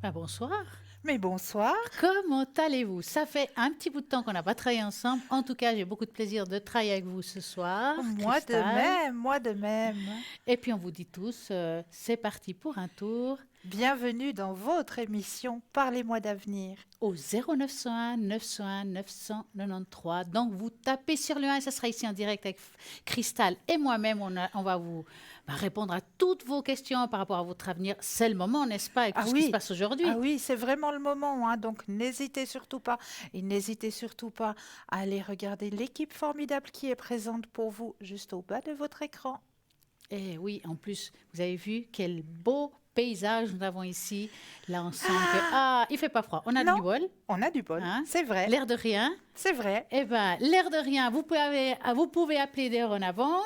Bonsoir. Mais bonsoir. Comment allez-vous? Ça fait un petit bout de temps qu'on n'a pas travaillé ensemble. En tout cas, j'ai beaucoup de plaisir de travailler avec vous ce soir, Moi de Cristal. même, moi de même. Et puis on vous dit tous, c'est parti pour un tour Bienvenue dans votre émission Parlez-moi d'avenir. au 0901 901 993. Donc vous tapez sur le 1 et ça sera ici en direct avec Cristal et moi-même. On va vous répondre à toutes vos questions par rapport à votre avenir. C'est le moment, n'est-ce pas, avec tout Ah ce qui se oui, passe aujourd'hui? ah oui, c'est vraiment le moment, hein, donc n'hésitez surtout pas. Et n'hésitez surtout pas à aller regarder l'équipe formidable qui est présente pour vous juste au bas de votre écran. Et oui, en plus, vous avez vu quel beau paysage nous avons ici. Là, on sent que il fait pas froid. On a Non, du bol, on a du bol, hein? c'est vrai, L'air de rien. c'est vrai. Eh ben, l'air de rien. Vous pouvez appeler d'ailleurs en avant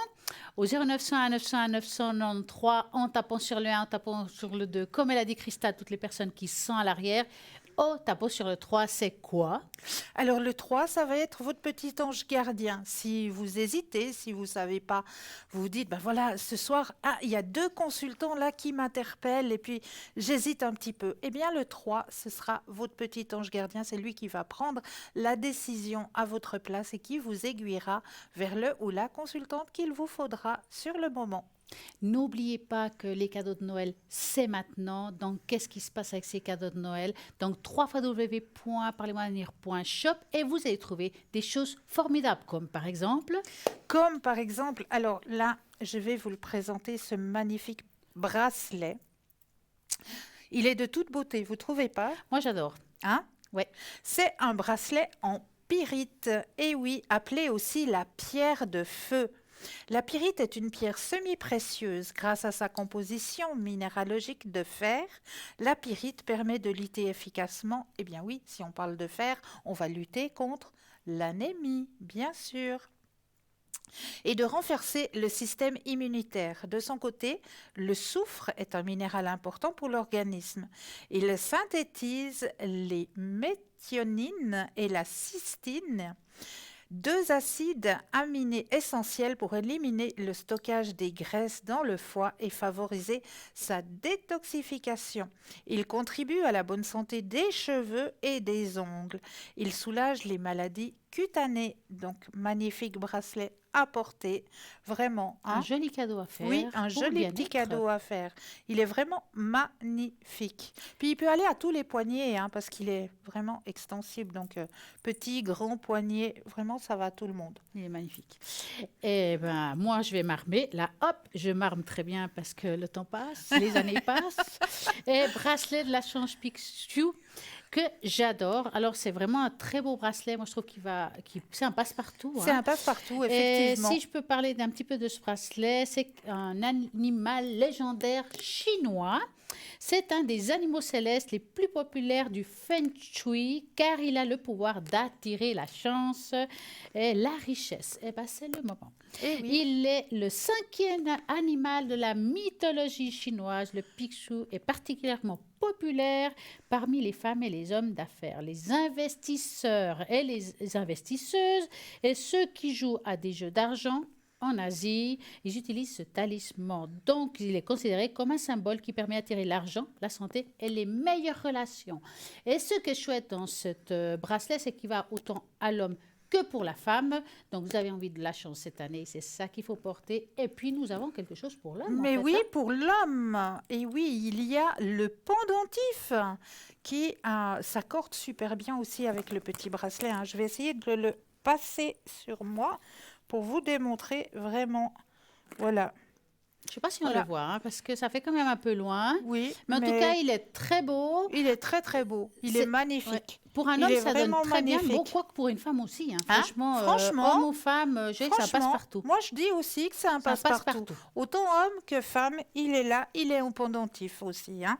au 0901 901 993 en tapant sur le 1, en tapant sur le 2. Comme elle a dit Christa, toutes les personnes qui sont à l'arrière. Oh, tapons sur le 3, c'est quoi? Alors le 3, ça va être votre petit ange gardien. Si vous hésitez, si vous ne savez pas, vous vous dites, ben voilà, ce soir, il y a deux consultants là qui m'interpellent et puis j'hésite un petit peu. Eh bien le 3, ce sera votre petit ange gardien, c'est lui qui va prendre la décision à votre place et qui vous aiguillera vers le ou la consultante qu'il vous faudra sur le moment. N'oubliez pas que les cadeaux de Noël, c'est maintenant. Donc, qu'est-ce qui se passe avec ces cadeaux de Noël? Donc, www.parlez-moi-d'avenir.shop et vous allez trouver des choses formidables, comme par exemple, Comme par exemple, alors là, je vais vous le présenter, ce magnifique bracelet. Il est de toute beauté, vous trouvez pas? moi j'adore. Hein? Ouais. C'est un bracelet en pyrite, et oui, appelé aussi la pierre de feu. La pyrite est une pierre semi-précieuse. Grâce à sa composition minéralogique de fer, la pyrite permet de lutter efficacement. Eh bien oui, si on parle de fer, on va lutter contre l'anémie, bien sûr, et de renforcer le système immunitaire. De son côté, le soufre est un minéral important pour l'organisme. Il synthétise les méthionines et la cystine, deux acides aminés essentiels pour éliminer le stockage des graisses dans le foie et favoriser sa détoxification. Il contribue à la bonne santé des cheveux et des ongles. Il soulage les maladies cutanées. Donc, magnifique bracelet à porter. Vraiment, Un hein? joli cadeau à Oui, faire un pour le joli petit bien-être. cadeau à faire. Il est vraiment magnifique. Puis il peut aller à tous les poignets, hein, parce qu'il est vraiment extensible. Donc petit, grand poignet, vraiment ça va à tout le monde. Il est magnifique. Eh ben, moi, je vais m'armer. Là, hop, je m'arme très bien parce que le temps passe, les années passent. Et bracelet de la Change Pixu que j'adore. Alors, c'est vraiment un très beau bracelet. Moi, je trouve c'est un passe-partout, C'est hein. un passe-partout, Et effectivement. si je peux parler d'un petit peu de ce bracelet, c'est un animal légendaire chinois. C'est un des animaux célestes les plus populaires du Feng Shui car il a le pouvoir d'attirer la chance et la richesse. Eh bien, c'est le moment. Eh oui. Il est le cinquième animal de la mythologie chinoise. Le picsou est particulièrement populaire parmi les femmes et les hommes d'affaires, les investisseurs et les investisseuses et ceux qui jouent à des jeux d'argent. En Asie, ils utilisent ce talisman. Donc, il est considéré comme un symbole qui permet d'attirer l'argent, la santé et les meilleures relations. Et ce qui est chouette dans ce bracelet, c'est qu'il va autant à l'homme que pour la femme. Donc, vous avez envie de la chance cette année, c'est ça qu'il faut porter. Et puis, nous avons quelque chose pour l'homme, en Mais fait, oui, hein. pour l'homme. Et oui, il y a le pendentif qui s'accorde super bien aussi avec le petit bracelet, hein. Je vais essayer de le passer sur moi pour vous démontrer vraiment. Voilà. Je ne sais pas si on le Voilà. voit, hein, parce que ça fait quand même un peu loin. Oui, Mais en tout cas, il est très beau. il est très très beau. Il est Ouais. magnifique. Pour un Il homme, est ça donne vraiment très bien. Bon, magnifique. quoique pour une femme aussi, hein. Hein? Franchement, Franchement, homme ou femme, je dirais que ça passe franchement, partout. moi je dis aussi que c'est un Ça passe passe-partout. partout. Autant homme que femme, il est là, il est au pendentif aussi, hein.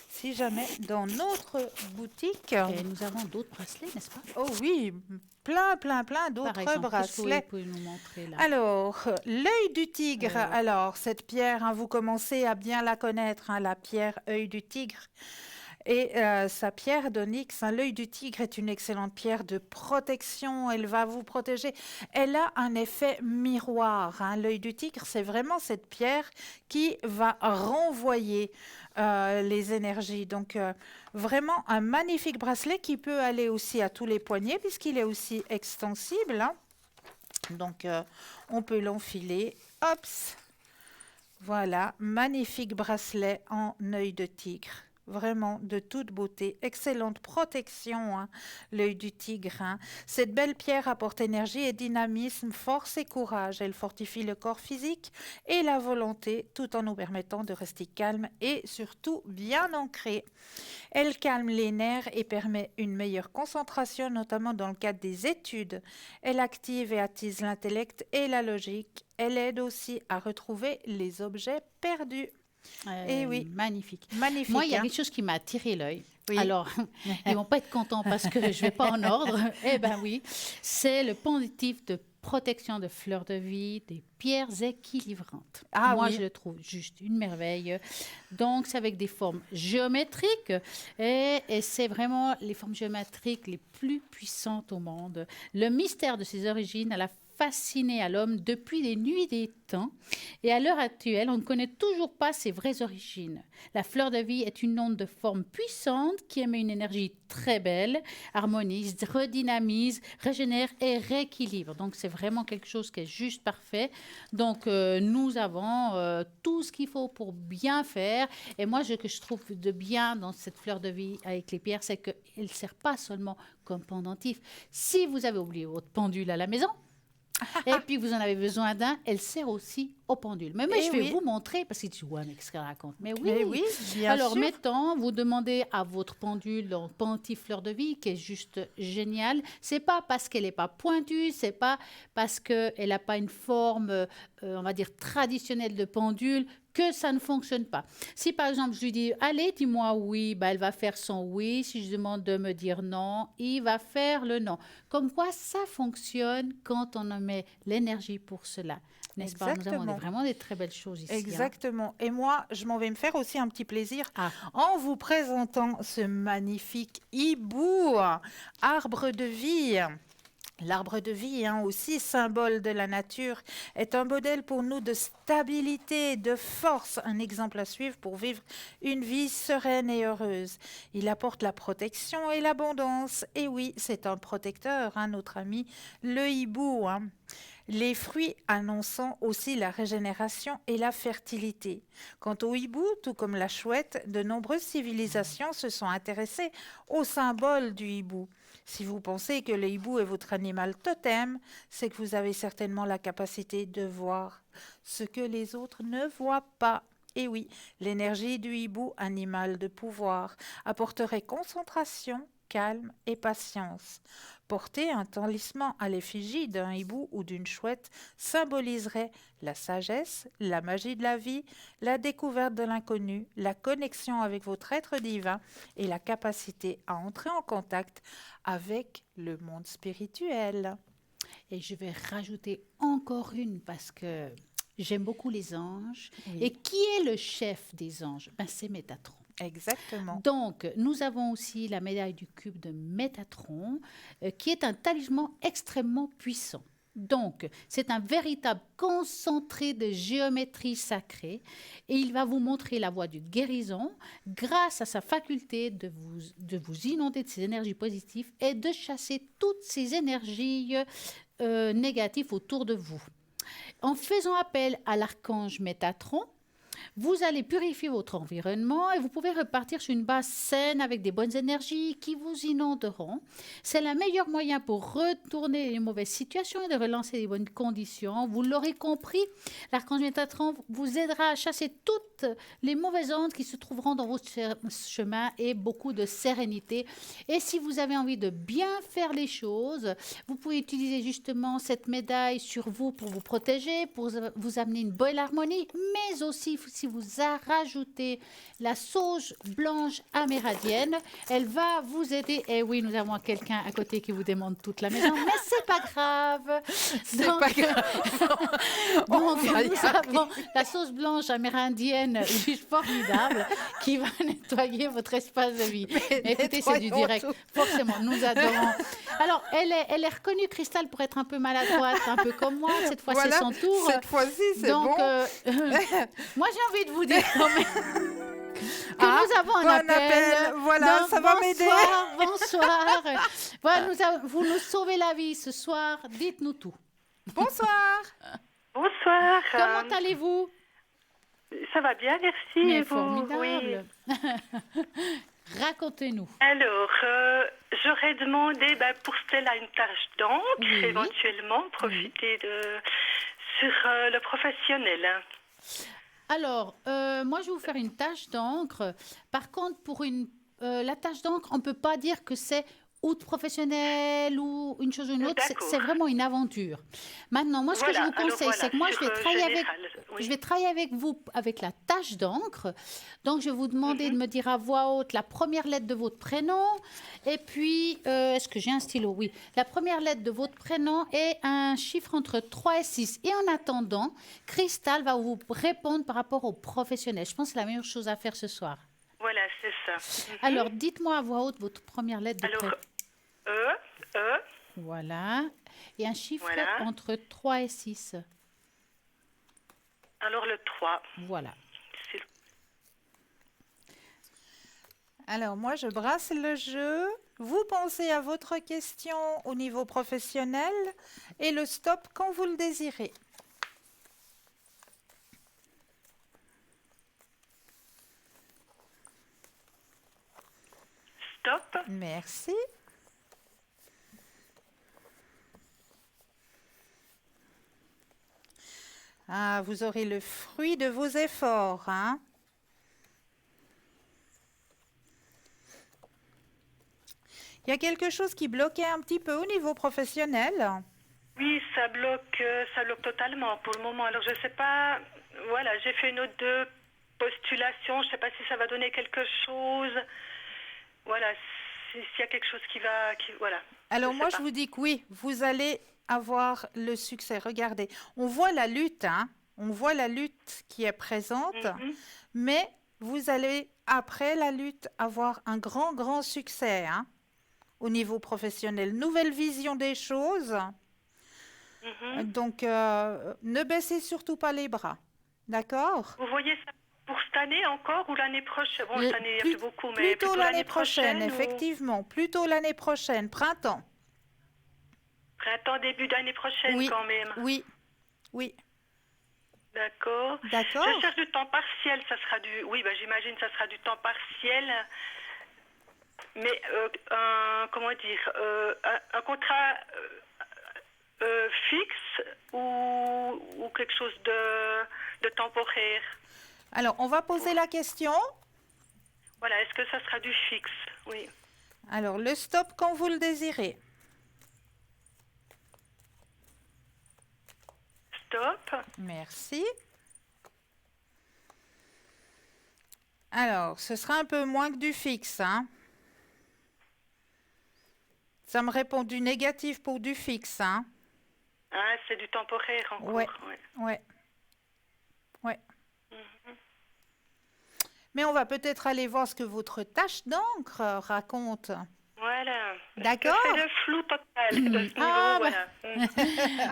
Si jamais dans notre boutique, Et nous avons d'autres bracelets, n'est-ce pas? oh oui, plein Par d'autres exemple, qu'est-ce que vous bracelets. pouvez nous montrer là? Alors, l'œil du tigre. Ouais. Alors, cette pierre, hein, vous commencez à bien la connaître, hein, la pierre œil du tigre. Et sa pierre d'onyx, hein, l'œil du tigre est une excellente pierre de protection. Elle va vous protéger. Elle a un effet miroir, hein. L'œil du tigre, c'est vraiment cette pierre qui va renvoyer les énergies. Donc, vraiment un magnifique bracelet qui peut aller aussi à tous les poignets puisqu'il est aussi extensible, hein. Donc, on peut l'enfiler. Hop! Voilà, magnifique bracelet en œil de tigre. Vraiment de toute beauté, excellente protection, hein, l'œil du tigre, hein. Cette belle pierre apporte énergie et dynamisme, force et courage. Elle fortifie le corps physique et la volonté tout en nous permettant de rester calme et surtout bien ancré. Elle calme les nerfs et permet une meilleure concentration, notamment dans le cadre des études. Elle active et attise l'intellect et la logique. Elle aide aussi à retrouver les objets perdus. Et oui, Magnifique. magnifique. Moi, il y a Hein. quelque chose qui m'a attiré l'œil. Oui. Alors, ils vont pas être contents parce que je vais pas en ordre. Eh ben oui, c'est le pendentif de protection de fleurs de vie, des pierres équilibrantes. Ah Moi, oui. je le trouve juste une merveille. Donc, c'est avec des formes géométriques et c'est vraiment les formes géométriques les plus puissantes au monde. Le mystère de ses origines a fasciné à l'homme depuis les nuits des temps. Et à l'heure actuelle, on ne connaît toujours pas ses vraies origines. La fleur de vie est une onde de forme puissante qui émet une énergie très belle, harmonise, redynamise, régénère et rééquilibre. Donc, c'est vraiment quelque chose qui est juste parfait. Donc, nous avons tout ce qu'il faut pour bien faire. Et moi, ce que je trouve de bien dans cette fleur de vie avec les pierres, c'est qu'elle ne sert pas seulement comme pendentif. Si vous avez oublié votre pendule à la maison, et puis vous en avez besoin d'un, elle sert aussi au pendule. Mais je vais vous montrer, parce que tu vois, mais qu'est-ce qu'elle raconte? Mais oui, oui, bien alors sûr. mettons, vous demandez à votre pendule en pendentif fleur de vie, qui est juste génial. C'est pas parce qu'elle n'est pas pointue, c'est pas parce qu'elle n'a pas une forme, on va dire, traditionnelle de pendule, que ça ne fonctionne pas. Si par exemple je lui dis, allez, dis-moi oui, ben, elle va faire son oui. Si je demande de me dire non, il va faire le non. Comme quoi ça fonctionne quand on en met l'énergie pour cela. N'est-ce pas? Nous avons vraiment des très belles choses ici. Exactement. Et moi, je m'en vais me faire aussi un petit plaisir en vous présentant ce magnifique hibou, arbre de vie. L'arbre de vie, hein, aussi symbole de la nature, est un modèle pour nous de stabilité, de force, un exemple à suivre pour vivre une vie sereine et heureuse. Il apporte la protection et l'abondance. Et oui, c'est un protecteur, hein, notre ami le hibou, hein. Les fruits annonçant aussi la régénération et la fertilité. Quant au hibou, tout comme la chouette, de nombreuses civilisations se sont intéressées au symbole du hibou. Si vous pensez que le hibou est votre animal totem, c'est que vous avez certainement la capacité de voir ce que les autres ne voient pas. Et oui, l'énergie du hibou, animal de pouvoir, apporterait concentration, calme et patience. Porter un talisman à l'effigie d'un hibou ou d'une chouette symboliserait la sagesse, la magie de la vie, la découverte de l'inconnu, la connexion avec votre être divin et la capacité à entrer en contact avec le monde spirituel. Et je vais rajouter encore une parce que j'aime beaucoup les anges. Oui. Et qui est le chef des anges? Ben, c'est Métatron. Exactement. Donc, nous avons aussi la médaille du cube de Métatron, qui est un talisman extrêmement puissant. Donc, c'est un véritable concentré de géométrie sacrée et il va vous montrer la voie du guérison grâce à sa faculté de vous inonder de ces énergies positives et de chasser toutes ces énergies négatives autour de vous. En faisant appel à l'archange Métatron, vous allez purifier votre environnement et vous pouvez repartir sur une base saine avec des bonnes énergies qui vous inonderont. C'est le meilleur moyen pour retourner les mauvaises situations et de relancer les bonnes conditions. Vous l'aurez compris, l'archange Métatron vous aidera à chasser toutes les mauvaises ondes qui se trouveront dans votre chemin et beaucoup de sérénité. Et si vous avez envie de bien faire les choses, vous pouvez utiliser justement cette médaille sur vous pour vous protéger, pour vous amener une bonne harmonie, mais aussi si vous rajoutez la sauce blanche amérindienne, elle va vous aider. Et oui, nous avons quelqu'un à côté qui vous demande toute la maison, mais c'est pas grave. C'est pas grave. Donc, nous avons la sauce blanche amérindienne, formidable, qui va nettoyer votre espace de vie. Écoutez, c'est du direct. Forcément, nous adorons. Alors, elle est reconnue, Cristal, pour être un peu maladroite, un peu comme moi. Cette fois, c'est son tour. Cette fois-ci, c'est bon. Donc, moi, j'ai envie de vous dire quand même que nous avons un appel. Voilà, donc, ça va m'aider. Bonsoir. Voilà, vous nous sauvez la vie ce soir. Dites-nous tout. Bonsoir. Bonsoir. Comment allez-vous? Ça va bien, merci. Mais et vous? formidable. Oui. Racontez-nous. Alors, j'aurais demandé pour Stella une tâche d'encre, éventuellement, profiter sur le professionnel. Alors, moi, je vais vous faire une tâche d'encre. Par contre, pour la tâche d'encre, on ne peut pas dire que c'est outre professionnel ou une chose ou une autre. C'est vraiment une aventure. Maintenant, moi, ce que je vous conseille, c'est que moi, je vais travailler avec vous avec la tâche d'encre. Donc, je vais vous demander de me dire à voix haute la première lettre de votre prénom. Et puis, est-ce que j'ai un stylo? Oui. La première lettre de votre prénom et un chiffre entre 3 et 6. Et en attendant, Cristal va vous répondre par rapport au professionnel. Je pense que c'est la meilleure chose à faire ce soir. Voilà, c'est ça. Alors, dites-moi à voix haute votre première lettre de prénom. E. Voilà. Et un chiffre entre 3 et 6. Alors, le 3. Voilà. Alors, moi, je brasse le jeu. Vous pensez à votre question au niveau professionnel et le stop quand vous le désirez. Stop. Merci. Ah, vous aurez le fruit de vos efforts, hein? Il y a quelque chose qui bloquait un petit peu au niveau professionnel? Oui, ça bloque totalement pour le moment. Alors, je ne sais pas, voilà, j'ai fait une autre de postulation, je ne sais pas si ça va donner quelque chose. Voilà, s'il y a quelque chose qui va... voilà. Alors, moi, je vous dis que oui, vous allez avoir le succès. Regardez, on voit la lutte, hein? On voit la lutte qui est présente, mais vous allez, après la lutte, avoir un grand, grand succès, hein? Au niveau professionnel. Nouvelle vision des choses. Donc, ne baissez surtout pas les bras. D'accord? Vous voyez ça pour cette année encore ou l'année prochaine? Bon, cette année, il n'y a plus beaucoup, mais plutôt l'année prochaine, effectivement. Plutôt l'année prochaine, printemps. Printemps, début d'année prochaine quand même. Oui. D'accord. Je cherche du temps partiel, ça sera du... Oui, j'imagine que ça sera du temps partiel. Mais, comment dire, un contrat fixe ou quelque chose de temporaire? Alors, on va poser la question. Voilà, est-ce que ça sera du fixe? Oui. Alors, le stop quand vous le désirez. Stop. Merci. Alors, ce sera un peu moins que du fixe, hein? Ça me répond du négatif pour du fixe, hein? Ah, c'est du temporaire encore. Ouais. Mais on va peut-être aller voir ce que votre tâche d'encre raconte. Voilà. D'accord. C'est le flou total de ce niveau, voilà.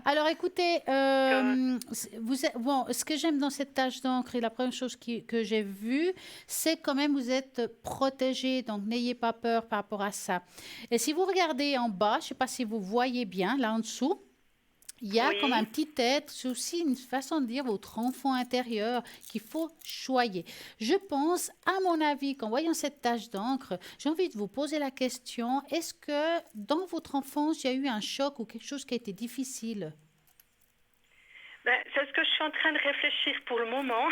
Alors écoutez, ce que j'aime dans cette tâche d'encre et la première chose que j'ai vue, c'est quand même vous êtes protégé, donc n'ayez pas peur par rapport à ça. Et si vous regardez en bas, je ne sais pas si vous voyez bien, là en dessous, il y a comme un petit être, c'est aussi une façon de dire votre enfant intérieur qu'il faut choyer. Je pense, à mon avis, qu'en voyant cette tache d'encre, j'ai envie de vous poser la question, est-ce que dans votre enfance, il y a eu un choc ou quelque chose qui a été difficile? Ben, c'est ce que je suis en train de réfléchir pour le moment.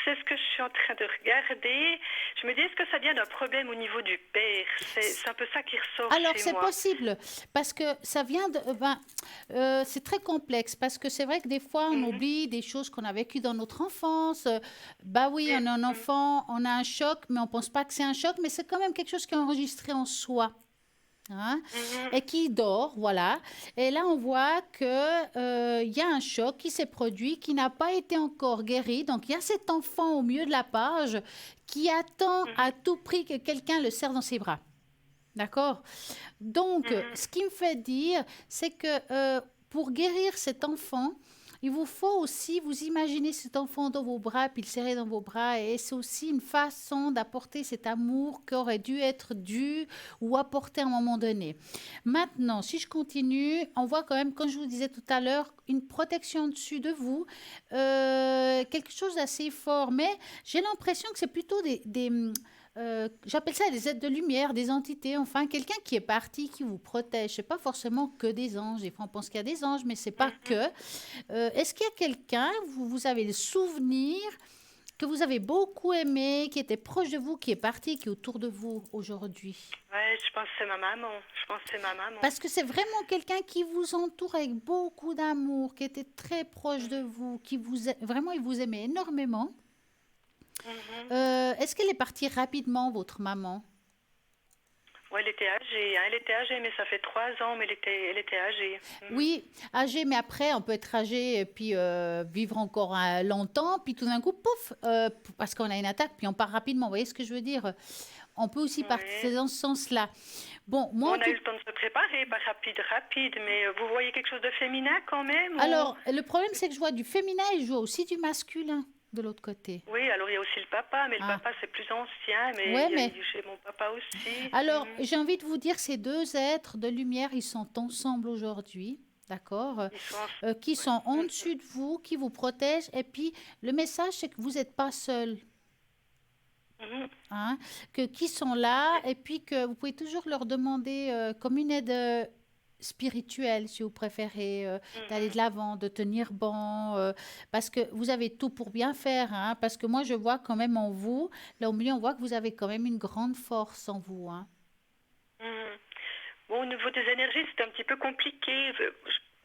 C'est ce que je suis en train de regarder. Je me dis, est-ce que ça vient d'un problème au niveau du père? C'est un peu ça qui ressort Alors, chez c'est moi. possible, parce que ça vient de... c'est très complexe, parce que c'est vrai que des fois, on Mhm. oublie des choses qu'on a vécues dans notre enfance. Bah oui, Oui. on est un Mhm. enfant, on a un choc, mais on pense pas que c'est un choc, mais c'est quand même quelque chose qui est enregistré en soi. Hein, Mhm. et qui dort, voilà. Et là, on voit que il y a un choc qui s'est produit, qui n'a pas été encore guéri. Donc, il y a cet enfant au milieu de la page qui attend Mhm. à tout prix que quelqu'un le serre dans ses bras. D'accord? Donc, Mhm. ce qui me fait dire, c'est que pour guérir cet enfant, il vous faut aussi vous imaginer cet enfant dans vos bras, puis le serrer dans vos bras. Et c'est aussi une façon d'apporter cet amour qui aurait dû être dû ou apporté à un moment donné. Maintenant, si je continue, on voit quand même, comme je vous disais tout à l'heure, une protection au-dessus de vous, quelque chose d'assez fort. Mais j'ai l'impression que c'est plutôt j'appelle ça des êtres de lumière, des entités, enfin, quelqu'un qui est parti, qui vous protège. C'est pas forcément que des anges. Des fois, on pense qu'il y a des anges, mais c'est pas Mhm. que. Est-ce qu'il y a quelqu'un, vous avez le souvenir que vous avez beaucoup aimé, qui était proche de vous, qui est parti, qui est autour de vous aujourd'hui? Ouais, je pense que c'est ma maman. Je pense que c'est ma maman. Parce que c'est vraiment quelqu'un qui vous entoure avec beaucoup d'amour, qui était très proche de vous, vraiment, il vous aimait énormément. Mhm. Est-ce qu'elle est partie rapidement, votre maman? Ouais, elle était âgée, hein. Elle était âgée, mais ça fait 3 ans, mais elle était âgée. Mhm. Oui, âgé, mais après, on peut être âgé et puis vivre encore longtemps, puis tout d'un coup, pouf, parce qu'on a une attaque, puis on part rapidement. Vous voyez ce que je veux dire? On peut aussi Ouais. partir dans ce sens-là. Bon, moi, Bon, en on a eu tout... le temps de se préparer, pas rapide, rapide, mais vous voyez quelque chose de féminin quand même ou... Alors, le problème, c'est que je vois du féminin et je vois aussi du masculin de l'autre côté. Oui, alors il y a aussi le papa, mais le Ah, papa c'est plus ancien, mais ouais, il y a mais... eu chez mon papa aussi. Alors, Mhm. j'ai envie de vous dire, ces deux êtres de lumière, ils sont ensemble aujourd'hui. D'accord, Ils sont... qui Ouais. sont en Mhm. dessus de vous, qui vous protègent. Et puis, le message, c'est que vous n'êtes pas seul. Mhm. Hein, qui sont là Oui. et puis que vous pouvez toujours leur demander comme une aide spirituelle, si vous préférez, d'aller de Mhm. l'avant, de tenir bon, parce que vous avez tout pour bien faire, hein, parce que moi je vois quand même en vous, là au milieu on voit que vous avez quand même une grande force en vous. Hein. Mhm. Bon, au niveau des énergies, c'est un petit peu compliqué.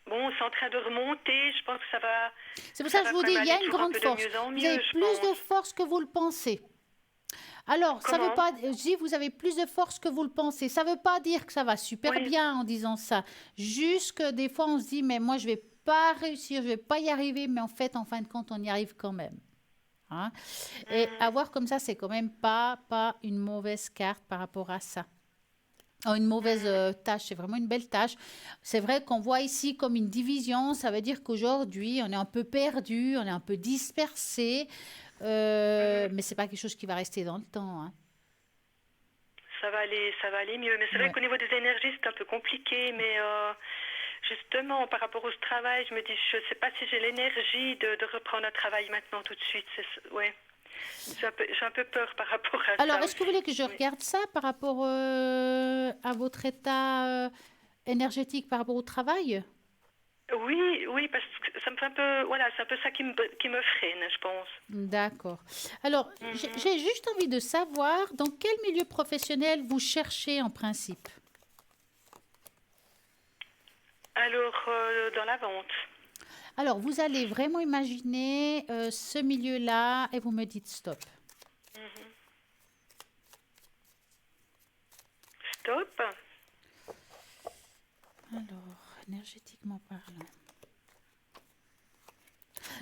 Bon, c'est en train de remonter. Je pense que C'est pour ça ça que je va vous quand dis, même il y aller a une toujours un grande peu de force. mieux en Vous avez mieux, je plus de pense. force que vous le pensez. Alors, ça veut Comment? pas, je dis, vous avez plus de force que vous le pensez. Ça veut pas dire que ça va super Oui. bien en disant ça. Juste que des fois, on se dit, mais moi, je vais pas réussir, je vais pas y arriver, mais en fait, en fin de compte, on y arrive quand même. Hein. Et Mhm. avoir comme ça, c'est quand même pas une mauvaise carte par rapport à ça. Oh, une mauvaise Mhm. tâche, c'est vraiment une belle tâche. C'est vrai qu'on voit ici comme une division, ça veut dire qu'aujourd'hui, on est un peu perdu, on est un peu dispersé, Mhm. mais c'est pas quelque chose qui va rester dans le temps. Hein. Ça va aller mieux. Mais c'est vrai Ouais. qu'au niveau des énergies, c'est un peu compliqué. Mais justement, par rapport au travail, je me dis, je ne sais pas si j'ai l'énergie de reprendre un travail maintenant tout de suite. Ouais. J'ai un peu peur par rapport à Alors, ça est-ce que vous voulez aussi. que je Oui. regarde ça par rapport à votre état énergétique par rapport au travail? Oui, oui, parce que ça me fait un peu, voilà, c'est un peu ça qui me freine, je pense. D'accord. Alors, Mhm. j'ai juste envie de savoir dans quel milieu professionnel vous cherchez en principe. Alors, dans la vente. Alors, vous allez vraiment imaginer ce milieu-là et vous me dites stop. Mhm. Stop. Alors, énergétiquement parlant.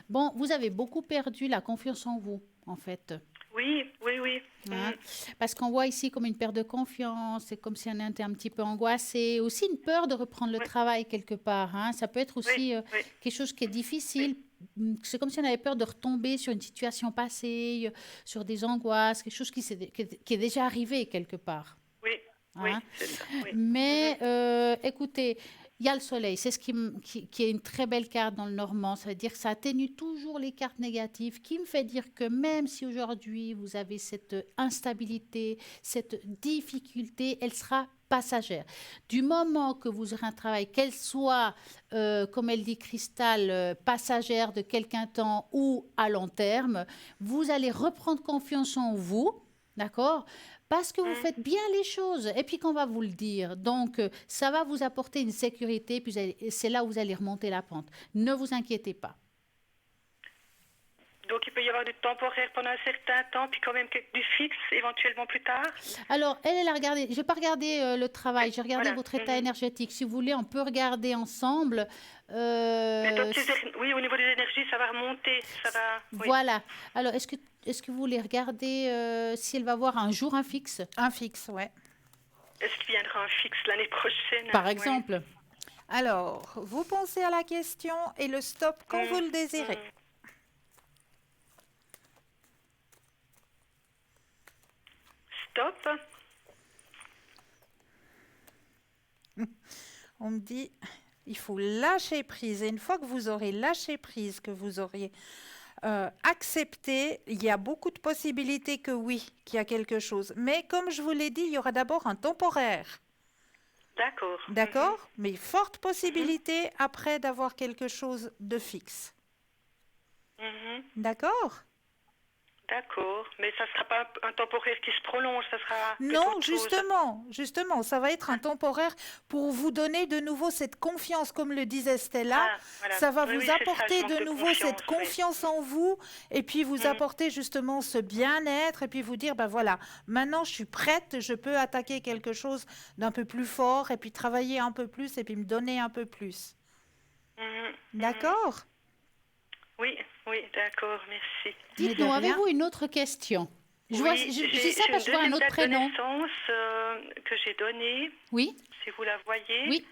Bon, vous avez beaucoup perdu la confiance en vous, en fait. Oui, oui, oui. Hein, Mhm. parce qu'on voit ici comme une perte de confiance, c'est comme si on était un petit peu angoissé, aussi une peur de reprendre le Oui, travail quelque part. Hein. Ça peut être oui, aussi oui, quelque chose qui est oui, difficile. C'est comme si on avait peur de retomber sur une situation passée, sur des angoisses, quelque chose qui est déjà arrivé quelque part. oui, oui, Hein. c'est ça, oui. Mhm. Mais écoutez, Il y a le soleil, c'est ce qui est une très belle carte dans le normand. Ça veut dire que ça atténue toujours les cartes négatives, qui me fait dire que même si aujourd'hui vous avez cette instabilité, cette difficulté, elle sera passagère. Du moment que vous aurez un travail, qu'elle soit, comme elle dit Cristal, passagère de quelqu'un temps ou à long terme, vous allez reprendre confiance en vous, d'accord? Parce que vous faites bien les choses et puis qu'on va vous le dire. Donc, ça va vous apporter une sécurité, puis c'est là où vous allez remonter la pente. Ne vous inquiétez pas. Donc il peut y avoir du temporaire pendant un certain temps, puis quand même du fixe éventuellement plus tard. Alors, elle a regardé, je n'ai pas regardé le travail, j'ai regardé Voilà. votre état énergétique. Si vous voulez, on peut regarder ensemble. Mais donc, oui, au niveau des énergies, ça va remonter. Ça va, oui. Voilà. Alors, est-ce que vous voulez regarder si elle va avoir un jour un fixe? Un fixe, ouais. Est-ce qu'il viendra un fixe l'année prochaine? Par exemple. Alors, vous pensez à la question et le stop quand vous le désirez. Stop. On me dit, il faut lâcher prise. Et une fois que vous aurez lâché prise, que vous auriez accepté, il y a beaucoup de possibilités que oui, qu'il y a quelque chose. Mais comme je vous l'ai dit, il y aura d'abord un temporaire. D'accord. D'accord? Mais forte possibilité après d'avoir quelque chose de fixe. D'accord? D'accord. Mais ça ne sera pas un temporaire qui se prolonge, ça sera plutôt Non, autre chose. justement, ça va être un temporaire pour vous donner de nouveau cette confiance, comme le disait Stella. Ah, voilà. Ça va Oui, vous oui, c'est ça, apporter je manque de de nouveau cette confiance, oui. confiance en vous et puis vous apporter justement ce bien-être et puis vous dire, ben voilà, maintenant je suis prête, je peux attaquer quelque chose d'un peu plus fort et puis travailler un peu plus et puis me donner un peu plus. D'accord? Oui, oui, d'accord, merci. Dites-nous, de rien. avez-vous une autre question? Je Oui, dis ça parce que je vois un autre prénom. J'ai une deuxième date de naissance que j'ai donnée, Oui, si vous la voyez. oui.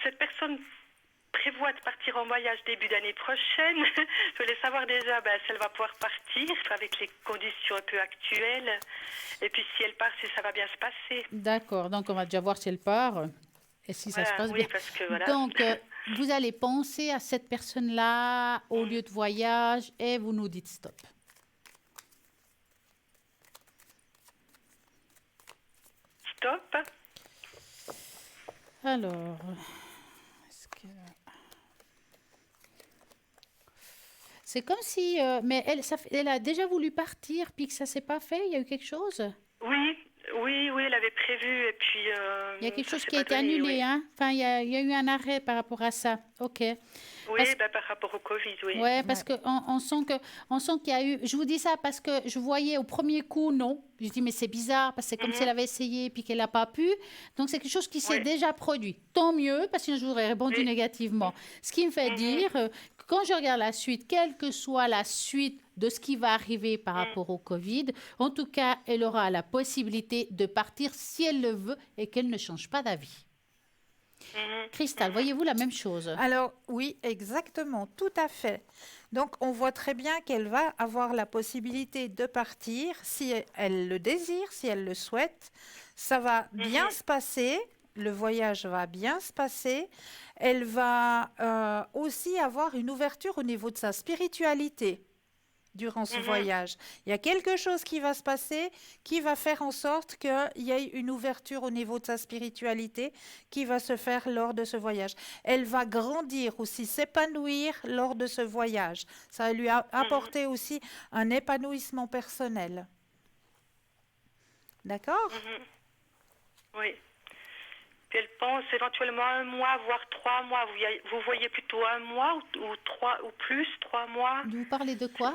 Cette personne prévoit de partir en voyage début d'année prochaine. Je voulais savoir déjà si elle va pouvoir partir avec les conditions un peu actuelles. Et puis si elle part, si ça va bien se passer. D'accord, donc on va déjà voir si elle part et si ça se Voilà, passe oui, bien. parce que voilà. Donc, vous allez penser à cette personne-là au lieu de voyage et vous nous dites stop. Stop. Alors, est-ce que... c'est comme si... mais elle a déjà voulu partir puis que ça s'est pas fait. Il y a eu quelque chose? Oui, elle avait prévu et puis... Il y a quelque ça chose s'est qui a pas été donné, annulé, oui. hein? Enfin, il y a eu un arrêt par rapport à ça. OK. Oui, Parce- par rapport au Covid, oui. Ouais, parce que on sent qu'il y a eu. Je vous dis ça parce que je voyais au premier coup non. Je dis mais c'est bizarre parce que c'est comme si elle avait essayé puis qu'elle n'a pas pu. Donc c'est quelque chose qui s'est Oui. déjà produit. Tant mieux parce que sinon je vous aurais répondu Oui. négativement. Ce qui me fait dire que quand je regarde la suite, quelle que soit la suite de ce qui va arriver par rapport au Covid, en tout cas, elle aura la possibilité de partir si elle le veut et qu'elle ne change pas d'avis. Cristal, voyez-vous la même chose? Alors oui, exactement, tout à fait. Donc on voit très bien qu'elle va avoir la possibilité de partir si elle le désire, si elle le souhaite. Ça va bien se passer, le voyage va bien se passer. Elle va aussi avoir une ouverture au niveau de sa spiritualité durant ce voyage. Il y a quelque chose qui va se passer qui va faire en sorte qu'il y ait une ouverture au niveau de sa spiritualité qui va se faire lors de ce voyage. Elle va grandir aussi, s'épanouir lors de ce voyage. Ça va lui apporter aussi un épanouissement personnel. D'accord? Oui. Puis elle pense éventuellement 1 mois, voire 3 mois. Vous voyez plutôt 1 mois ou 3 ou plus, 3 mois Vous parlez de quoi?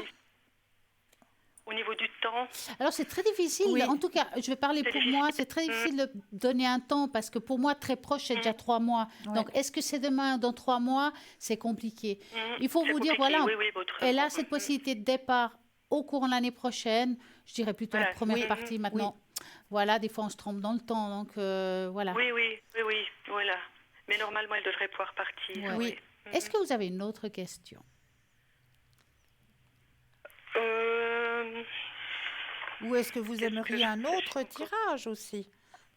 au niveau du temps. Alors, c'est très difficile. Oui. En tout cas, je vais parler C'est pour difficile. moi. C'est très difficile de donner un temps parce que pour moi, très proche, c'est déjà 3 mois. Ouais. Donc, est-ce que c'est demain, dans 3 mois? C'est compliqué. Il faut C'est vous dire, compliqué, voilà, oui, oui, votre elle a mot. cette possibilité de départ au courant de l'année prochaine. Je dirais plutôt la Voilà. première partie maintenant. Voilà, des fois, on se trompe dans le temps. Donc, voilà. Oui, voilà. Mais normalement, elle devrait pouvoir partir. Ouais. Oui. Est-ce que vous avez une autre question? Euh, Ou est-ce que vous Qu'est-ce que aimeriez je un fais autre encore tirage aussi?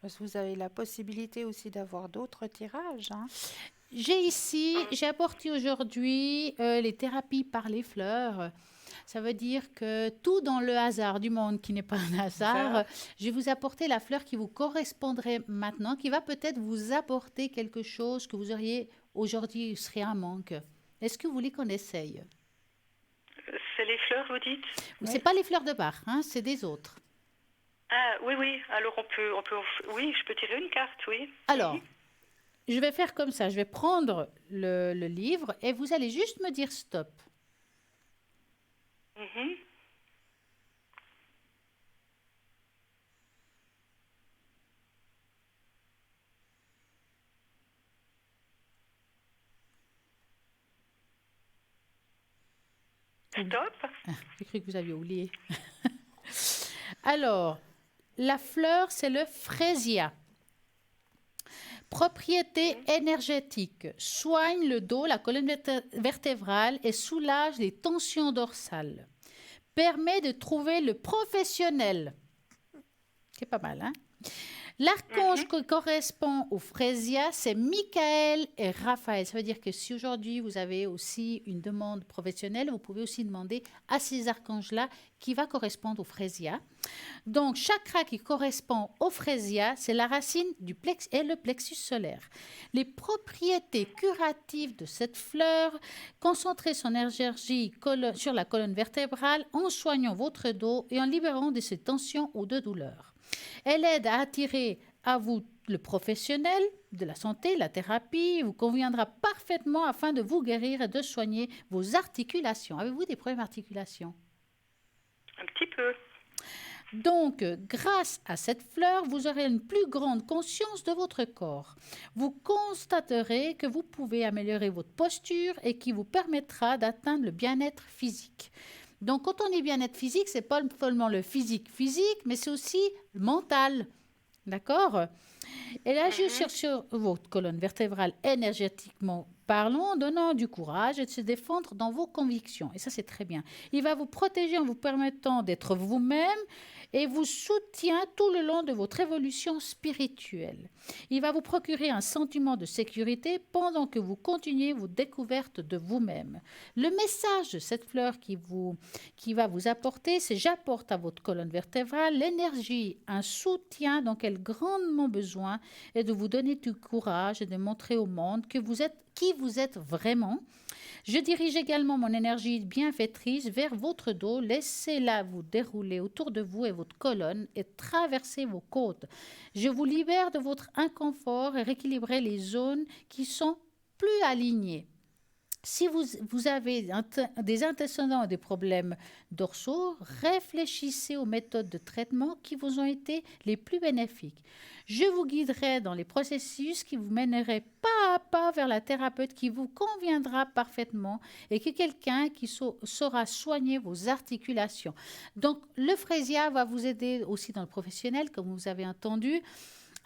Parce que vous avez la possibilité aussi d'avoir d'autres tirages, hein. J'ai apporté aujourd'hui les thérapies par les fleurs. Ça veut dire que tout dans le hasard du monde qui n'est pas un hasard, Ça, je vais vous apporter la fleur qui vous correspondrait maintenant, qui va peut-être vous apporter quelque chose que vous auriez aujourd'hui serait un manque. Est-ce que vous voulez qu'on essaye? C'est les fleurs, vous dites? C'est pas les fleurs de Bach, hein, c'est des autres. Ah, oui, oui. Alors, oui, je peux tirer une carte, oui. Alors, je vais faire comme ça. Je vais prendre le livre et vous allez juste me dire stop. Mhm. Stop. Ah, j'ai cru que vous aviez oublié. Alors, la fleur, c'est le fraisia. Propriété énergétique. Soigne le dos, la colonne vertébrale et soulage les tensions dorsales. Permet de trouver le professionnel. C'est pas mal, hein? L'archange qui correspond au Frésia, c'est Michael et Raphaël. Ça veut dire que si aujourd'hui vous avez aussi une demande professionnelle, vous pouvez aussi demander à ces archanges-là qui va correspondre au Frésia. Donc, chakra qui correspond au Frésia, c'est la racine du plexus et le plexus solaire. Les propriétés curatives de cette fleur, concentrer son énergie sur la colonne vertébrale en soignant votre dos et en libérant de ces tensions ou de douleurs. Elle aide à attirer à vous le professionnel de la santé, la thérapie, vous conviendra parfaitement afin de vous guérir et de soigner vos articulations. Avez-vous des problèmes d'articulation? Un petit peu. Donc, grâce à cette fleur, vous aurez une plus grande conscience de votre corps. Vous constaterez que vous pouvez améliorer votre posture et qui vous permettra d'atteindre le bien-être physique. Donc, quand on dit bien-être physique, c'est pas seulement le physique, mais c'est aussi le mental. D'accord? Elle agit sur votre colonne vertébrale énergétiquement parlant, donnant du courage et de se défendre dans vos convictions. Et ça, c'est très bien. Il va vous protéger en vous permettant d'être vous-même et vous soutient tout le long de votre évolution spirituelle. Il va vous procurer un sentiment de sécurité pendant que vous continuez vos découvertes de vous-même. Le message de cette fleur qui va vous apporter, c'est j'apporte à votre colonne vertébrale l'énergie, un soutien dont elle a grandement besoin et de vous donner du courage et de montrer au monde que vous êtes qui vous êtes vraiment. Je dirige également mon énergie bienfaitrice vers votre dos. Laissez-la vous dérouler autour de vous et votre colonne et traverser vos côtes. Je vous libère de votre inconfort et rééquilibrer les zones qui sont plus alignées. Si vous avez des antécédents et des problèmes dorsaux, réfléchissez aux méthodes de traitement qui vous ont été les plus bénéfiques. Je vous guiderai dans les processus qui vous mèneraient pas à pas vers la thérapeute qui vous conviendra parfaitement et que quelqu'un qui saura soigner vos articulations. Donc, le Frésia va vous aider aussi dans le professionnel, comme vous avez entendu.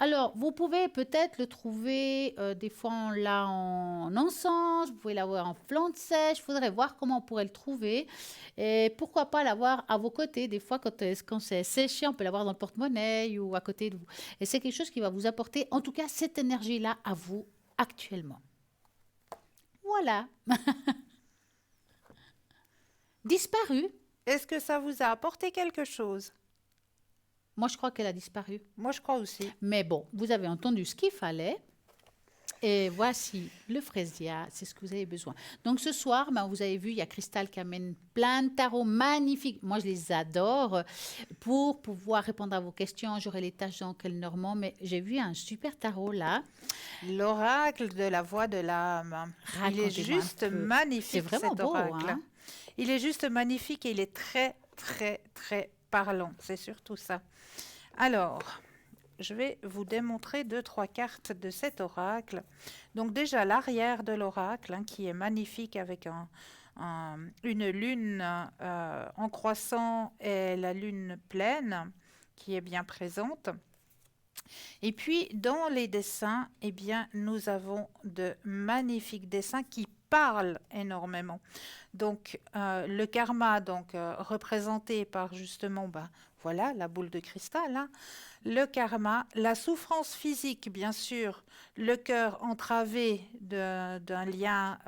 Alors, vous pouvez peut-être le trouver des fois en encens, vous pouvez l'avoir en plante sèche, il faudrait voir comment on pourrait le trouver. Et pourquoi pas l'avoir à vos côtés, des fois quand c'est séché, on peut l'avoir dans le porte-monnaie ou à côté de vous. Et c'est quelque chose qui va vous apporter, en tout cas, cette énergie-là à vous actuellement. Voilà. Disparu. est-ce que ça vous a apporté quelque chose? Moi, je crois qu'elle a disparu. Moi, je crois aussi. Mais bon, vous avez entendu ce qu'il fallait. Et voici le Frésia, c'est ce que vous avez besoin. Donc ce soir, vous avez vu, il y a Cristal qui amène plein de tarots magnifiques. Moi, je les adore. Pour pouvoir répondre à vos questions, j'aurai les tâches d'Oncle Normand, mais j'ai vu un super tarot là. L'oracle de la voix de l'âme. Il est Racontez-moi juste un peu. magnifique, C'est vraiment cet beau, oracle. hein? Il est juste magnifique et il est très, très, très parlant. C'est surtout ça. Alors, je vais vous démontrer 2-3 cartes de cet oracle. Donc déjà, l'arrière de l'oracle, qui est magnifique avec une lune en croissant et la lune pleine qui est bien présente. Et puis, dans les dessins, eh bien, nous avons de magnifiques dessins qui parle énormément. Donc, le karma, donc, représenté par justement, voilà, la boule de cristal, hein. Le karma, la souffrance physique, bien sûr, le cœur entravé d'un lien,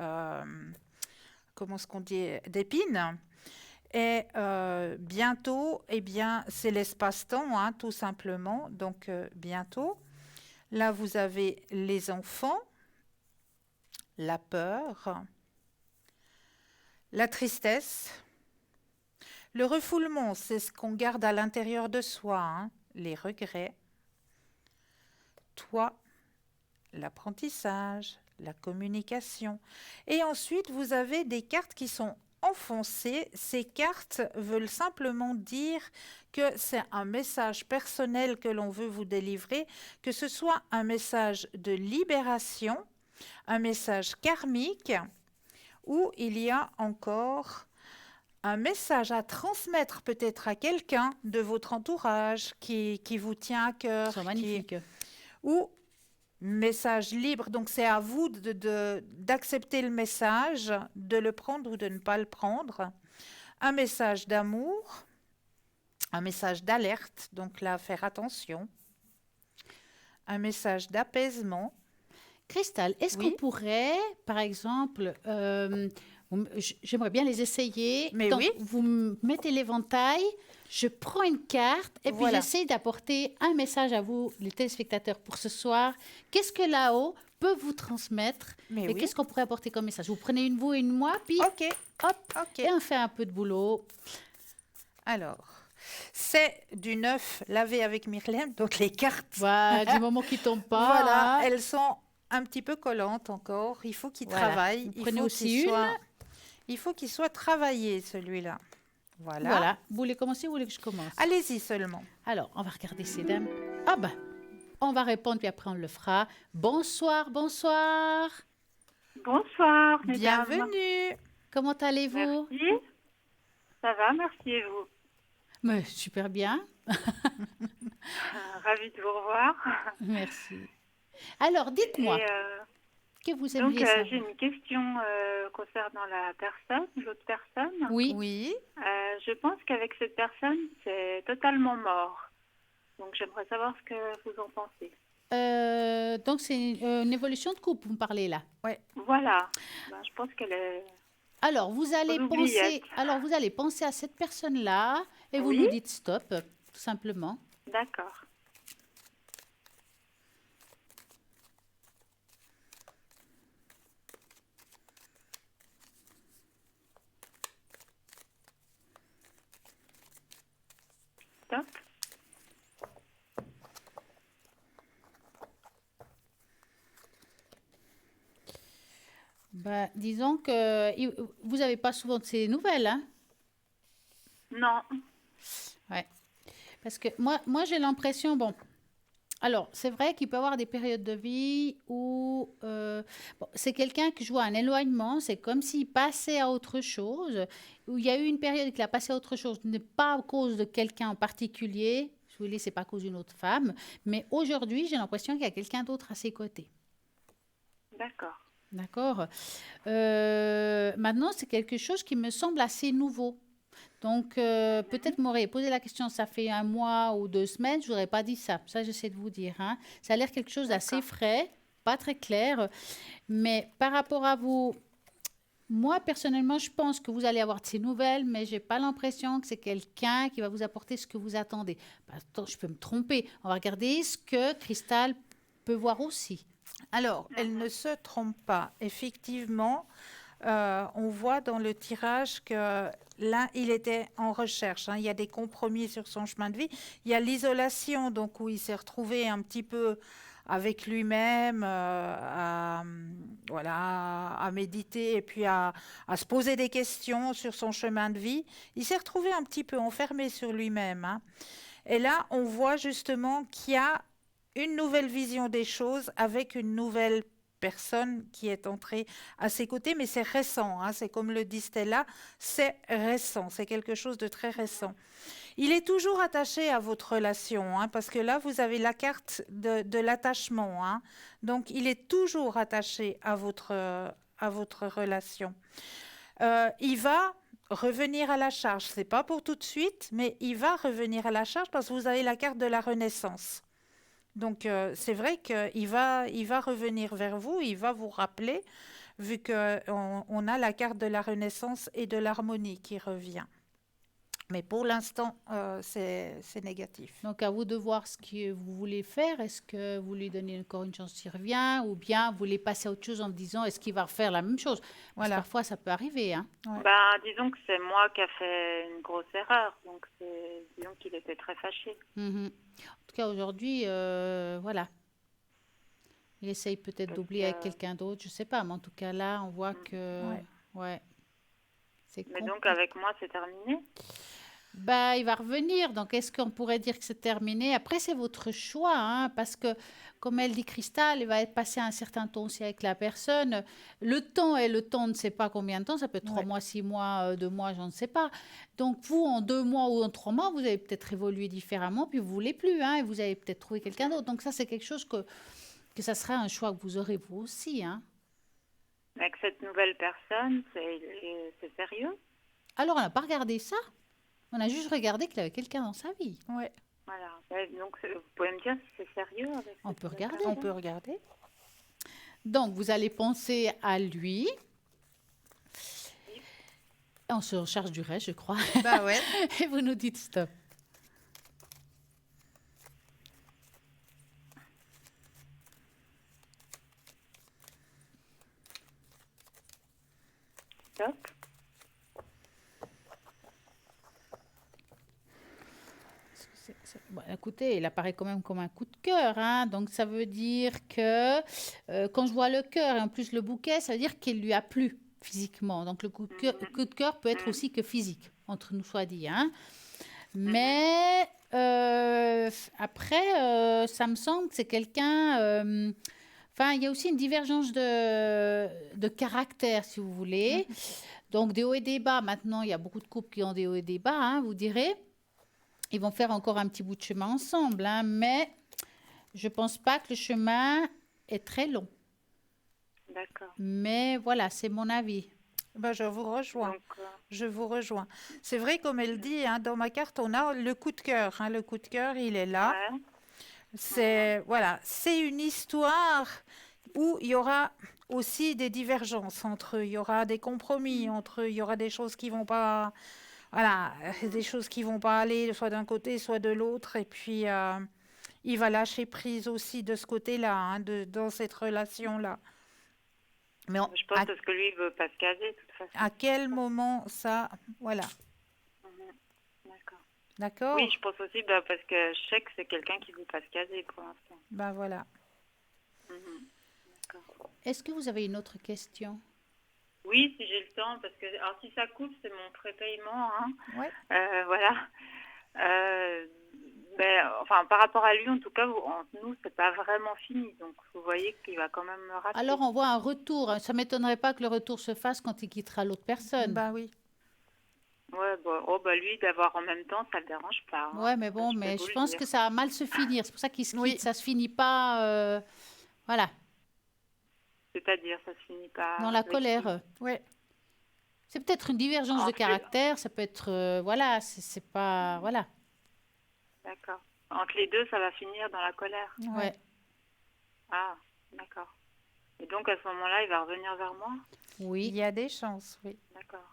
comment est-ce qu'on dit, d'épines. Et bientôt, eh bien, c'est l'espace-temps, hein, tout simplement. Donc, bientôt. Là, vous avez les enfants, la peur, la tristesse. Le refoulement, c'est ce qu'on garde à l'intérieur de soi, hein, les regrets. Toi, l'apprentissage, la communication. Et ensuite, vous avez des cartes qui sont enfoncées. Ces cartes veulent simplement dire que c'est un message personnel que l'on veut vous délivrer, que ce soit un message de libération, un message karmique, ou il y a encore un message à transmettre peut-être à quelqu'un de votre entourage qui vous tient à Ils cœur, sont magnifiques. ou message libre. Donc c'est à vous d'accepter le message, de le prendre ou de ne pas le prendre. Un message d'amour, un message d'alerte, donc là faire attention. Un message d'apaisement. Cristal, est-ce qu'on Oui. pourrait, par exemple, j'aimerais bien les essayer. Mais Donc, oui. vous mettez l'éventail, je prends une carte et puis Voilà. j'essaie d'apporter un message à vous, les téléspectateurs, pour ce soir. Qu'est-ce que là-haut peut vous transmettre Mais et oui. qu'est-ce qu'on pourrait apporter comme message? Vous prenez une vous et une moi, puis Ok, hop, ok. et on fait un peu de boulot. Alors, c'est du neuf lavé avec Myrlem, donc les cartes. Voilà, du moment qu'ils tombent pas. Voilà, hein. elles sont un petit peu collantes encore. Il faut qu'il Voilà. travaille. Vous Il prenez faut aussi qu'il une. soit- Il faut qu'il soit travaillé, celui-là. Voilà. Voilà. Vous voulez commencer ou vous voulez que je commence? Allez-y seulement. Alors, on va regarder ces dames. Ah ben, on va répondre, puis après on le fera. Bonsoir, bonsoir. Bonsoir, mesdames. Bienvenue. Comment allez-vous? Merci. Ça va, merci et vous. Mais super bien. Ravie de vous revoir. Merci. Alors, dites-moi, Et, que vous donc, aimeriez j'ai savoir? une question concernant la personne, l'autre personne. Oui. Oui. Je pense qu'avec cette personne, c'est totalement mort. Donc, j'aimerais savoir ce que vous en pensez. Donc, c'est une évolution de couple, vous me parlez là. Voilà. Ben, je pense qu'elle est... Alors, vous allez Aux penser, oubliettes. vous allez penser à cette personne-là et vous Oui. nous dites stop, tout simplement. D'accord. Stop. Ben, disons que vous n'avez pas souvent de ces nouvelles, hein? Non. Ouais. Parce que moi j'ai l'impression, bon, alors c'est vrai qu'il peut y avoir des périodes de vie où bon, c'est quelqu'un qui joue un éloignement, c'est comme s'il passait à autre chose, où il y a eu une période qu'il a passé à autre chose, n'est pas à cause de quelqu'un en particulier, je vous dis, c'est pas à cause d'une autre femme, mais aujourd'hui j'ai l'impression qu'il y a quelqu'un d'autre à ses côtés. D'accord. D'accord. Maintenant, c'est quelque chose qui me semble assez nouveau. Donc, peut-être m'aurait posé la question, ça fait 1 mois ou 2 semaines, je n'aurais pas dit ça. Ça, j'essaie de vous dire. Hein. Ça a l'air quelque chose d'assez D'accord. frais, pas très clair. Mais par rapport à vous, moi, personnellement, je pense que vous allez avoir de ces nouvelles, mais je n'ai pas l'impression que c'est quelqu'un qui va vous apporter ce que vous attendez. Bah, attends, je peux me tromper. On va regarder ce que Cristal peut voir aussi. Alors, elle ne se trompe pas. Effectivement, on voit dans le tirage que là, il était en recherche. Hein. Il y a des compromis sur son chemin de vie. Il y a l'isolation, donc où il s'est retrouvé un petit peu avec lui-même, voilà, à méditer et puis à se poser des questions sur son chemin de vie. Il s'est retrouvé un petit peu enfermé sur lui-même. Hein. Et là, on voit justement qu'il y a une nouvelle vision des choses avec une nouvelle personne qui est entrée à ses côtés, mais c'est récent, hein, c'est comme le dit Stella, c'est récent, c'est quelque chose de très récent. Il est toujours attaché à votre relation, hein, parce que là, vous avez la carte de l'attachement, hein, donc il est toujours attaché à à votre relation. Il va revenir à la charge. C'est pas pour tout de suite, mais il va revenir à la charge parce que vous avez la carte de la Renaissance. Donc, c'est vrai qu'il va revenir vers vous, il va vous rappeler, vu qu'on a la carte de la Renaissance et de l'harmonie qui revient. Mais pour l'instant, c'est négatif. Donc, à vous de voir ce que vous voulez faire. Est-ce que vous lui donnez encore une chance s'il revient ou bien vous voulez passer à autre chose en disant est-ce qu'il va refaire la même chose? Parce que Voilà. parfois, ça peut arriver. Hein. Ouais. Ben, disons que c'est moi qui a fait une grosse erreur. Donc, disons qu'il était très fâché. Mhm. En tout cas, aujourd'hui, voilà. Il essaye peut-être Parce d'oublier avec que- quelqu'un d'autre. Je sais pas, mais en tout cas, là, on voit que... Ouais. Ouais. C'est Mais donc, compliqué. avec moi, c'est terminé. Bah, il va revenir. Donc, est-ce qu'on pourrait dire que c'est terminé? Après, c'est votre choix, hein, parce que, comme elle dit, Cristal, il va être passé un certain temps aussi avec la personne. Le temps est le temps, on ne sait pas combien de temps. Ça peut être 3 Ouais. mois, 6 mois, 2 mois, je ne sais pas. Donc, vous, en 2 mois ou en 3 mois, vous avez peut-être évolué différemment, puis vous ne voulez plus, hein, et vous avez peut-être trouvé quelqu'un d'autre. Donc, ça, c'est quelque chose que ça sera un choix que vous aurez vous aussi, hein. Avec cette nouvelle personne, c'est sérieux. Alors, on n'a pas regardé ça. On a juste regardé qu'il avait quelqu'un dans sa vie. Ouais. Voilà. Ouais, donc, vous pouvez me dire si c'est sérieux avec On cette peut nouvelle regarder. On personne peut regarder. Donc, vous allez penser à lui. On se charge du reste, je crois. Bah ouais. Et vous nous dites stop. Stop. Bon, écoutez, il apparaît quand même comme un coup de cœur, hein. Donc, ça veut dire que quand je vois le cœur et en plus le bouquet, ça veut dire qu'il lui a plu physiquement. Donc, le coup de cœur peut être aussi que physique, entre nous soit dit, hein. Mais après, ça me semble que c'est quelqu'un... Enfin, il y a aussi une divergence de caractère, si vous voulez. Donc, des hauts et des bas. Maintenant, il y a beaucoup de couples qui ont des hauts et des bas, hein, vous direz. Ils vont faire encore un petit bout de chemin ensemble, hein, mais je ne pense pas que le chemin est très long. D'accord. Mais voilà, c'est mon avis. Bah, je vous rejoins. Donc, Je vous rejoins. C'est vrai, comme elle dit, hein, dans ma carte, on a le coup de cœur. Hein. Le coup de cœur, il est là. ouais. C'est une histoire où il y aura aussi des divergences entre eux. Il y aura des compromis entre eux. Il y aura des choses qui vont pas, voilà, des choses qui vont pas aller soit d'un côté, soit de l'autre. Et puis, il va lâcher prise aussi de ce côté-là, hein, dans cette relation-là. Mais Je pense que ce que lui, il veut pas se caser, de toute façon. à quel moment ça, voilà, D'accord. d'accord? Oui, je pense aussi parce que je sais que c'est quelqu'un qui veut pas se caser pour l'instant. Ben voilà. Mhm. D'accord. Est-ce que vous avez une autre question? Oui, si j'ai le temps, parce que alors si ça coupe, c'est mon prépaiement, hein. Ouais. Voilà. Enfin, par rapport à lui, en tout cas, entre nous, c'est pas vraiment fini. Donc, vous voyez qu'il va quand même me rater. Alors, on voit un retour. Ça ne m'étonnerait pas que le retour se fasse quand il quittera l'autre personne. Bah oui. Ouais, lui, d'avoir en même temps, ça le dérange pas, hein. Ouais, mais bon, Je peux mais vous je le pense dire. que ça va mal se finir. C'est pour ça qu'il se quitte. Oui. Ça se finit pas, voilà, C'est-à-dire, ça se finit pas. dans la avec colère. qui. Ouais. C'est peut-être une divergence En de fait- caractère. Ça peut être, voilà, c'est pas, voilà. D'accord. Entre les deux, ça va finir dans la colère. Ouais. Ah, d'accord. Et donc, à ce moment-là, il va revenir vers moi. Oui. Il y a des chances, oui. D'accord.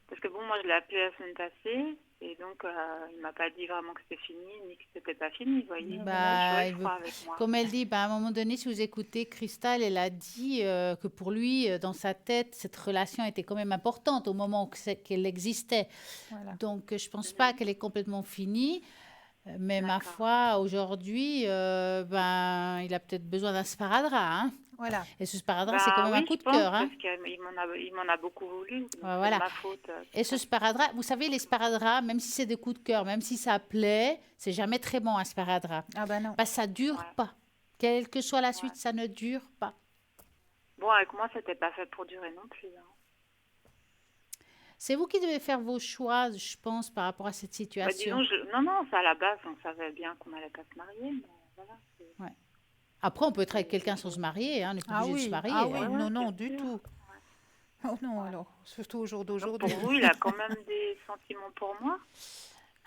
Parce que bon, moi, je l'ai appelé la semaine passée. Et donc, il m'a pas dit vraiment que c'était fini, ni que c'était pas fini, vous voyez. Bah, Voilà, il je veut- crois avec moi. Comme elle dit, bah, à un moment donné, si vous écoutez, Cristal, elle a dit que pour lui, dans sa tête, cette relation était quand même importante au moment qu'elle existait. Voilà. Donc, je pense pas qu'elle est complètement finie. Mais ma D'accord. foi, aujourd'hui, ben, il a peut-être besoin d'un sparadrap, hein. Voilà. Et ce sparadrap, c'est quand même oui, un coup je de pense, cœur, hein. parce qu'il m'en a beaucoup voulu. Donc Ouais, voilà. C'est de ma faute. Et ce sparadrap, vous savez, les sparadraps, même si c'est des coups de cœur, même si ça plaît, c'est jamais très bon un sparadrap. Ah bah non. Parce que ça dure Ouais. pas. Quelle que soit la suite, ça ne dure pas. Bon, avec moi, c'était pas fait pour durer non plus, hein. C'est vous qui devez faire vos choix, je pense, par rapport à cette situation. Disons, non, ça à la base, on savait bien qu'on allait pas se marier, mais voilà. Après, on peut être avec quelqu'un sans se marier, hein, on n'est pas Ah obligé de oui. se marier. Ah oui. hein. Non, Ouais, non, c'est du sûr. tout. Oh non, alors, surtout au jour Donc pour d'aujourd'hui. vous, il a quand même des sentiments pour moi?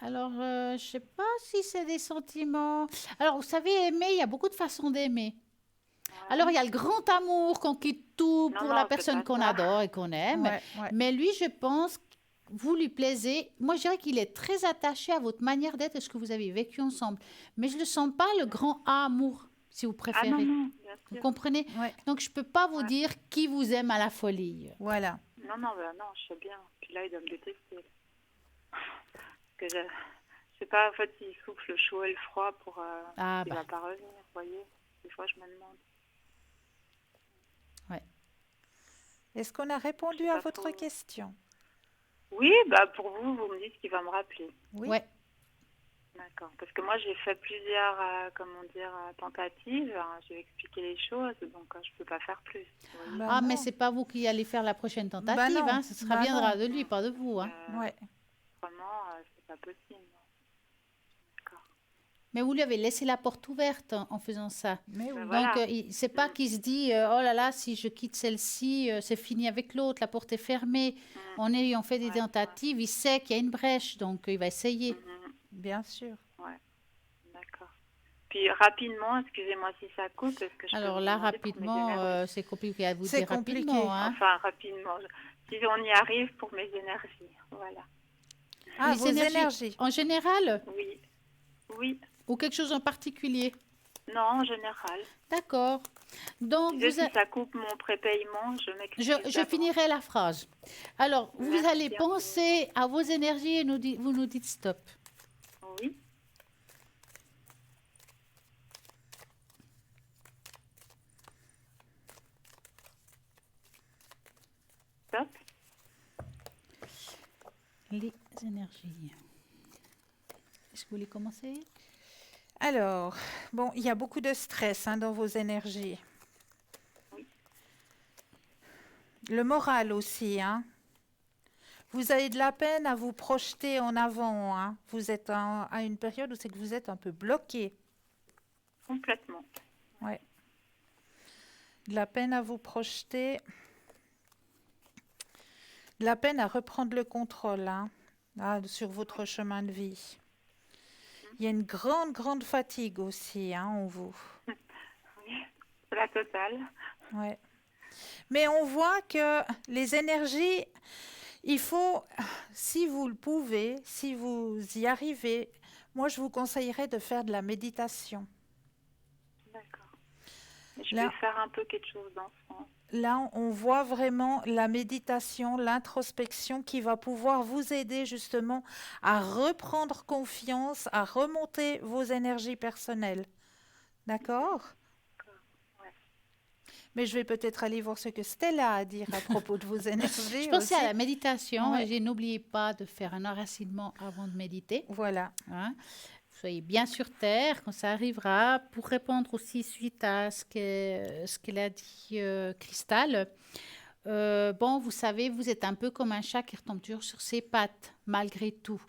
Alors, je sais pas si c'est des sentiments. Alors, vous savez, aimer, il y a beaucoup de façons d'aimer. Alors, Ouais. il y a le grand amour qu'on quitte tout Non, pour la non, c'est personne pas qu'on ça. adore et qu'on aime. Ouais, ouais. Mais lui, je pense que vous lui plaisez. Moi, je dirais qu'il est très attaché à votre manière d'être et ce que vous avez vécu ensemble. Mais je ne sens pas le grand amour, si vous Ah non, préférez. non, bien Vous sûr. comprenez? Ouais, Donc, je ne peux pas vous Ouais. dire qui vous aime à la folie. voilà. Non, non, bah non, je sais bien. Puis là, il doit me détester. Parce que je sais pas, en fait, il souffle le chaud et le froid pour Ah, il bah, va pas revenir, vous voyez. Des fois, je me demande. ouais. Est-ce qu'on a Je répondu sais à pas votre trop. question? Oui, bah pour vous, vous me dites qu'il va me rappeler. Oui. Ouais. D'accord. Parce que moi, j'ai fait plusieurs, tentatives. Hein. J'ai expliqué les choses, donc je peux pas faire plus. Vous voyez. Bah Ah, mais non. c'est pas vous qui allez faire la prochaine Bah tentative, non. hein. Ça Bah viendra non. de lui, pas de vous, hein. Ouais. Vraiment, c'est pas possible. D'accord. Mais vous lui avez laissé la porte ouverte en faisant ça. Mais oui. Ben Donc, voilà. c'est pas qu'il se dit oh là là, si je quitte celle-ci, c'est fini avec l'autre, la porte est fermée. Mm. En ayant fait des Ouais, tentatives, il sait qu'il y a une brèche, donc il va essayer. Mhm. Bien sûr. Ouais, d'accord. Puis rapidement, excusez-moi si ça coupe, est-ce que je peux Alors vous là, demander pour mes rapidement, énergies? c'est compliqué à vous C'est dire compliqué. rapidement, hein. Enfin, rapidement. Si on y arrive pour mes énergies, voilà. Ah, Les vos énergies énergies. en général Oui, oui, ou quelque chose en particulier? non, en général. D'accord. Donc, Je disais, si ça coupe mon prépaiement, je m'excuse je d'avance. finirai la phrase. Alors, vous Merci allez infiniment. penser à vos énergies et vous nous dites stop. Oui, top. Les énergies. Est-ce que vous voulez commencer? Alors, bon, il y a beaucoup de stress dans vos énergies. Oui. Le moral aussi, hein. Vous avez de la peine à vous projeter en avant, hein. Vous êtes à une période où c'est que vous êtes un peu bloqué. Complètement. Ouais. De la peine à vous projeter. De la peine à reprendre le contrôle, hein, sur votre chemin de vie. Il y a une grande, grande fatigue aussi, hein, en vous. Oui, c'est la totale. Ouais. Mais on voit que les énergies, il faut, si vous le pouvez, si vous y arrivez, moi je vous conseillerais de faire de la méditation. D'accord. Je Là, vais faire un peu quelque chose dans ce sens. là, on voit vraiment la méditation, l'introspection qui va pouvoir vous aider justement à reprendre confiance, à remonter vos énergies personnelles. D'accord? Ouais. Mais je vais peut-être aller voir ce que Stella a à dire à propos de vos Je énergies pensais aussi. à la méditation Ouais. et n'oubliez pas de faire un enracinement avant de méditer. Voilà. Hein. Soyez bien sur terre quand ça arrivera. Pour répondre aussi suite à ce qu'elle a dit Cristal, bon, vous savez, vous êtes un peu comme un chat qui retombe toujours sur ses pattes, malgré tout.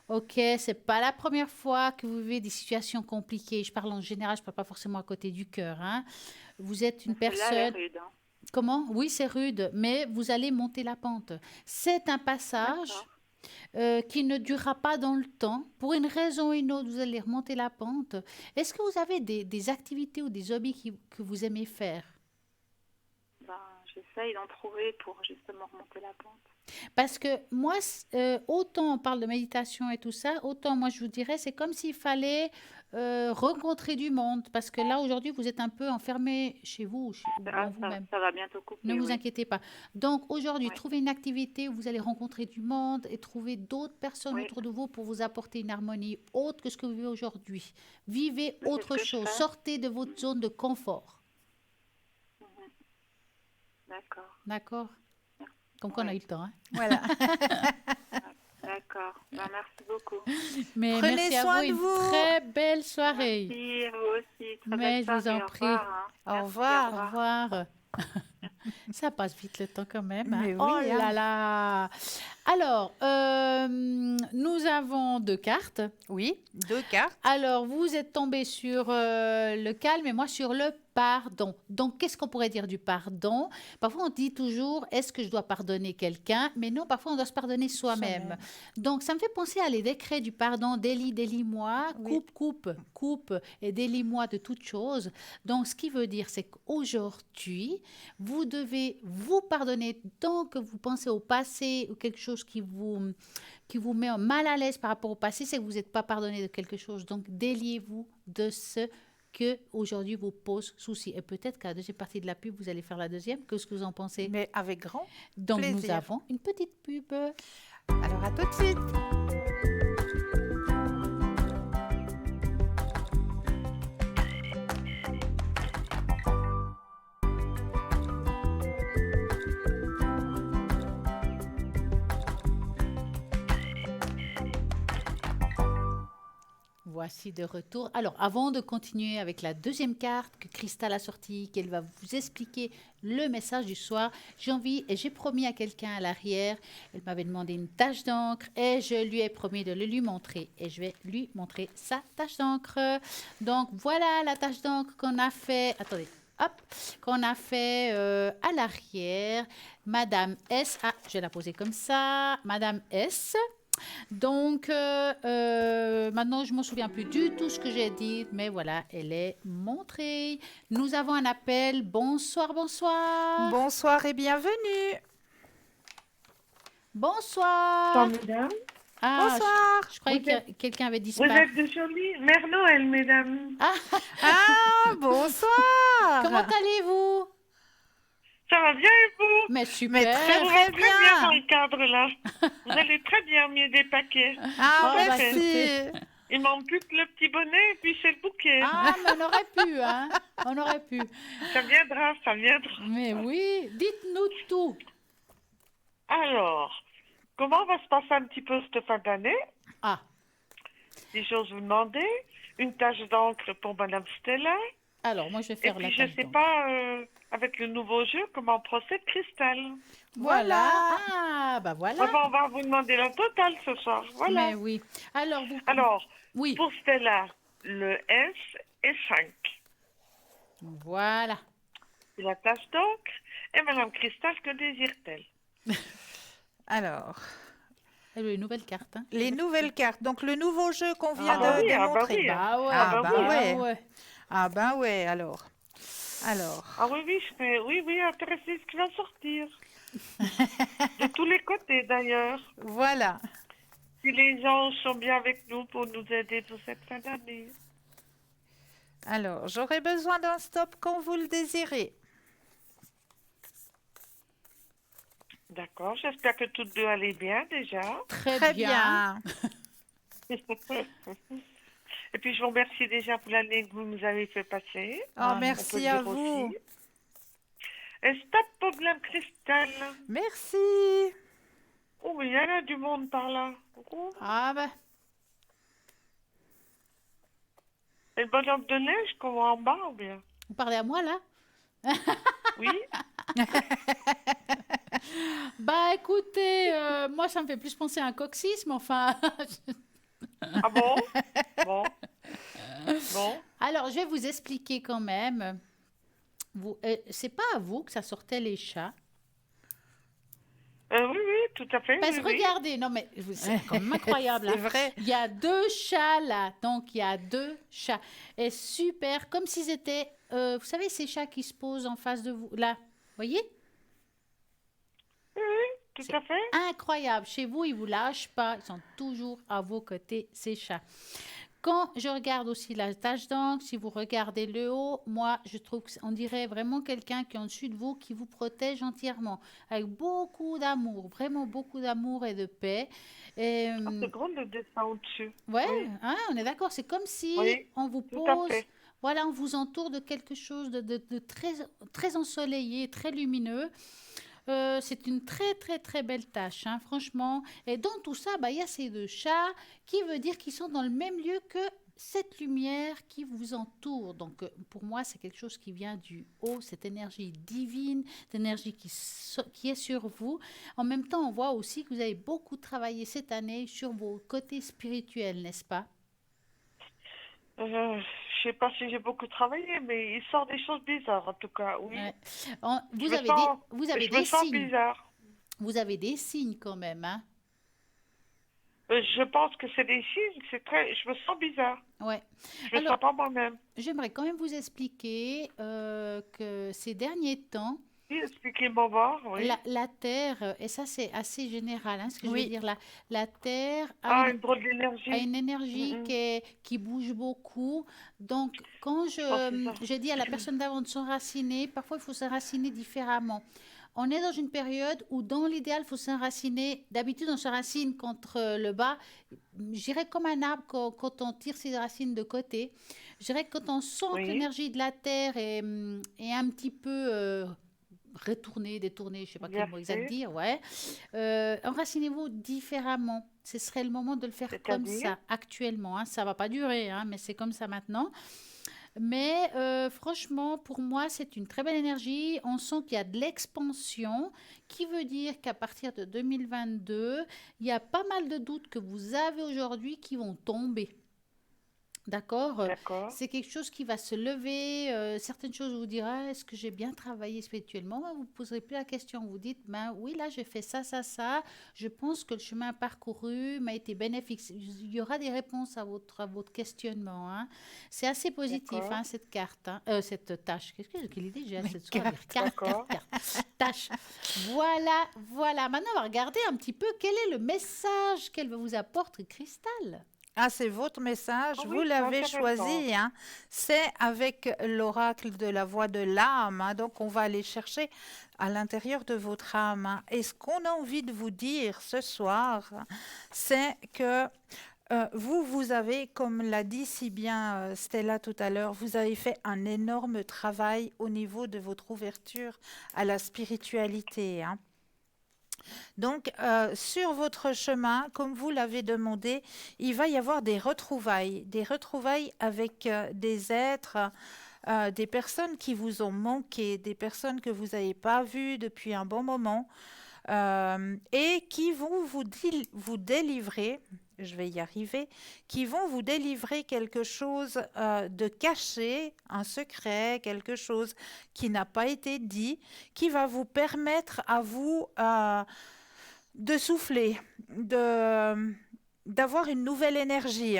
Ok, c'est pas la première fois que vous vivez des situations compliquées. Je parle en général, je ne parle pas forcément à côté du cœur. Hein. Vous êtes une Celle-là, elle est personne. rude. Hein. Comment? Oui, c'est rude, mais vous allez monter la pente. C'est un passage D'accord. qui ne durera pas dans le temps. Pour une raison ou une autre, vous allez remonter la pente. Est-ce que vous avez des activités ou des hobbies que vous aimez faire? Ben, j'essaye d'en trouver pour justement remonter la pente. Parce que moi, autant on parle de méditation et tout ça, autant moi je vous dirais, c'est comme s'il fallait rencontrer du monde. Parce que là, aujourd'hui, vous êtes un peu enfermé chez vous ou en vous-même. Ça va bientôt couper, Ne vous oui. inquiétez pas. Donc aujourd'hui, Ouais. trouvez une activité où vous allez rencontrer du monde et trouver d'autres personnes Oui. autour de vous pour vous apporter une harmonie autre que ce que vous vivez aujourd'hui. Vivez C'est ce autre que je chose. fais. Sortez de votre zone de confort. D'accord. D'accord? Comme qu'on a Ouais. eu le temps. Hein? Voilà. D'accord. Ben, merci beaucoup. Mais Prenez merci à soin vous. de Une vous. très belle soirée. Merci, vous aussi. Très Mais belle je vous soirée. en Au prie. revoir, hein. Au Merci, revoir. Au revoir. Ça passe vite le temps quand même. Hein? Mais oui, Oh hein. là là. Alors, nous avons 2 cartes. Oui, 2 cartes. Alors, vous êtes tombé sur le calme et moi sur le pardon. Donc, qu'est-ce qu'on pourrait dire du pardon? Parfois, on dit toujours, est-ce que je dois pardonner quelqu'un? Mais non, parfois, on doit se pardonner soi-même. Soi-même. Donc, ça me fait penser à les décrets du pardon. Délie-moi, Oui. coupe et délie-moi de toute chose. Donc, ce qui veut dire, c'est qu'aujourd'hui, vous devez vous pardonner tant que vous pensez au passé ou quelque chose qui vous met mal à l'aise par rapport au passé, c'est que vous n'êtes pas pardonné de quelque chose. Donc, déliez-vous de ce que aujourd'hui vous pose souci. Et peut-être qu'à la deuxième partie de la pub, vous allez faire la deuxième. Qu'est-ce que vous en pensez? Mais avec grand Donc, nous plaisir. avons une petite pub. Alors, à tout de suite. Voici de retour. Alors, avant de continuer avec la deuxième carte que Cristal a sortie, qu'elle va vous expliquer le message du soir, j'ai promis à quelqu'un à l'arrière, elle m'avait demandé une tache d'encre et je lui ai promis de le lui montrer. Et je vais lui montrer sa tache d'encre. Donc, voilà la tache d'encre qu'on a fait. Attendez. Hop, qu'on a fait à l'arrière. Madame S. Ah, je vais la poser comme ça. Madame S. Donc, maintenant, je ne me souviens plus du tout ce que j'ai dit, mais voilà, elle est montrée. Nous avons un appel. Bonsoir, bonsoir. Bonsoir et bienvenue. Bonsoir. Mesdames. Ah, Bonsoir. je croyais Vous que quelqu'un avait Vous disparu. êtes de jolie Mère Noël, mesdames. Ah, bonsoir. Comment allez-vous? Ça va bien et vous? Mais Mais super. très, Vous très rentrez bien dans bien. le cadre là. Vous allez très bien, mieux des paquets. Ah, Oh, bah, merci. Il manque plus que le petit bonnet et puis c'est le bouquet. Ah, mais on aurait pu, hein? On aurait pu. Ça viendra, ça viendra. Mais oui, dites-nous tout. Alors, comment va se passer un petit peu cette fin d'année? Ah, Si j'ose vous demander. Une tache d'encre pour Madame Stella. alors, moi, je vais Et faire la puis, je tâche sais d'encre. pas, avec le nouveau jeu, comment procède Cristal. Voilà. Ah, bah voilà. Enfin, on va vous demander la totale ce soir. Voilà. Mais oui. Alors, vous... Alors, Oui, pour Stella, le S est 5. voilà. C'est la tache d'encre. Et Madame Cristal, que désire-t-elle? Alors, Elle a une nouvelle carte, hein? les nouvelles cartes. Donc, le nouveau jeu qu'on vient Ah bah de oui, ah bah montrer. oui. Bah ouais. Ah bah ouais. ouais. Ah ben ouais, alors. Ah oui, oui, je serais intéressée de ce qui va sortir. De tous les côtés, d'ailleurs. Voilà. Si les gens sont bien avec nous pour nous aider pour cette fin d'année. Alors, j'aurai besoin d'un stop quand vous le désirez. D'accord, j'espère que toutes deux allez bien déjà. Très bien. Et puis, je vous remercie déjà pour l'année que vous nous avez fait passer. Oh, Ah, On peut merci dire à vous. aussi. Et stop, problème Cristal. Merci. Oh, mais il y en a du monde par là. Oh. Ah bah, Et le bonhomme de neige qu'on voit en bas, ou bien? vous parlez à moi, là? Oui. Bah, écoutez, moi, ça me fait plus penser à un coccyx, mais enfin... Ah bon? Bon. Bon. Alors, je vais vous expliquer quand même. C'est pas à vous que ça sortait les chats. Oui, oui, tout à fait. Parce oui, que oui. regardez, non mais c'est quand même incroyable. C'est Hein. vrai. Il y a 2 chats là, donc il y a 2 chats. Et super, comme s'ils étaient, vous savez, ces chats qui se posent en face de vous, là, voyez? Oui, oui, tout à fait. Incroyable. Chez vous, ils vous lâchent pas, ils sont toujours à vos côtés, ces chats. Quand je regarde aussi la tache d'encre, si vous regardez le haut, moi, je trouve qu'on dirait vraiment quelqu'un qui est en dessus de vous, qui vous protège entièrement, avec beaucoup d'amour, vraiment beaucoup d'amour et de paix. Et, Ah, c'est grand le dessin au-dessus. ouais, Oui. hein, on est d'accord, c'est comme si Oui, on vous tout à pose, fait. voilà, on vous entoure de quelque chose de très, très ensoleillé, très lumineux. C'est une très, très, très belle tâche, hein, franchement. Et dans tout ça, bah, il y a ces 2 chats qui veut dire qu'ils sont dans le même lieu que cette lumière qui vous entoure. Donc, pour moi, c'est quelque chose qui vient du haut, cette énergie divine, cette énergie qui est sur vous. En même temps, on voit aussi que vous avez beaucoup travaillé cette année sur vos côtés spirituels, n'est-ce pas? Je sais pas si j'ai beaucoup travaillé, mais il sort des choses bizarres, en tout cas, oui. Ouais. Je me sens, Vous avez je me des sens signes. bizarre. Vous avez des signes quand même, hein? Je pense que c'est des signes, je me sens bizarre. Ouais. Je me Alors, sens pas moi-même. j'aimerais quand même vous expliquer que ces derniers temps, Oui, expliquez-moi voir, oui. la Terre, et ça c'est assez général, hein, ce que je veux Oui, dire là, la Terre Ah, une drôle a d'énergie. une énergie Mm, qui bouge beaucoup. Donc, quand Je pense que c'est ça. je dis à la personne d'avant de s'enraciner, parfois il faut s'enraciner différemment. On est dans une période où, dans l'idéal, il faut s'enraciner. D'habitude, on se racine contre le bas. Je dirais comme un arbre quand on tire ses racines de côté. Je dirais que quand on sent que Oui, l'énergie de la terre est un petit peu retournée, détournée, je ne sais pas quel mot exact versé, dire, ouais. Enracinez-vous différemment. Ce serait le moment de le faire comme c'est-à-dire, ça, actuellement, hein. Ça ne va pas durer, hein, mais c'est comme ça maintenant. Mais franchement, pour moi, c'est une très belle énergie. On sent qu'il y a de l'expansion, qui veut dire qu'à partir de 2022, il y a pas mal de doutes que vous avez aujourd'hui qui vont tomber. D'accord? d'accord. C'est quelque chose qui va se lever. Certaines choses vous direz, est-ce que j'ai bien travaillé spirituellement? Ben, vous ne poserez plus la question. Vous dites, ben oui, là, j'ai fait ça, ça, ça. Je pense que le chemin parcouru m'a été bénéfique. Il y aura des réponses à votre questionnement, hein. C'est assez positif, D'accord, hein, cette carte, hein. Cette tâche. Quelle idée j'ai mais cette soirée? Carte, carte, d'accord. carte. Tâche. Voilà, voilà. Maintenant, on va regarder un petit peu quel est le message qu'elle vous apporte, Cristal. ah, c'est votre message, Ah vous oui, c'est l'avez intéressant. choisi, hein. C'est avec l'oracle de la voix de l'âme, hein. Donc, on va aller chercher à l'intérieur de votre âme, hein. Et ce qu'on a envie de vous dire ce soir, c'est que vous avez, comme l'a dit si bien Stella tout à l'heure, vous avez fait un énorme travail au niveau de votre ouverture à la spiritualité, hein. Donc, sur votre chemin, comme vous l'avez demandé, il va y avoir des retrouvailles avec des êtres, des personnes qui vous ont manqué, des personnes que vous n'avez pas vues depuis un bon moment, et qui vont vous délivrer, je vais y arriver, qui vont vous délivrer quelque chose de caché, un secret, quelque chose qui n'a pas été dit, qui va vous permettre à vous de souffler, d'avoir une nouvelle énergie.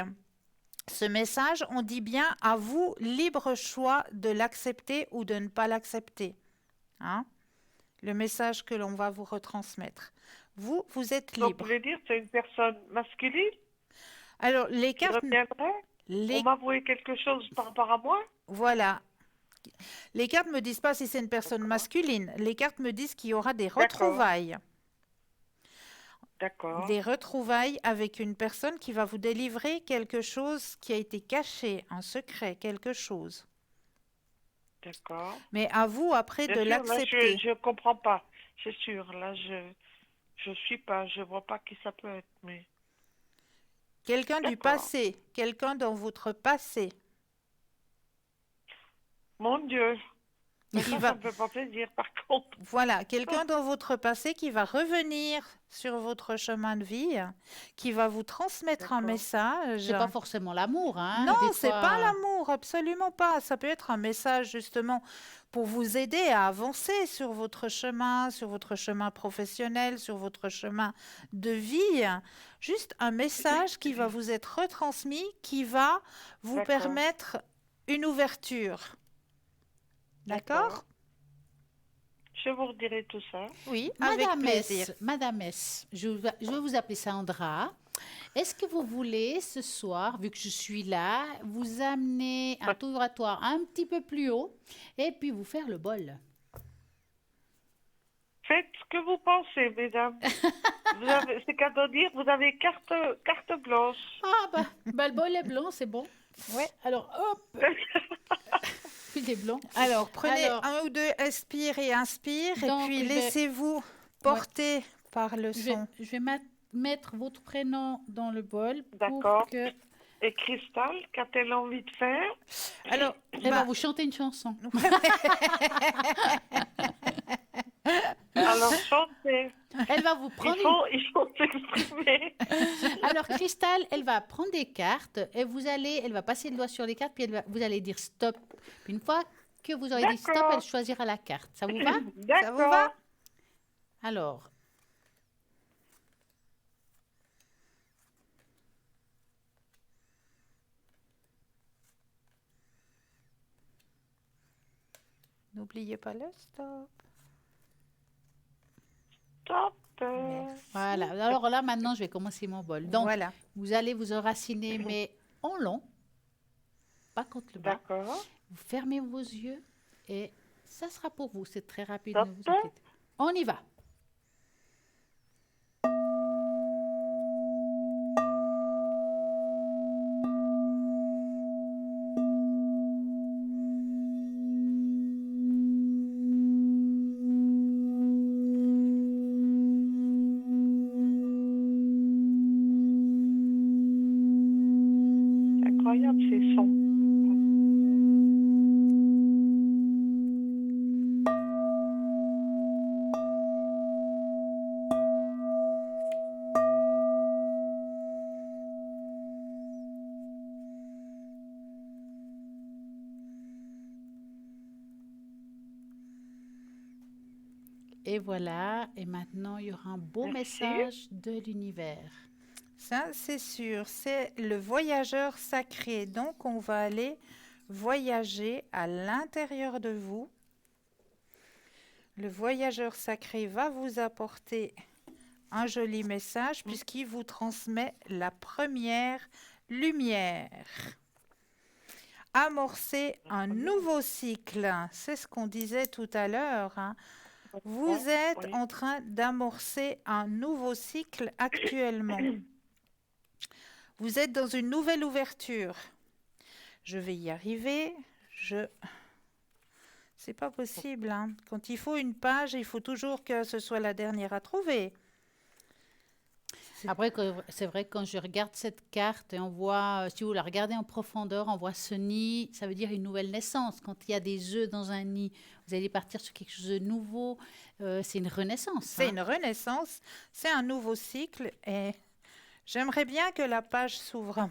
Ce message, on dit bien à vous, libre choix de l'accepter ou de ne pas l'accepter, hein. Le message que l'on va vous retransmettre. Vous êtes Donc, vous libre. voulez dire que c'est une personne masculine Alors, les qui cartes, reviendrait pour les, m'avouer quelque chose par rapport à moi? voilà, les cartes me disent pas si c'est une personne D'accord, masculine. Les cartes me disent qu'il y aura d'accord, d'accord, des retrouvailles avec une personne qui va vous délivrer quelque chose qui a été caché, un secret, quelque chose. d'accord. Mais à vous après Bien de sûr, là, l'accepter. je comprends pas. C'est sûr, là, je suis pas, je vois pas qui ça peut être, mais Quelqu'un du d'accord. passé, quelqu'un dans votre passé, Mon Dieu, mais qui ça va, me fait pas plaisir, par contre. voilà, quelqu'un dans votre passé qui va revenir sur votre chemin de vie, qui va vous transmettre un D'accord, message. C'est pas forcément l'amour, Non, hein. Des c'est pas fois, l'amour, absolument pas. Ça peut être un message justement pour vous aider à avancer sur votre chemin professionnel, sur votre chemin de vie. Juste un message qui va vous être retransmis, qui va vous d'accord, permettre une ouverture. d'accord. D'accord? Je vous redirai tout ça. Oui, avec plaisir. Madame S, je vais vous appeler Sandra. Est-ce que vous voulez ce soir, vu que je suis là, vous amener un tour oratoire un petit peu plus haut et puis vous faire le bol? Faites ce que vous pensez, mesdames. C'est qu'à dire, vous avez carte blanche. Ah bah, le bol est blanc, c'est bon. Ouais. Alors hop, il est blanc. Alors, prenez Alors, un ou deux expire et inspire, et donc puis laissez-vous ouais, porter par le son. je vais mettre votre prénom dans le bol pour D'accord. que... Et Cristal, qu'a-t-elle envie de faire? Alors, Elle va vous chanter une chanson. Alors, chantez. Elle va vous prendre une... Il faut s'exprimer. Alors, Cristal, elle va prendre des cartes et elle va passer le doigt sur les cartes, puis vous allez dire stop. Puis une fois que vous aurez dit stop, D'accord. elle choisira la carte. Ça vous va? Ça vous va? D'accord. Alors, N'oubliez pas le stop. Top. voilà. Alors là, maintenant, je vais commencer mon bol. Donc, Voilà. vous allez vous enraciner, mais en long, pas contre le bas. D'accord. Vous fermez vos yeux et ça sera pour vous. C'est très rapide, Stop. ne vous inquiétez pas. On y va. C'est incroyable ces sons. Et voilà. Et maintenant, il y aura un beau Merci. message de l'univers. Ça, c'est sûr. C'est le voyageur sacré. Donc, on va aller voyager à l'intérieur de vous. Le voyageur sacré va vous apporter un joli message puisqu'il vous transmet la première lumière. Amorcer un nouveau cycle. C'est ce qu'on disait tout à l'heure, hein. Vous êtes Oui. en train d'amorcer un nouveau cycle actuellement. Vous êtes dans une nouvelle ouverture. Je vais y arriver. C'est pas possible, hein. Quand il faut une page, il faut toujours que ce soit la dernière à trouver. Après, c'est vrai que quand je regarde cette carte et on voit, si vous la regardez en profondeur, on voit ce nid, ça veut dire une nouvelle naissance. Quand il y a des œufs dans un nid, vous allez partir sur quelque chose de nouveau. C'est une renaissance. C'est hein. une renaissance, c'est un nouveau cycle et j'aimerais bien que la page s'ouvre.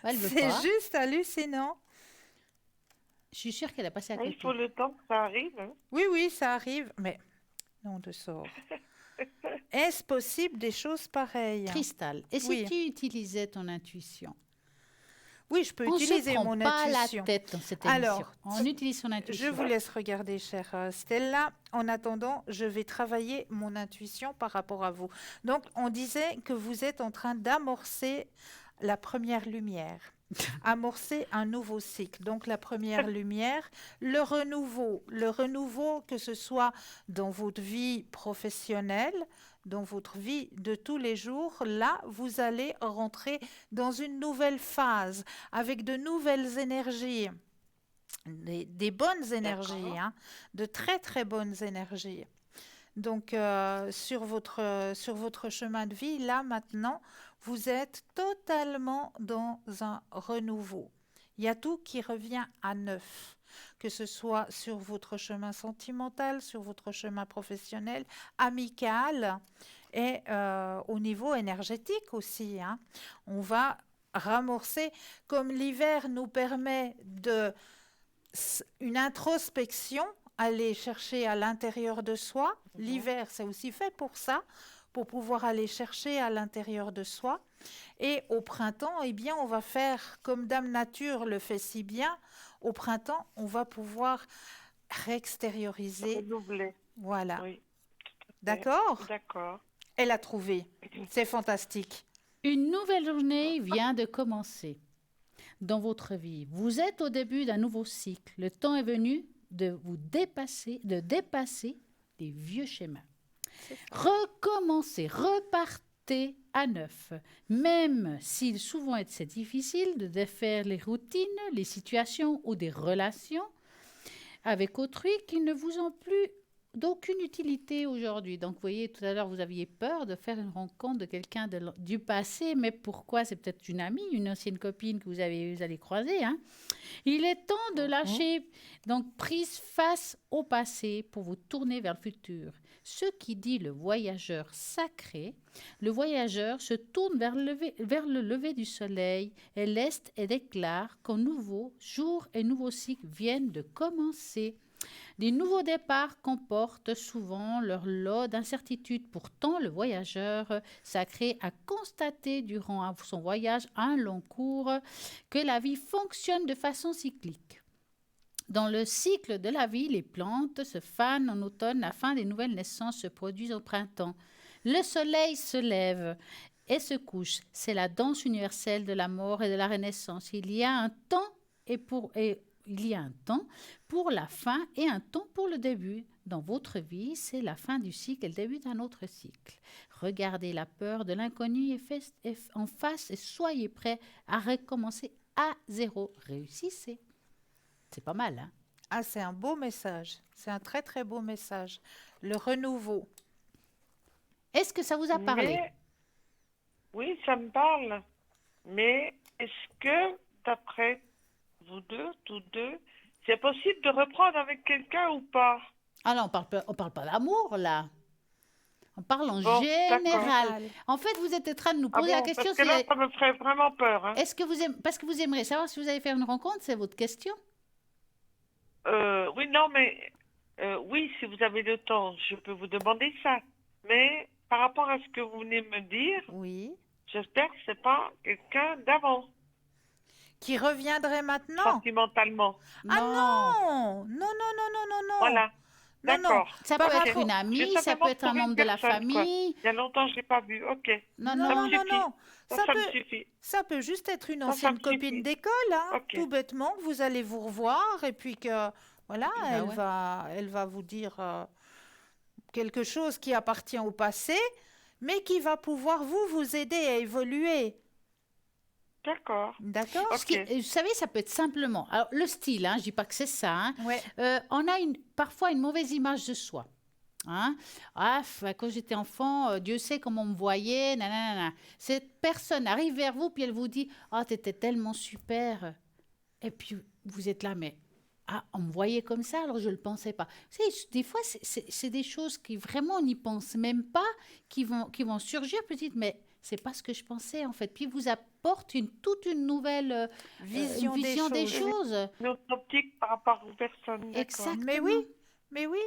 Elle veut C'est pas. juste hallucinant. Je suis sûre qu'elle a passé à Il côté. faut le temps que ça arrive. Hein. Oui, oui, ça arrive, mais non de sort. Est-ce possible des choses pareilles? Cristal, et si Oui. tu utilisais ton intuition? Oui, je peux On ne utiliser se prend mon pas intuition. la tête dans cette émission. Alors, On utilise son Je intuition. vous laisse regarder, chère Stella. En attendant, je vais travailler mon intuition par rapport à vous. Donc, on disait que vous êtes en train d'amorcer la première lumière, amorcer un nouveau cycle. Donc, la première lumière, le renouveau, que ce soit dans votre vie professionnelle, dans votre vie de tous les jours, là, vous allez rentrer dans une nouvelle phase avec de nouvelles énergies. Des bonnes énergies, D'accord. hein, de très très bonnes énergies. Donc sur votre chemin de vie, là maintenant, vous êtes totalement dans un renouveau. Il y a tout qui revient à neuf, que ce soit sur votre chemin sentimental, sur votre chemin professionnel, amical et au niveau énergétique aussi, hein. On va ramorcer, comme l'hiver nous permet de une introspection, aller chercher à l'intérieur de soi. L'hiver, c'est aussi fait pour ça, pour pouvoir aller chercher à l'intérieur de soi. Et au printemps, eh bien, on va faire comme Dame Nature le fait si bien. Au printemps, on va pouvoir réextérioriser. Renouveler. Voilà. Oui. D'accord? D'accord. Elle a trouvé. C'est fantastique. Une nouvelle journée vient de commencer dans votre vie. Vous êtes au début d'un nouveau cycle. Le temps est venu de vous dépasser des vieux schémas. Recommencez, repartez à neuf. Même s'il souvent c'est difficile de défaire les routines, les situations ou des relations avec autrui qui ne vous ont plus d'aucune utilité aujourd'hui. Donc, vous voyez, tout à l'heure, vous aviez peur de faire une rencontre de quelqu'un du passé, mais pourquoi? C'est peut-être une amie, une ancienne copine que vous allez croiser, hein. Il est temps de lâcher, donc prise face au passé pour vous tourner vers le futur. Ce qui dit le voyageur sacré, le voyageur se tourne vers le lever du soleil et l'est et déclare qu'un nouveau jour et nouveau cycle viennent de commencer. Les nouveaux départs comportent souvent leur lot d'incertitudes. Pourtant, le voyageur sacré a constaté durant son voyage à un long cours que la vie fonctionne de façon cyclique. Dans le cycle de la vie, les plantes se fanent en automne afin des nouvelles naissances se produisent au printemps. Le soleil se lève et se couche. C'est la danse universelle de la mort et de la renaissance. Il y a un temps pour la fin et un temps pour le début. Dans votre vie, c'est la fin du cycle et le début d'un autre cycle. Regardez la peur de l'inconnu en face et soyez prêts à recommencer à zéro. Réussissez. C'est pas mal, hein? Ah, c'est un beau message. C'est un très, très beau message. Le renouveau. Est-ce que ça vous a parlé? Mais, oui, ça me parle. Mais est-ce que, d'après vous deux, tous deux, c'est possible de reprendre avec quelqu'un ou pas? Ah non, on parle pas d'amour, là. On parle en Bon, général. d'accord. En fait, vous êtes en train de nous Ah poser la bon, question. parce que là, ça me ferait vraiment peur. Hein. Est-ce que parce que vous aimeriez savoir si vous allez faire une rencontre, c'est votre question? Oui, non, mais oui, si vous avez le temps, je peux vous demander ça. Mais par rapport à ce que vous venez de me dire, Oui. j'espère que c'est pas quelqu'un d'avant, Qui reviendrait maintenant? sentimentalement. Ah non! Non, non, non, non, non, non. Voilà. Non, non. D'accord. Ça Par peut être rapport- une amie, J'ai ça simplement peut être un trouvé une membre de la personne, quoi. famille. Il y a longtemps, je n'ai pas vu. Ok. Non, Non, non. non, suffit. non. Ça, Ça ça peut, me suffit. ça peut juste être une Ça ancienne me copine suffit. d'école, hein, Ok. tout bêtement, que vous allez vous revoir et puis que, voilà, Bah ouais. elle va vous dire quelque chose qui appartient au passé, mais qui va pouvoir vous aider à évoluer. D'accord. D'accord? Ok. Vous savez, ça peut être simplement. Alors, le style, hein, je dis pas que c'est ça, hein. Ouais. On a parfois une mauvaise image de soi. Hein? Ah, quand j'étais enfant, Dieu sait comment on me voyait. Nanana. Cette personne arrive vers vous, puis elle vous dit: Ah, t'étais tellement super. Et puis, vous êtes là, mais on me voyait comme ça, alors je ne le pensais pas. Vous savez, des fois, c'est des choses qui vraiment, on n'y pense même pas, qui vont surgir petites, mais c'est pas ce que je pensais, en fait. Puis, vous apporte toute une nouvelle Vision des vision des choses. choses. Notre optique par rapport aux personnes. D'accord. Exactement. Mais oui,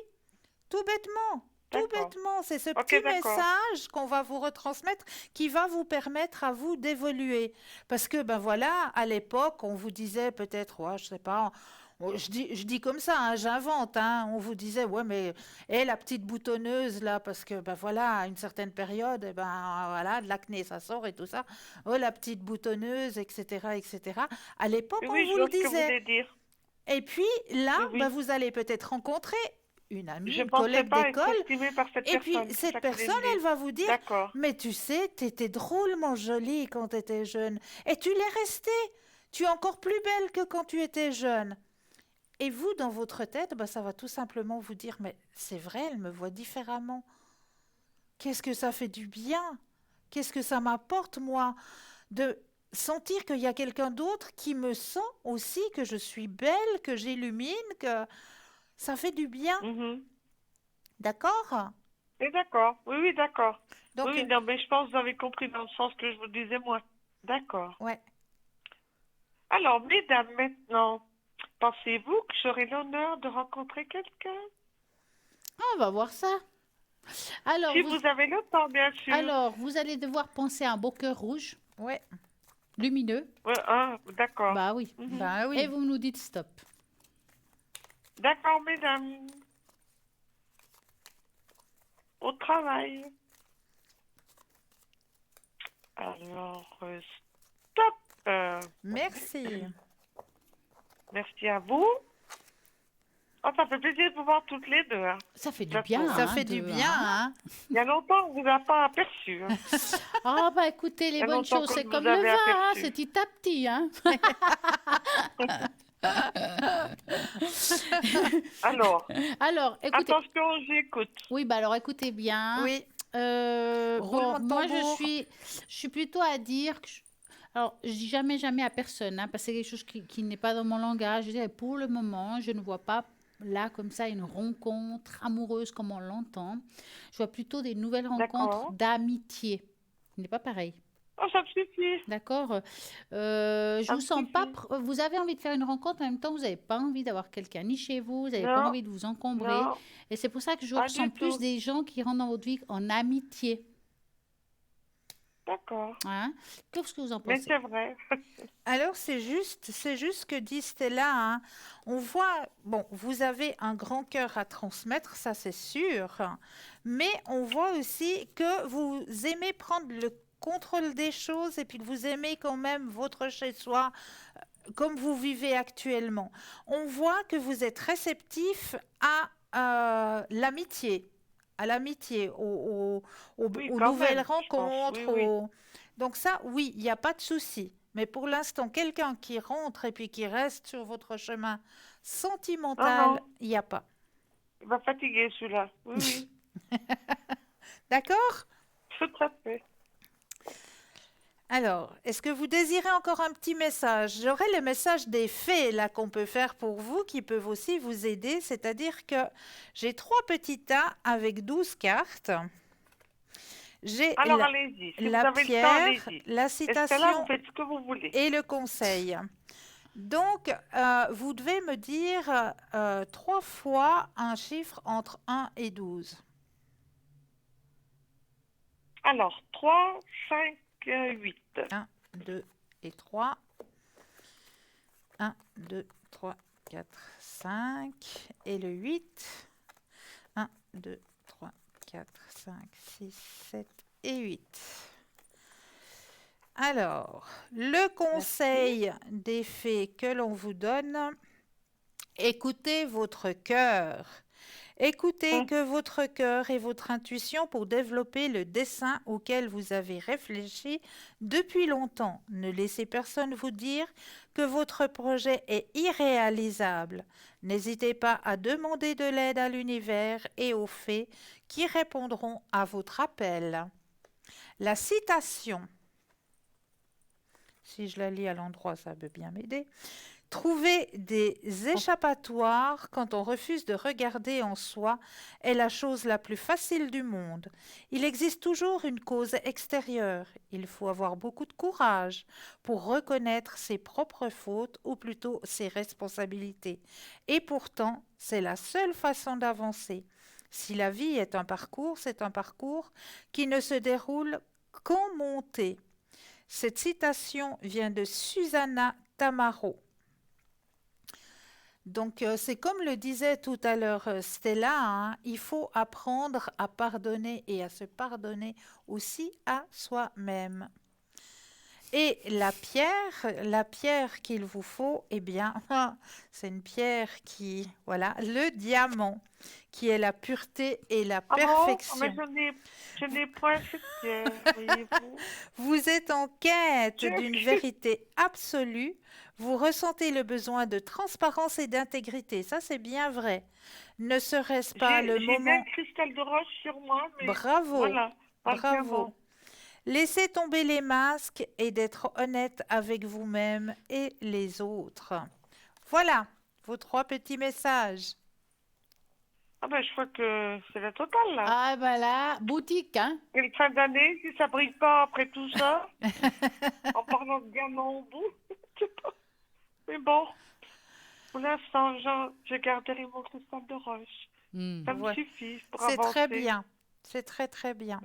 tout bêtement. Tout D'accord. bêtement, c'est ce Ok, petit d'accord. message qu'on va vous retransmettre qui va vous permettre à vous d'évoluer. Parce que, ben voilà, à l'époque, on vous disait peut-être, ouais, je sais pas, je dis comme ça, hein, j'invente, hein, on vous disait, ouais, mais la petite boutonneuse, là, parce que, ben voilà, à une certaine période, eh ben voilà, de l'acné, ça sort et tout ça. Oh, la petite boutonneuse, etc., etc. À l'époque, Oui, on oui, vous je le vois ce que vous disait. voulez dire. Et puis là, Oui, oui. ben, vous allez peut-être rencontrer une amie, Je une ne pensais collègue pas être d'école. estimée par cette Et puis, personne. c'est cette ça que vous voulez personne, me dire. elle va vous dire, D'accord. mais tu sais, tu étais drôlement jolie quand tu étais jeune. Et tu l'es restée. Tu es encore plus belle que quand tu étais jeune. Et vous, dans votre tête, ben, ça va tout simplement vous dire, mais c'est vrai, elle me voit différemment. Qu'est-ce que ça fait du bien? Qu'est-ce que ça m'apporte, moi, de sentir qu'il y a quelqu'un d'autre qui me sent aussi, que je suis belle, que j'illumine, que ça fait du bien. Mhm. D'accord? Et d'accord. Oui, oui, d'accord. Donc, Oui, non, mais je pense que vous avez compris dans le sens que je vous disais moi. D'accord. ouais. Alors, mesdames, maintenant, pensez-vous que j'aurai l'honneur de rencontrer quelqu'un? On va voir ça. Alors, Si vous avez le temps, bien sûr. vous allez devoir penser à un beau cœur rouge, Ouais. lumineux. Ouais, d'accord. Bah oui. Mhm. Ben oui. Et vous nous dites stop. D'accord, mesdames. Au travail. Alors, stop. Merci. Merci à vous. Oh, ça fait plaisir de vous voir toutes les deux. Hein. Ça fait du Ça bien. Ça hein, fait du de- bien, hein? Il y a longtemps, on ne vous a pas aperçu. Hein. Ah bah écoutez, les Il y a bonnes longtemps choses, que c'est vous comme le avez vin, hein, aperçu. c'est petit à petit. Hein. Alors, écoutez, attention, j'écoute. oui, bah alors écoutez bien. Oui, Bon, roulement de moi tambour. je suis plutôt à dire que alors je dis jamais jamais à personne, hein, parce que c'est quelque chose qui n'est pas dans mon langage. Je dirais pour le moment, je ne vois pas là comme ça une rencontre amoureuse comme on l'entend. Je vois plutôt des nouvelles rencontres D'accord. d'amitié. Ce n'est pas pareil. Oh, ça me suffit. D'accord. Je Ça vous me sens pas. suffit. Vous avez envie de faire une rencontre, en même temps, vous n'avez pas envie d'avoir quelqu'un ni chez vous, vous n'avez pas Non, envie de vous encombrer. non, Et c'est pour ça que je pas ressens du plus tout. des gens qui rentrent dans votre vie en amitié. D'accord. Hein? Qu'est-ce que vous en Mais pensez? c'est vrai. Alors c'est juste ce que dit Stella, hein. On voit, bon, vous avez un grand cœur à transmettre, ça c'est sûr, mais on voit aussi que vous aimez prendre le contrôle des choses et puis que vous aimez quand même votre chez-soi comme vous vivez actuellement. On voit que vous êtes réceptif à l'amitié, Oui, aux quand nouvelles même, je pense. Oui, rencontres. oui. Donc ça, oui, il n'y a pas de souci. Mais pour l'instant, quelqu'un qui rentre et puis qui reste sur votre chemin Non, sentimental, non, il n'y a pas. il va fatiguer celui-là. Oui, oui, D'accord? tout à fait. Alors, est-ce que vous désirez encore un petit message? J'aurai le message des fées là qu'on peut faire pour vous, qui peuvent aussi vous aider. C'est-à-dire que j'ai 3 petits tas avec 12 cartes. J'ai Alors, allez-y. Si vous la avez le temps, pierre, allez-y. la Estella, vous citation faites ce que vous voulez. et le conseil. Donc, vous devez me dire 3 fois un chiffre entre 1 et 12. Alors, 3, 5, 8. 1, 2 et 3. 1, 2, 3, 4, 5. Et le 8. 1, 2, 3, 4, 5, 6, 7 et 8. Alors, le conseil des fées que l'on vous donne, écoutez votre cœur. Écoutez que votre cœur et votre intuition pour développer le dessein auquel vous avez réfléchi depuis longtemps. Ne laissez personne vous dire que votre projet est irréalisable. N'hésitez pas à demander de l'aide à l'univers et aux fées qui répondront à votre appel. La citation, si je la lis à l'endroit, ça peut bien m'aider. Trouver des échappatoires quand on refuse de regarder en soi est la chose la plus facile du monde. Il existe toujours une cause extérieure. Il faut avoir beaucoup de courage pour reconnaître ses propres fautes ou plutôt ses responsabilités. Et pourtant, c'est la seule façon d'avancer. Si la vie est un parcours, c'est un parcours qui ne se déroule qu'en montée. Cette citation vient de Susanna Tamaro. Donc, c'est comme le disait tout à l'heure Stella, hein, il faut apprendre à pardonner et à se pardonner aussi à soi-même. Et la pierre qu'il vous faut, eh bien, c'est une pierre qui, voilà, le diamant, qui est la pureté et la Ah bon? perfection. Mais je n'ai point cette pierre, voyez-vous. Vous êtes en quête Je- d'une vérité absolue. Vous ressentez le besoin de transparence et d'intégrité. Ça, c'est bien vrai. Ne serait-ce pas le J'ai bien moment... le cristal de roche sur moi, mais Bravo, voilà, pas le bravo. diamant. Laissez tomber les masques et d'être honnête avec vous-même et les autres. Voilà vos 3 petits messages. Ah ben, je crois que c'est la totale, là. Ah, ben là, boutique, hein? Quelle fin d'année, si ça brille pas après tout ça, en parlant de diamant au bout, je sais pas. Mais bon, pour l'instant, je garderai mon cristal de roche. Hmm. Ça me Ouais. suffit pour C'est avancer. très bien. C'est très, très bien.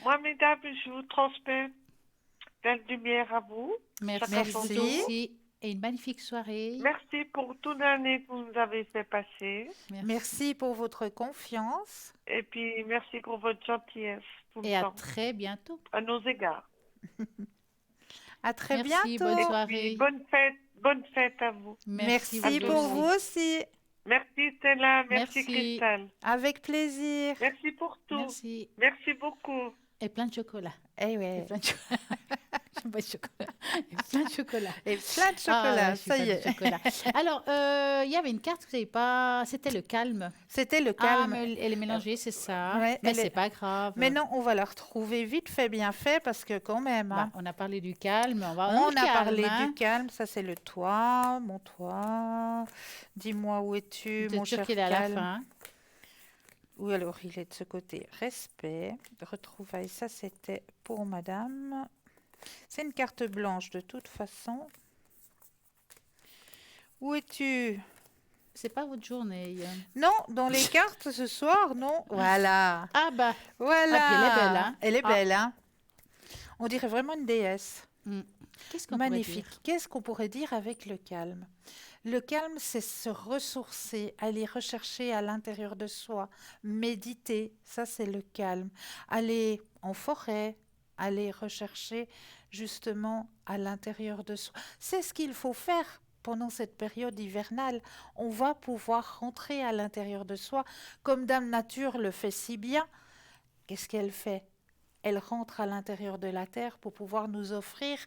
Moi, mesdames, je vous transmets plein de lumière à vous. Merci, Merci. vous aussi. Et une magnifique soirée. Merci pour toute l'année que vous nous avez fait passer. Merci pour votre confiance. Et puis, merci pour votre gentillesse tout Et le à temps, très bientôt. à nos égards. À très Merci, bientôt. bonne Et soirée. puis, bonne fête à vous. Merci À pour tous. vous aussi. Merci Stella, merci Merci. Cristal. Avec plaisir. Merci pour tout. Merci. Merci beaucoup. Et plein de chocolat. Eh Et ouais. plein de chocolat. Pas de chocolat. Et plein de chocolat. Et plein de Ah, chocolat, je suis ça fan y de est. chocolat. Alors, il y avait une carte que vous n'avez pas. C'était le calme. C'était le Ah, calme. mais elle est mélangée, c'est ça. Ouais, Mais elle c'est est- pas grave. Mais non, on va la retrouver vite fait, bien fait, parce que quand même, Bah, hein, on a parlé du calme. On va dans on le a calme, parlé hein. du calme, ça c'est le toit, mon toit. Dis-moi où es-tu, Je mon suis sûre cher qu'il est à la calme. fin. Ou alors il est de ce côté. Respect, retrouvailles, ça c'était pour madame. C'est une carte blanche de toute façon. Où es-tu? C'est pas votre journée. Non, dans les cartes ce soir, non. Voilà, Ah, bah. voilà. Ah, puis elle est belle, hein. Elle est Ah. belle, hein. On dirait vraiment une déesse. Hmm. Qu'est-ce qu'on pourrait Magnifique. dire? Qu'est-ce qu'on pourrait dire avec le calme? Le calme, c'est se ressourcer, aller rechercher à l'intérieur de soi, méditer, ça c'est le calme. Aller en forêt, aller rechercher justement à l'intérieur de soi. C'est ce qu'il faut faire pendant cette période hivernale. On va pouvoir rentrer à l'intérieur de soi, comme Dame Nature le fait si bien. Qu'est-ce qu'elle fait? Elle rentre à l'intérieur de la terre pour pouvoir nous offrir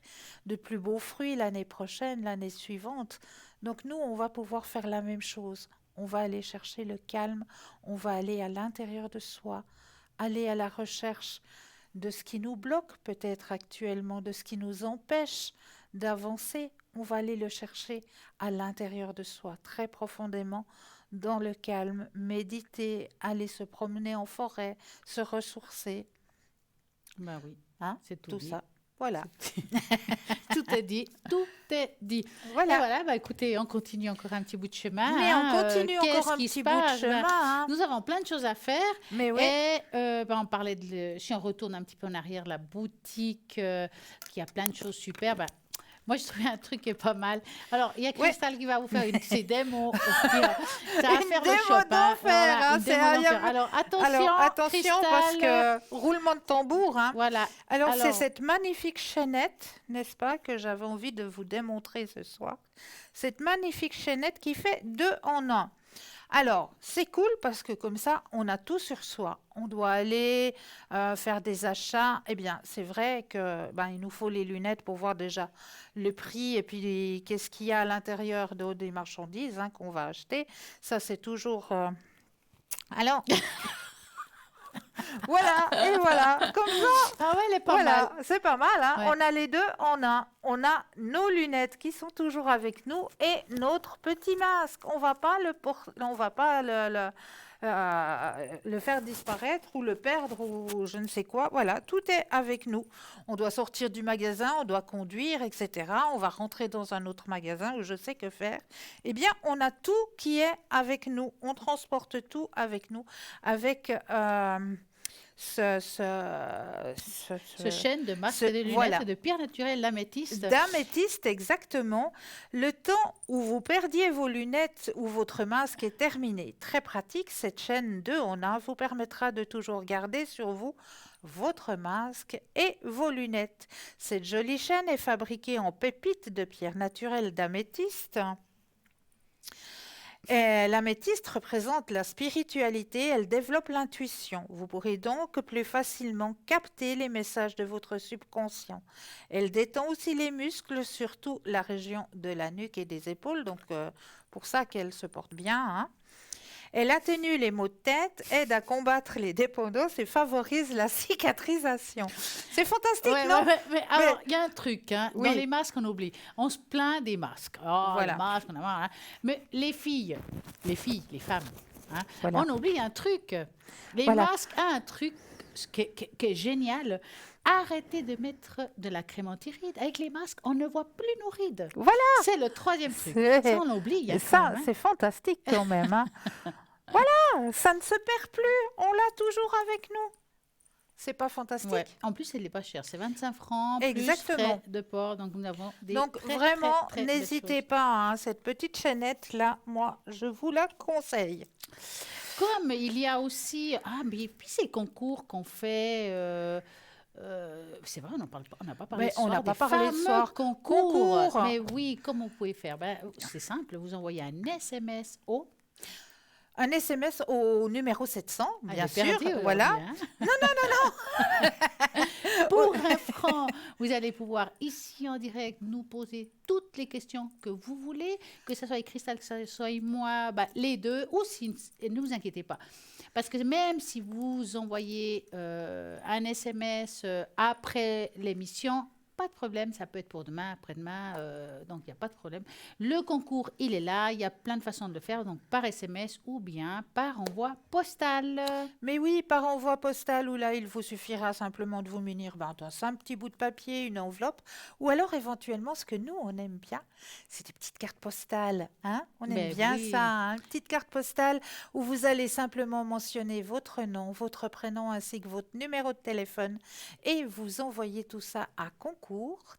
de plus beaux fruits l'année prochaine, l'année suivante. Donc nous, on va pouvoir faire la même chose. On va aller chercher le calme, on va aller à l'intérieur de soi, aller à la recherche de ce qui nous bloque peut-être actuellement, de ce qui nous empêche d'avancer. On va aller le chercher à l'intérieur de soi, très profondément, dans le calme, méditer, aller se promener en forêt, se ressourcer. Bah oui, Hein, c'est tout tout dit. ça. Voilà. Tout est dit, tout est dit. Et Voilà. voilà, bah écoutez, on continue encore un petit bout de chemin. Mais hein. on continue encore Qu'est-ce un qui se petit bout de passe? chemin. Ben, Hein. nous avons plein de choses à faire. Mais oui. Et on parlait si on retourne un petit peu en arrière, la boutique qui a plein de choses super. Ben, moi, je trouvais un truc qui est pas mal. Alors, il y a Ouais. Cristal qui va vous faire une de ses démos. Ça va Une faire le démo shop, hein. d'enfer, Voilà, hein, une c'est démo un- d'enfer. Alors, attention, Alors attention parce Cristal. que roulement de tambour. Hein. Voilà. Alors c'est Alors- cette magnifique chaînette, n'est-ce pas, que j'avais envie de vous démontrer ce soir. Cette magnifique chaînette qui fait 2 en 1. Alors, c'est cool parce que comme ça, on a tout sur soi. On doit aller faire des achats. Eh bien, c'est vrai que il nous faut les lunettes pour voir déjà le prix et puis qu'est-ce qu'il y a à l'intérieur des marchandises hein, qu'on va acheter. Ça, c'est toujours... Alors, voilà, et voilà, comme ça. Ah ouais, elle est pas Voilà, mal. c'est pas mal. Hein. Ouais. On a les deux en un. On a nos lunettes qui sont toujours avec nous et notre petit masque. On va pas on va pas le faire disparaître ou le perdre ou je ne sais quoi. Voilà, tout est avec nous. On doit sortir du magasin, on doit conduire, etc. On va rentrer dans un autre magasin où je sais que faire. Eh bien, on a tout qui est avec nous. On transporte tout avec nous, avec Ce chêne de masque ce- et de lunettes voilà. de pierre naturelle l'améthyste. D'améthyste, exactement. Le temps où vous perdiez vos lunettes ou votre masque est terminé. Très pratique, cette chaîne 2 en 1 vous permettra de toujours garder sur vous votre masque et vos lunettes. Cette jolie chaîne est fabriquée en pépites de pierre naturelle d'améthyste. Et l'améthyste représente la spiritualité, elle développe l'intuition. Vous pourrez donc plus facilement capter les messages de votre subconscient. Elle détend aussi les muscles, surtout la région de la nuque et des épaules, donc pour ça qu'elle se porte bien. Hein. Elle atténue les maux de tête, aide à combattre les dépendances et favorise la cicatrisation. C'est fantastique, Ouais, non? mais alors, il y a un truc, hein, Oui. dans les masques, on oublie. On se plaint des masques. Oh, Voilà. les masques, on a marre. Hein. Mais les femmes, hein, Voilà. on oublie un truc. Les Voilà. masques ont un truc qui est génial. Arrêtez de mettre de la crème anti-rides. Avec les masques, on ne voit plus nos rides. Voilà. C'est le troisième truc. C'est- Ça, on oublie. Et ça, c'est fantastique quand même. Hein. Voilà, ça ne se perd plus. On l'a toujours avec nous. C'est pas fantastique? Ouais. En plus, elle n'est pas chère. C'est 25 francs Exactement. plus frais de port. Donc, nous avons des Donc très, vraiment, très, très belles n'hésitez choses. pas, hein, cette petite chaînette là, moi, je vous la conseille. Comme il y a aussi... Ah, mais puis ces concours qu'on fait... c'est vrai, on n'a pas parlé Mais ce on soir n'a pas des parlé ce fameux soir. concours. Mais oui, comment vous pouvez faire? C'est simple, vous envoyez un SMS au... Un SMS au numéro 700, Ah, bien j'ai sûr, perdu voilà. aujourd'hui, hein. pour 1 franc, vous allez pouvoir ici en direct nous poser toutes les questions que vous voulez, que ce soit Christelle, que ce soit moi, les deux, ou si, ne vous inquiétez pas. Parce que même si vous envoyez un SMS après l'émission, pas de problème, ça peut être pour demain, après-demain, donc il n'y a pas de problème. Le concours, il est là, il y a plein de façons de le faire, donc par SMS ou bien par envoi postal. Mais oui, par envoi postal, où là, il vous suffira simplement de vous munir d'un simple petit bout de papier, une enveloppe, ou alors éventuellement, ce que nous, on aime bien, c'est des petites cartes postales. Hein, on aime Ben bien oui. ça, hein, une petite carte postale où vous allez simplement mentionner votre nom, votre prénom ainsi que votre numéro de téléphone et vous envoyez tout ça à concours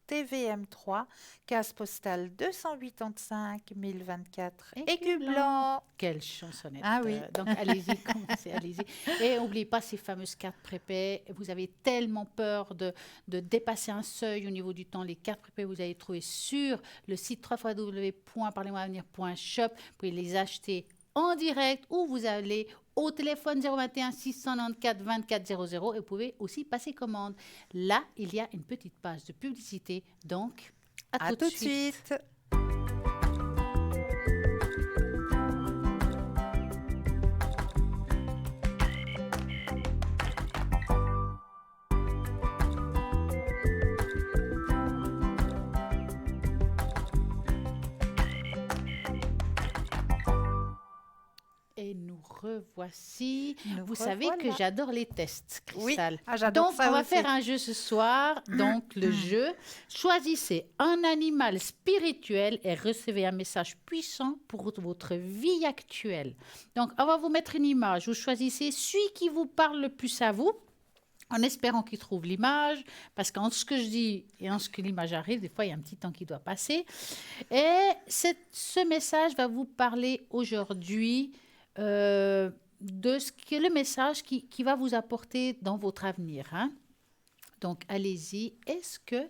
TVM3, case postale 285 1024 Aigueblanc. Quelle chansonnette. Ah oui. Donc, allez-y, commencez, allez-y. Et n'oubliez pas ces fameuses cartes prépay. Vous avez tellement peur de dépasser un seuil au niveau du temps. Les cartes prépay, vous allez trouver sur le site www.parlez-moi-avenir.shop. Vous pouvez les acheter en direct ou vous allez au téléphone 021 694 24 00 et vous pouvez aussi passer commande. Là, il y a une petite page de publicité. Donc, à tout de suite. Et nous revoici. Vous savez que j'adore les tests, Christelle. Oui, j'adore donc, ça on va aussi. faire un jeu ce soir. Donc, le jeu, choisissez un animal spirituel et recevez un message puissant pour votre vie actuelle. Donc, on va vous mettre une image. Vous choisissez celui qui vous parle le plus à vous, en espérant qu'il trouve l'image, parce qu'en ce que je dis et en ce que l'image arrive, des fois, il y a un petit temps qui doit passer. Et ce message va vous parler aujourd'hui de ce qui est le message qui va vous apporter dans votre avenir. Hein? Donc, allez-y. Est-ce que...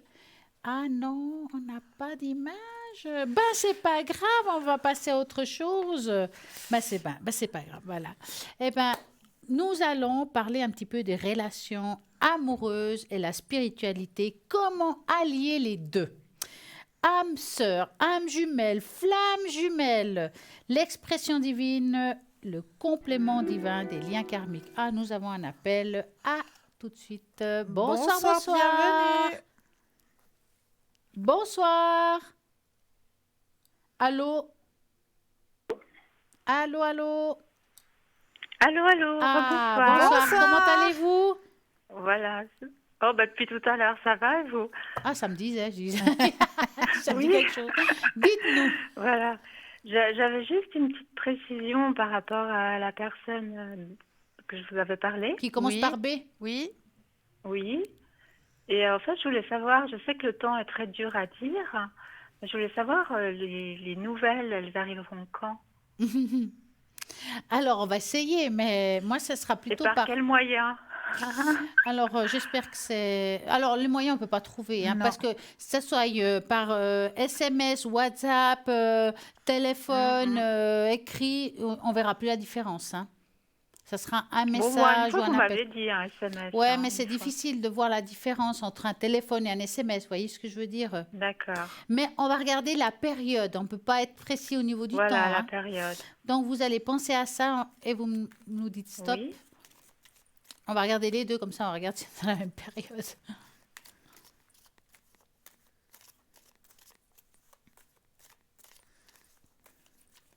Ah non, on n'a pas d'image. C'est pas grave, on va passer à autre chose. C'est pas grave, voilà. Nous allons parler un petit peu des relations amoureuses et la spiritualité. Comment allier les deux? Âme sœur, âme jumelle, flamme jumelle, l'expression divine, le complément divin des liens karmiques. Ah, nous avons un appel. À tout de suite. Bonsoir. Bienvenue. Bonsoir. Allô? Allô? Allô, Ah, bonsoir. Comment allez-vous? Voilà. Depuis tout à l'heure, ça va et vous? Ah, ça me disait. Ça me dit quelque chose. Dites-nous. Voilà. J'avais juste une petite précision par rapport à la personne que je vous avais parlé. Qui commence par B? Oui. Oui. Et en fait, je voulais savoir, je sais que le temps est très dur à dire, mais je voulais savoir, les nouvelles, elles arriveront quand? Alors, on va essayer, mais moi, ça sera Et plutôt par quels moyens? Alors, j'espère que c'est... Alors, les moyens, on ne peut pas trouver, hein, Non. parce que ça soit par SMS, WhatsApp, téléphone, écrit, on verra plus la différence. Hein. Ça sera un Bon, moi, une message fois, ou vous un m'avez appel. dit un SMS. Ouais, hein, mais c'est une fois. difficile de voir la différence entre un téléphone et un SMS. Vous voyez ce que je veux dire? D'accord. Mais on va regarder la période. On ne peut pas être précis au niveau du Voilà, temps. la Hein. période. Donc, vous allez penser à ça et vous nous dites stop. Oui. On va regarder les deux, comme ça on regarde si c'est la même période.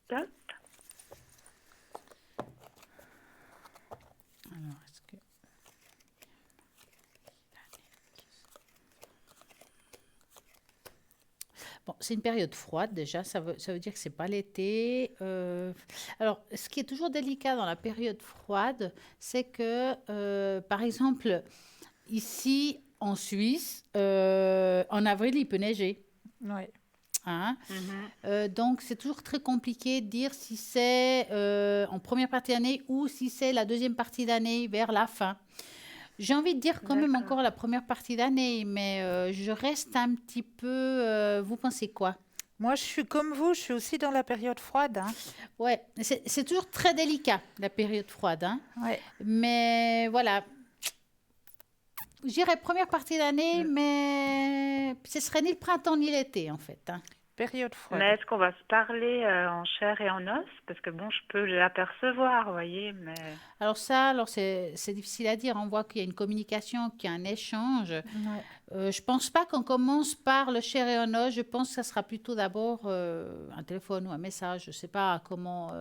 Top. Alors, est-ce que... Bon, c'est une période froide déjà, ça veut dire que c'est pas l'été. Alors, ce qui est toujours délicat dans la période froide, c'est que, par exemple, ici en Suisse, en avril, il peut neiger. Oui. Hein? Mhm. Donc, c'est toujours très compliqué de dire si c'est en première partie d'année ou si c'est la deuxième partie d'année vers la fin. J'ai envie de dire quand même D'accord. encore la première partie d'année, mais je reste un petit peu... vous pensez quoi? Moi, je suis comme vous, je suis aussi dans la période froide. Hein. Ouais, c'est toujours très délicat, la période froide. Hein? Ouais. Mais voilà, je dirais première partie d'année, mais ce serait ni le printemps ni l'été, en fait. Hein. Période froide. Mais est-ce qu'on va se parler en chair et en os? Parce que bon, je peux l'apercevoir, vous voyez, mais Alors ça, c'est difficile à dire. On voit qu'il y a une communication, qu'il y a un échange. Ouais. Je pense pas qu'on commence par le chair et en os. Je pense que ça sera plutôt d'abord un téléphone ou un message. Je sais pas comment.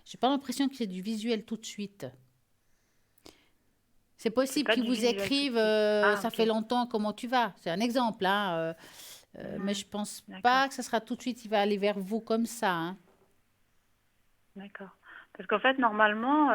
J'ai pas l'impression qu'il y ait du visuel tout de suite. C'est c'est possible pas qu'ils du vous visuel tout de écrivent suite. Ah, ça ok. fait longtemps, comment tu vas? C'est un exemple, hein, mais Mhm. je pense D'accord, pas que ça sera tout de suite, il va aller vers vous comme ça. Hein. d'accord. Parce qu'en fait, normalement,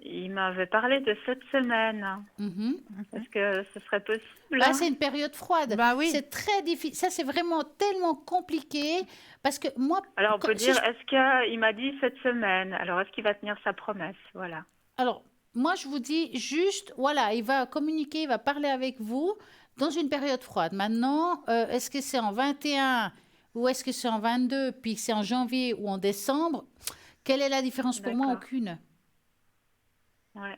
il m'avait parlé de cette semaine. Mhm. Est-ce que ce serait possible, Ah, hein? c'est une période froide. Bah oui. C'est très difficile. Ça, c'est vraiment tellement compliqué parce que moi, Alors, on peut si dire, je est-ce qu'il m'a dit cette semaine? Alors, est-ce qu'il va tenir sa promesse? Voilà. Alors, moi, je vous dis juste, voilà, il va communiquer, il va parler avec vous dans une période froide. Maintenant, est-ce que c'est en 21 ou est-ce que c'est en 22, puis c'est en janvier ou en décembre? Quelle est la différence pour moi? D'accord. Aucune. Ouais.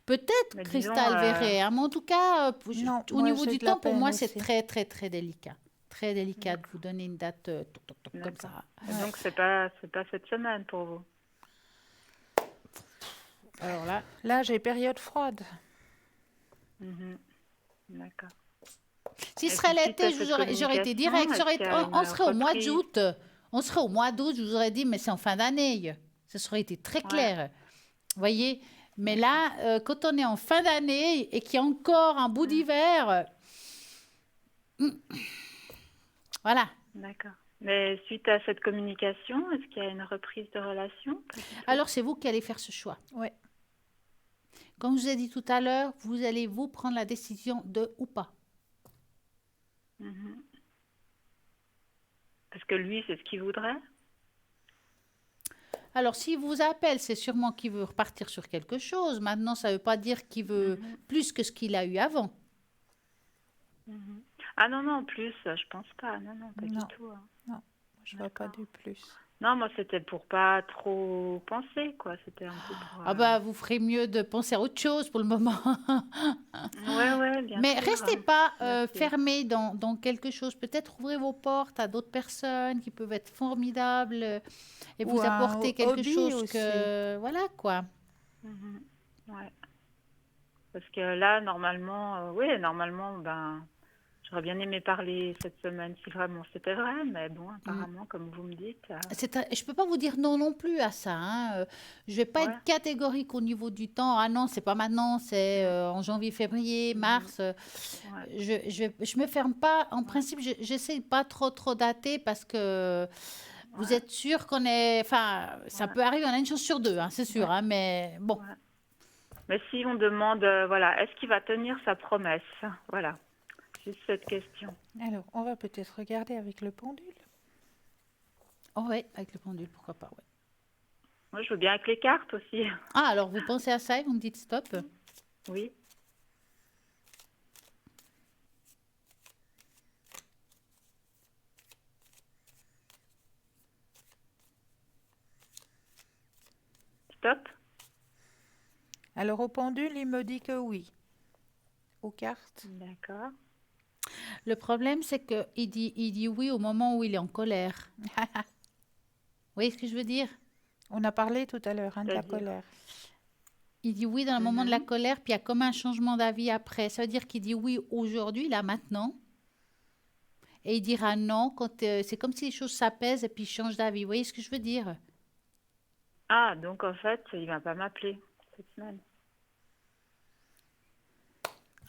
Peut-être Mais disons, Cristal verrait, hein, mais en tout cas, Non, au moi niveau j'ai du de la temps, pour peine moi, c'est aussi. très, très, très délicat. Très délicat de d'accord, vous donner une date toc, toc, toc, comme d'accord. ça. Et Ouais. donc, c'est pas cette semaine pour vous. Alors là, Là, j'ai période froide. Mhm. D'accord. si ce Et serait puis, suite à l'été, cette j'aurais été communication, direct. est-ce qu'il y a On une serait au mois reprise? d'août. On serait au mois d'août, je vous aurais dit, mais c'est en fin d'année. Ce serait été très Ouais, clair. Voyez? Mais d'accord. là, quand on est en fin d'année et qu'il y a encore un bout Mhm. d'hiver, voilà. D'accord. Mais suite à cette communication, est-ce qu'il y a une reprise de relation? Pas du tout. Alors, c'est vous qui allez faire ce choix. Ouais. Comme je vous ai dit tout à l'heure, vous allez vous prendre la décision de ou pas. Mhm. Parce que lui, c'est ce qu'il voudrait. Alors, s'il vous appelle, c'est sûrement qu'il veut repartir sur quelque chose. Maintenant, ça ne veut pas dire qu'il veut Mhm. plus que ce qu'il a eu avant. Mhm. Ah non, non, plus, je pense pas. Non, non, pas du Non, tout, hein. non, je vois pas D'accord. du plus. Non, moi, c'était pour pas trop penser, quoi. C'était un peu pour... Ah bah, vous ferez mieux de penser à autre chose pour le moment. Ouais, bien Mais sûr, restez pas bien sûr. fermé dans quelque chose. Peut-être ouvrez vos portes à d'autres personnes qui peuvent être formidables et Ou vous un apporter quelque hobby chose aussi. que... Voilà, quoi. Mhm. Ouais. Parce que là, normalement, oui, normalement, ben, j'aurais bien aimé parler cette semaine si vraiment c'était vrai, mais bon, apparemment, comme vous me dites, Je ne peux pas vous dire non non plus à ça. Hein. Je vais pas ouais. être catégorique au niveau du temps. Ah non, c'est pas maintenant, c'est Mm. en janvier, février, Mhm. mars. Ouais. Je me ferme pas. En Ouais. principe, j'essaie de pas trop dater parce que vous Ouais. êtes sûr qu'on est. Enfin, ça Ouais. peut arriver, on a une chance sur deux, hein, c'est sûr. Ouais. Hein, mais bon. Ouais. Mais si on demande, voilà, est-ce qu'il va tenir sa promesse? Voilà, juste cette question. Alors, on va peut-être regarder avec le pendule. Oh ouais, avec le pendule, pourquoi pas. Ouais. Moi, je veux bien avec les cartes aussi. Ah, alors vous pensez à ça et vous me dites stop. Oui. Stop. Alors, au pendule, il me dit que oui. Aux cartes. D'accord. Le problème, c'est que il dit oui au moment où il est en colère. Vous voyez ce que je veux dire? On a parlé tout à l'heure, hein, de la C'est-à-dire. colère. Il dit oui dans le moment de la Mhm. colère, puis il y a comme un changement d'avis après. Ça veut dire qu'il dit oui aujourd'hui, là, maintenant, et il dira non quand c'est comme si les choses s'apaisent et puis il change d'avis. Vous voyez ce que je veux dire? Ah, donc en fait, il va pas m'appeler cette semaine.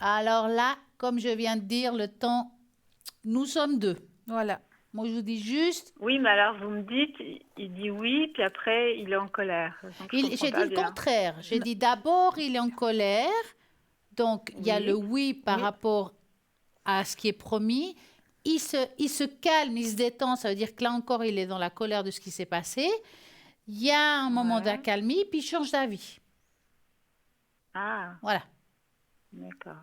Alors là, comme je viens de dire, le temps, nous sommes deux. Voilà. Moi, je vous dis juste, Oui, mais alors vous me dites, il dit oui, puis après il est en colère. Donc je comprends j'ai dit pas le bien. contraire. J'ai dit d'abord, il est en colère, donc il y a le Oui, oui par Oui. rapport à ce qui est promis. Il se calme, il se détend, ça veut dire que là encore, il est dans la colère de ce qui s'est passé. Il y a un moment ouais. d'accalmie, puis il change d'avis. Ah, Voilà. d'accord.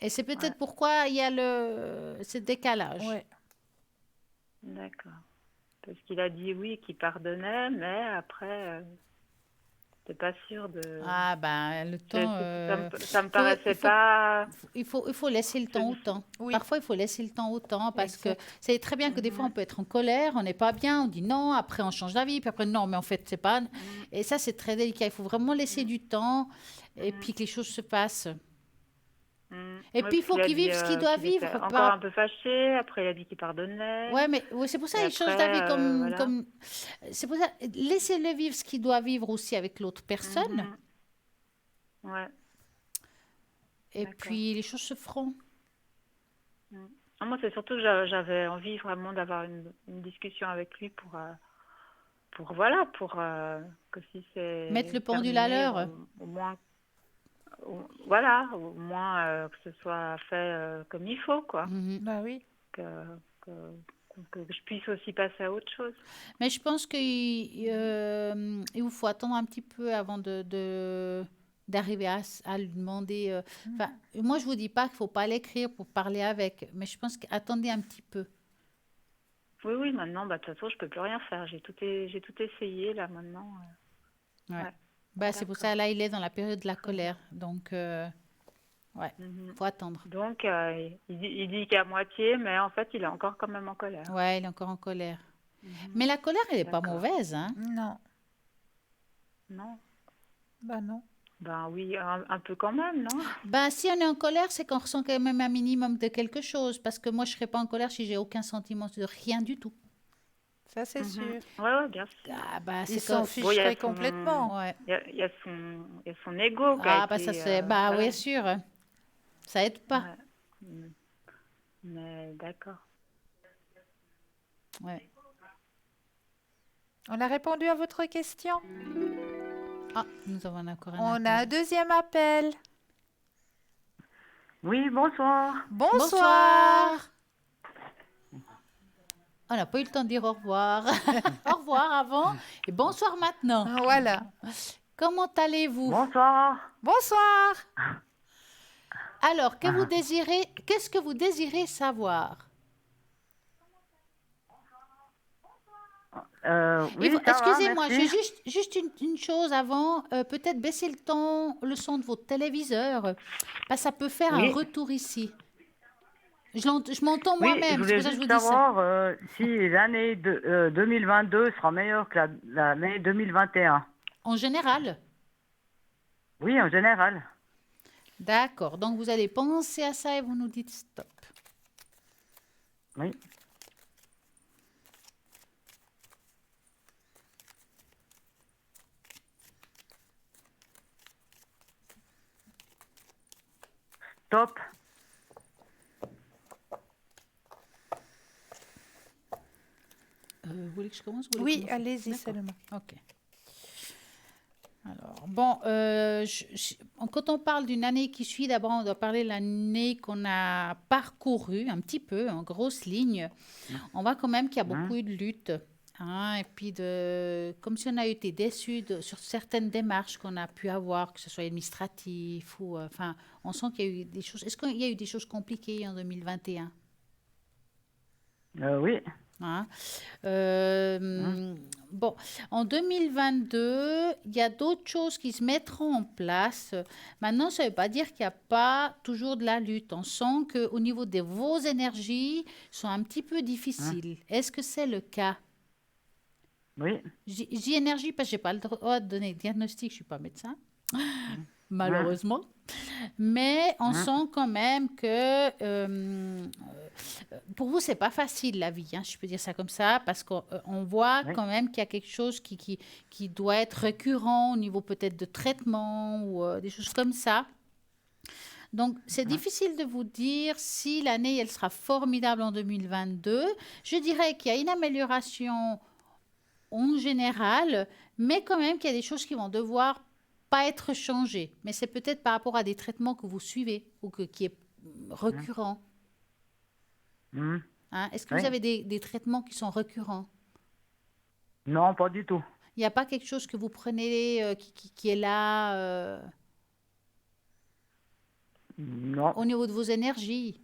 Et c'est peut-être Ouais, pourquoi il y a ce décalage. Ouais. d'accord. Parce qu'il a dit oui, qu'il pardonnait, mais après, j'étais pas sûre de. Ah ben, le temps, Ça me faut- paraissait il faut, pas. il faut laisser le temps au temps. Oui, Parfois, il faut laisser le temps au temps parce que exact. c'est très bien que des fois, on peut être en colère, on n'est pas bien, on dit non, après on change d'avis, puis après non, mais en fait, c'est pas. Et ça, c'est très délicat. Il faut vraiment laisser du temps et puis que les choses se passent. Et Ouais, puis, il parce faut qu'il a qu'il dit vive ce qu'il doit qu'il était vivre. encore un peu fâché. Après, il a dit qu'il pardonnait. Ouais, mais ouais, c'est pour ça Et qu'il change après, d'avis voilà. c'est pour ça, laissez-le vivre ce qu'il doit vivre aussi avec l'autre personne. Ouais. Et D'accord. puis, les choses se feront. Ah, moi, c'est surtout que j'avais envie vraiment d'avoir une discussion avec lui voilà, pour que si c'est Mettre le pendule à terminé, l'heure. au moins, voilà, au moins que ce soit fait comme il faut, quoi. Mhm. Bah oui. Que, que, que je puisse aussi passer à autre chose. Mais je pense il vous faut attendre un petit peu avant d'arriver à lui demander. Enfin, moi, je vous dis pas qu'il faut pas l'écrire pour parler avec, mais je pense qu'attendez un petit peu. Oui, oui, maintenant, bah, de toute façon, je peux plus rien faire. J'ai tout essayé, là, maintenant. Ouais. Ouais. Bah, c'est pour ça, là, il est dans la période de la colère. Donc, ouais, Mhm. faut attendre. Donc, il dit qu'à moitié, mais en fait, il est encore quand même en colère. Ouais, il est encore en colère. Mais la colère, elle n'est pas D'accord. mauvaise, hein. Non, Non? bah non. Ben oui, un peu quand même, non? Ben, si on est en colère, c'est qu'on ressent quand même un minimum de quelque chose. Parce que moi, je ne serais pas en colère si j'ai aucun sentiment de rien du tout. Ça, c'est sûr. Ouais, ouais, bien sûr. Ah, bah, Ils c'est s'en comme... Bon, il y a ficheraient complètement. Ouais. il y a son ego qui a Ah, bah, ça été, c'est... Bah, voilà. oui, sûr. Ça aide pas. Ouais. Mm. Mais d'accord. Ouais. On a répondu à votre question. Ah, nous avons encore un On appel. a un deuxième appel. Oui, bonsoir. Bonsoir. On n'a pas eu le temps de dire au revoir. Au revoir avant et bonsoir maintenant. Voilà. Comment allez-vous? Bonsoir. Bonsoir. Alors, qu'est-ce que vous désirez savoir? Oui, ça va, Excusez-moi, merci. j'ai juste une chose avant. Peut-être baisser le son de votre téléviseur. Parce que ça peut faire un Oui. retour ici. Je m'entends Oui, je moi-même, c'est voulais pour ça que je vous juste dis ça. savoir si l'année 2022 sera meilleure que l'année 2021. En général. Oui, en général. D'accord. Donc, vous allez penser à ça et vous nous dites stop. Oui. Stop. Vous voulez que je commence? Vous voulez Oui, commencer? allez-y D'accord. seulement. Ok. Alors, bon, quand on parle d'une année qui suit, d'abord, on doit parler de l'année qu'on a parcourue un petit peu, en grosses lignes. On voit quand même qu'il y a beaucoup eu de luttes. Hein, et puis, comme si on a été déçus sur certaines démarches qu'on a pu avoir, que ce soit administratif ou... Enfin, on sent qu'il y a eu des choses... Est-ce qu'il y a eu des choses compliquées en 2021? Oui. Hein. Bon, en 2022, il y a d'autres choses qui se mettront en place. Maintenant, ça ne veut pas dire qu'il n'y a pas toujours de la lutte. On sent qu'au niveau de vos énergies, sont un petit peu difficiles. Est-ce que c'est le cas? Oui. J'ai énergie parce que je n'ai pas le droit de donner de diagnostic, je ne suis pas médecin, malheureusement. Mais on sent quand même que pour vous, c'est pas facile la vie, hein, je peux dire ça comme ça, parce qu'on voit quand même qu'il y a quelque chose qui doit être récurrent au niveau peut-être de traitement ou des choses comme ça. Donc, c'est difficile de vous dire si l'année, elle sera formidable en 2022. Je dirais qu'il y a une amélioration en général, mais quand même qu'il y a des choses qui vont devoir pas être changées. Mais c'est peut-être par rapport à des traitements que vous suivez ou qui est récurrent. Hein? Est-ce que vous avez des traitements qui sont récurrents? Non, pas du tout. Il n'y a pas quelque chose que vous prenez qui est là Non. au niveau de vos énergies?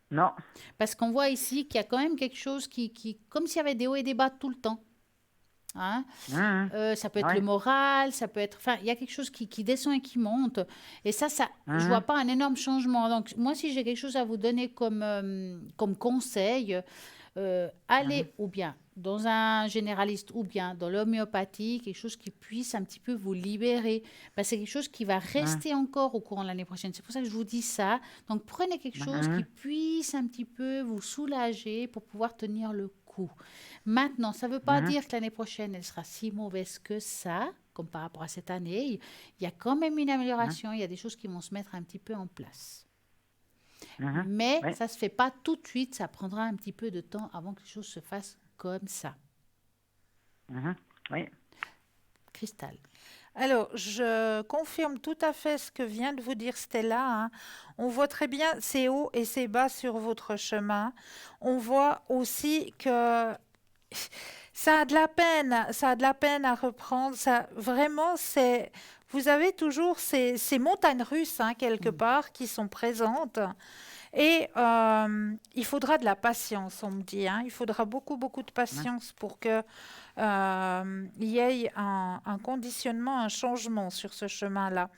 Non. Parce qu'on voit ici qu'il y a quand même quelque chose qui comme s'il y avait des hauts et des bas tout le temps. Hein. Mhm. Ça peut être Ouais. le moral, ça peut être... Enfin, il y a quelque chose qui descend et qui monte. Et ça, je vois Mhm. pas un énorme changement. Donc, moi, si j'ai quelque chose à vous donner comme conseil, Mhm. allez ou bien dans un généraliste ou bien dans l'homéopathie, quelque chose qui puisse un petit peu vous libérer. Parce que c'est quelque chose qui va Mhm. rester encore au courant de l'année prochaine. C'est pour ça que je vous dis ça. Donc, prenez quelque chose qui Mhm. puisse un petit peu vous soulager pour pouvoir tenir le coup. Maintenant, ça ne veut pas Mhm. dire que l'année prochaine, elle sera si mauvaise que ça, comme par rapport à cette année. Il y a quand même une Mhm. amélioration, il y a des choses qui vont se mettre un petit peu en place. Mhm. Mais Oui. ça ne se fait pas tout de suite, ça prendra un petit peu de temps avant que les choses se fassent comme ça. Mhm. Oui. Cristal. Alors, je confirme tout à fait ce que vient de vous dire Stella, hein. On voit très bien ces hauts et ces bas sur votre chemin. On voit aussi que ça a de la peine, ça a de la peine à reprendre. Ça, vraiment, vous avez toujours ces montagnes russes, hein, quelque Mm. part, qui sont présentes. Et il faudra de la patience, on me dit, hein. Il faudra beaucoup, beaucoup de Mhm. patience pour que il y ait un conditionnement, un changement sur ce chemin-là.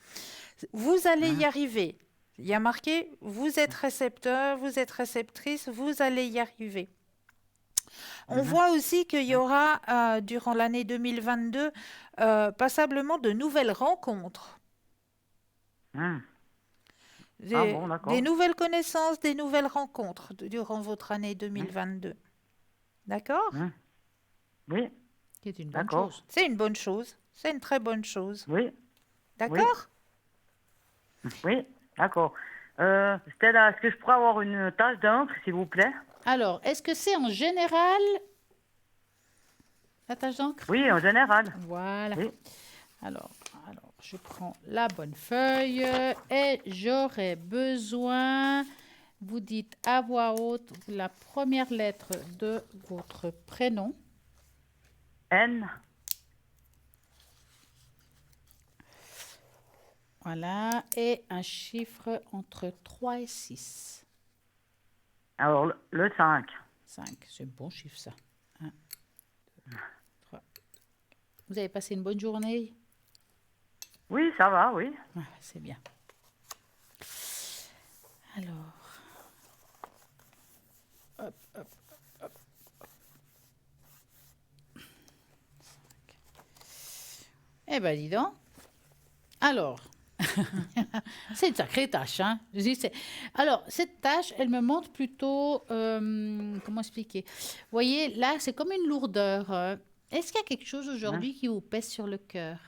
Vous allez y Mhm. arriver. Il y a marqué, vous êtes récepteur, vous êtes réceptrice, vous allez y arriver. On Mhm. voit aussi qu'il y Oui. aura, durant l'année 2022, passablement de nouvelles rencontres, Mhm. Ah bon, des d'accord. nouvelles connaissances, des nouvelles rencontres durant votre année Mhm. 2022. D'accord? Mhm. Oui, Qui est une bonne d'accord. chose. C'est une bonne chose. C'est une très bonne chose. Oui, oui, D'accord? oui, d'accord. Stella, est-ce que je pourrais avoir une tasse d'encre, s'il vous plaît? Alors, est-ce que c'est en général la tâche d'encre? Oui, en général. Voilà. Oui. Alors, je prends la bonne feuille et j'aurai besoin, vous dites à voix haute la première lettre de votre prénom. N. Voilà, et un chiffre entre 3 et 6. Alors, le 5. 5, c'est un bon chiffre ça. 1, 3. Vous avez passé une bonne journée? Oui, ça va, oui. Ah, c'est bien. Alors, hop, hop. Eh ben, dis donc. Alors, c'est une sacrée tâche, hein. Je dis, alors, cette tâche, elle me montre plutôt, comment expliquer? Vous voyez, là, c'est comme une lourdeur. Est-ce qu'il y a quelque chose Hein. aujourd'hui qui vous pèse sur le cœur?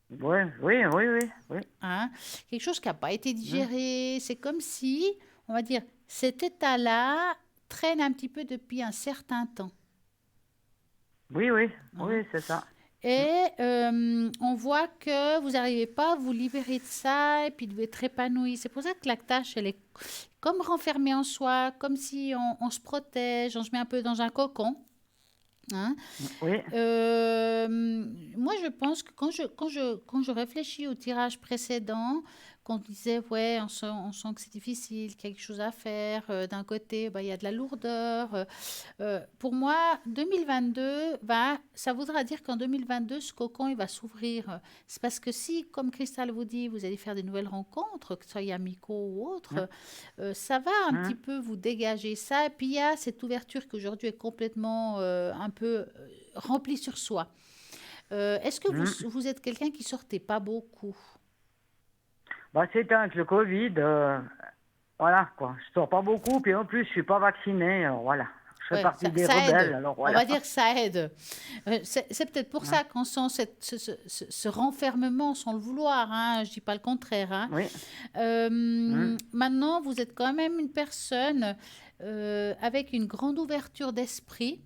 Oui, oui, oui, oui, oui. Hein? Quelque chose qui n'a pas été Hein. digéré. C'est comme si, on va dire, cet état-là traîne un petit peu depuis un certain temps. Oui, oui, Hein. oui, c'est ça. Hein. Et on voit que vous n'arrivez pas à vous libérer de ça et puis de être épanoui. C'est pour ça que la tâche, elle est comme renfermée en soi, comme si on se protège, on se met un peu dans un cocon. Hein. Oui. Moi, je pense que quand je réfléchis au tirage précédent, qu'on disait, ouais, on sent que c'est difficile, quelque chose à faire. D'un côté, bah, il y a de la lourdeur. Pour moi, 2022, ça voudra dire qu'en 2022, ce cocon, il va s'ouvrir. C'est parce que si, comme Christelle vous dit, vous allez faire des nouvelles rencontres, que ce soit amicaux ou Hein. autres, ça va un petit Hein. peu vous dégager ça. Et puis, il y a cette ouverture qui aujourd'hui est complètement un peu remplie sur soi. Est-ce que Hein. vous êtes quelqu'un qui sortait pas beaucoup? Bah, c'est avec le Covid. Voilà, quoi. Je sors pas beaucoup, puis en plus, je suis pas vacciné. Alors, voilà. Je fais Ouais, partie des ça rebelles, aide. alors On va voilà. dire que ça aide. C'est peut-être pour Hein. ça qu'on sent ce renfermement sans le vouloir. Hein, je dis pas le contraire. Hein. Oui. Hein. Maintenant, vous êtes quand même une personne avec une grande ouverture d'esprit.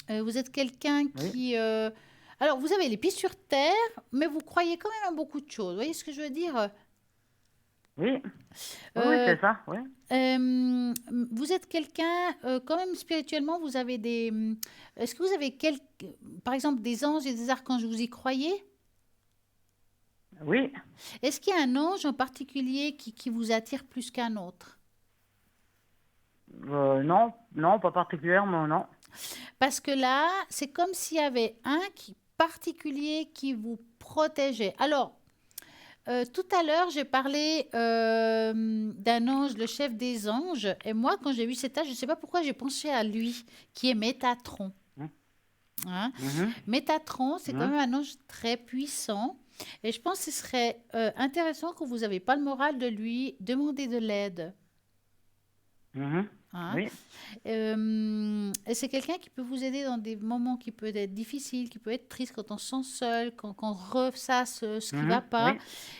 Vous êtes quelqu'un Oui. qui... alors, vous avez les pieds sur terre, mais vous croyez quand même en beaucoup de choses. Vous voyez ce que je veux dire? Oui. Oui, oui, Euh, c'est ça, oui. Vous êtes quelqu'un, quand même spirituellement, vous avez des... Est-ce que vous avez, par exemple, des anges et des archanges, vous y croyez? Oui. Est-ce qu'il y a un ange en particulier qui vous attire plus qu'un autre? Non, non, pas particulièrement, non. Parce que là, c'est comme s'il y avait un particulier qui vous protégeait. Alors, tout à l'heure, j'ai parlé d'un ange, le chef des anges. Et moi, quand j'ai vu cet âge, je ne sais pas pourquoi j'ai pensé à lui, qui est Métatron. Mhm. Hein? Mhm. Métatron, c'est quand Mhm. même un ange très puissant. Et je pense que ce serait intéressant quand vous n'avez pas le moral de lui demander de l'aide. Mhm. Hein? Oui. Et c'est quelqu'un qui peut vous aider dans des moments qui peuvent être difficiles, qui peuvent être tristes quand on se sent seul, quand on ressasse ce qui ne va Mhm. pas. Oui.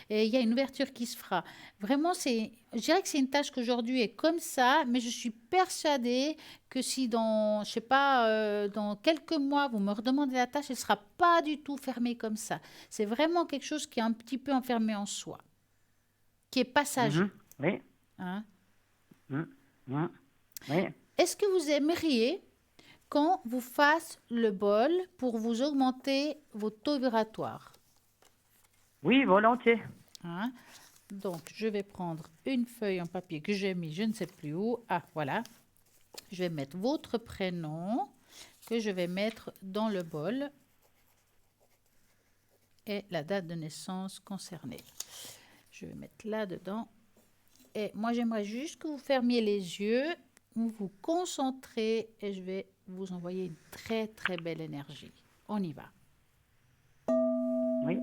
Et il y a une ouverture qui se fera. Vraiment, je dirais que c'est une tâche qu'aujourd'hui est comme ça, mais je suis persuadée que si dans, je sais pas, dans quelques mois, vous me redemandez la tâche, elle ne sera pas du tout fermée comme ça. C'est vraiment quelque chose qui est un petit peu enfermé en soi, qui est passager. Mhm. Oui. Hein. Mhm. Mhm. Oui. Est-ce que vous aimeriez qu'on vous fasse le bol pour vous augmenter vos taux vibratoires? Oui, volontiers. Hein? Donc, je vais prendre une feuille en papier que j'ai mis, je ne sais plus où. Ah, voilà. Je vais mettre votre prénom que je vais mettre dans le bol et la date de naissance concernée. Je vais mettre là-dedans. Et moi, j'aimerais juste que vous fermiez les yeux, vous vous concentrez et je vais vous envoyer une très, très belle énergie. On y va. Oui.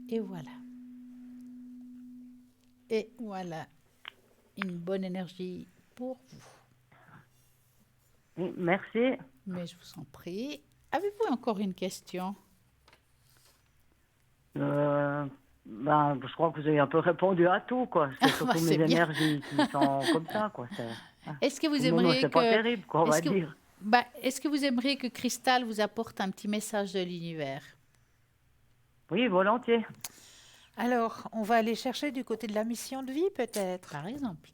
Et voilà. Et voilà une bonne énergie pour vous. Oui, merci. Mais je vous en prie. Avez-vous encore une question? Je crois que vous avez un peu répondu à tout, quoi. C'est surtout C'est mes bien. énergies qui sont comme ça, quoi. Est-ce que Pour vous le moment, aimeriez c'est pas que terrible, quoi, on va est-ce que dire. est-ce que vous aimeriez que Cristal vous apporte un petit message de l'univers? Oui, volontiers. Alors, on va aller chercher du côté de la mission de vie, peut-être. Par exemple.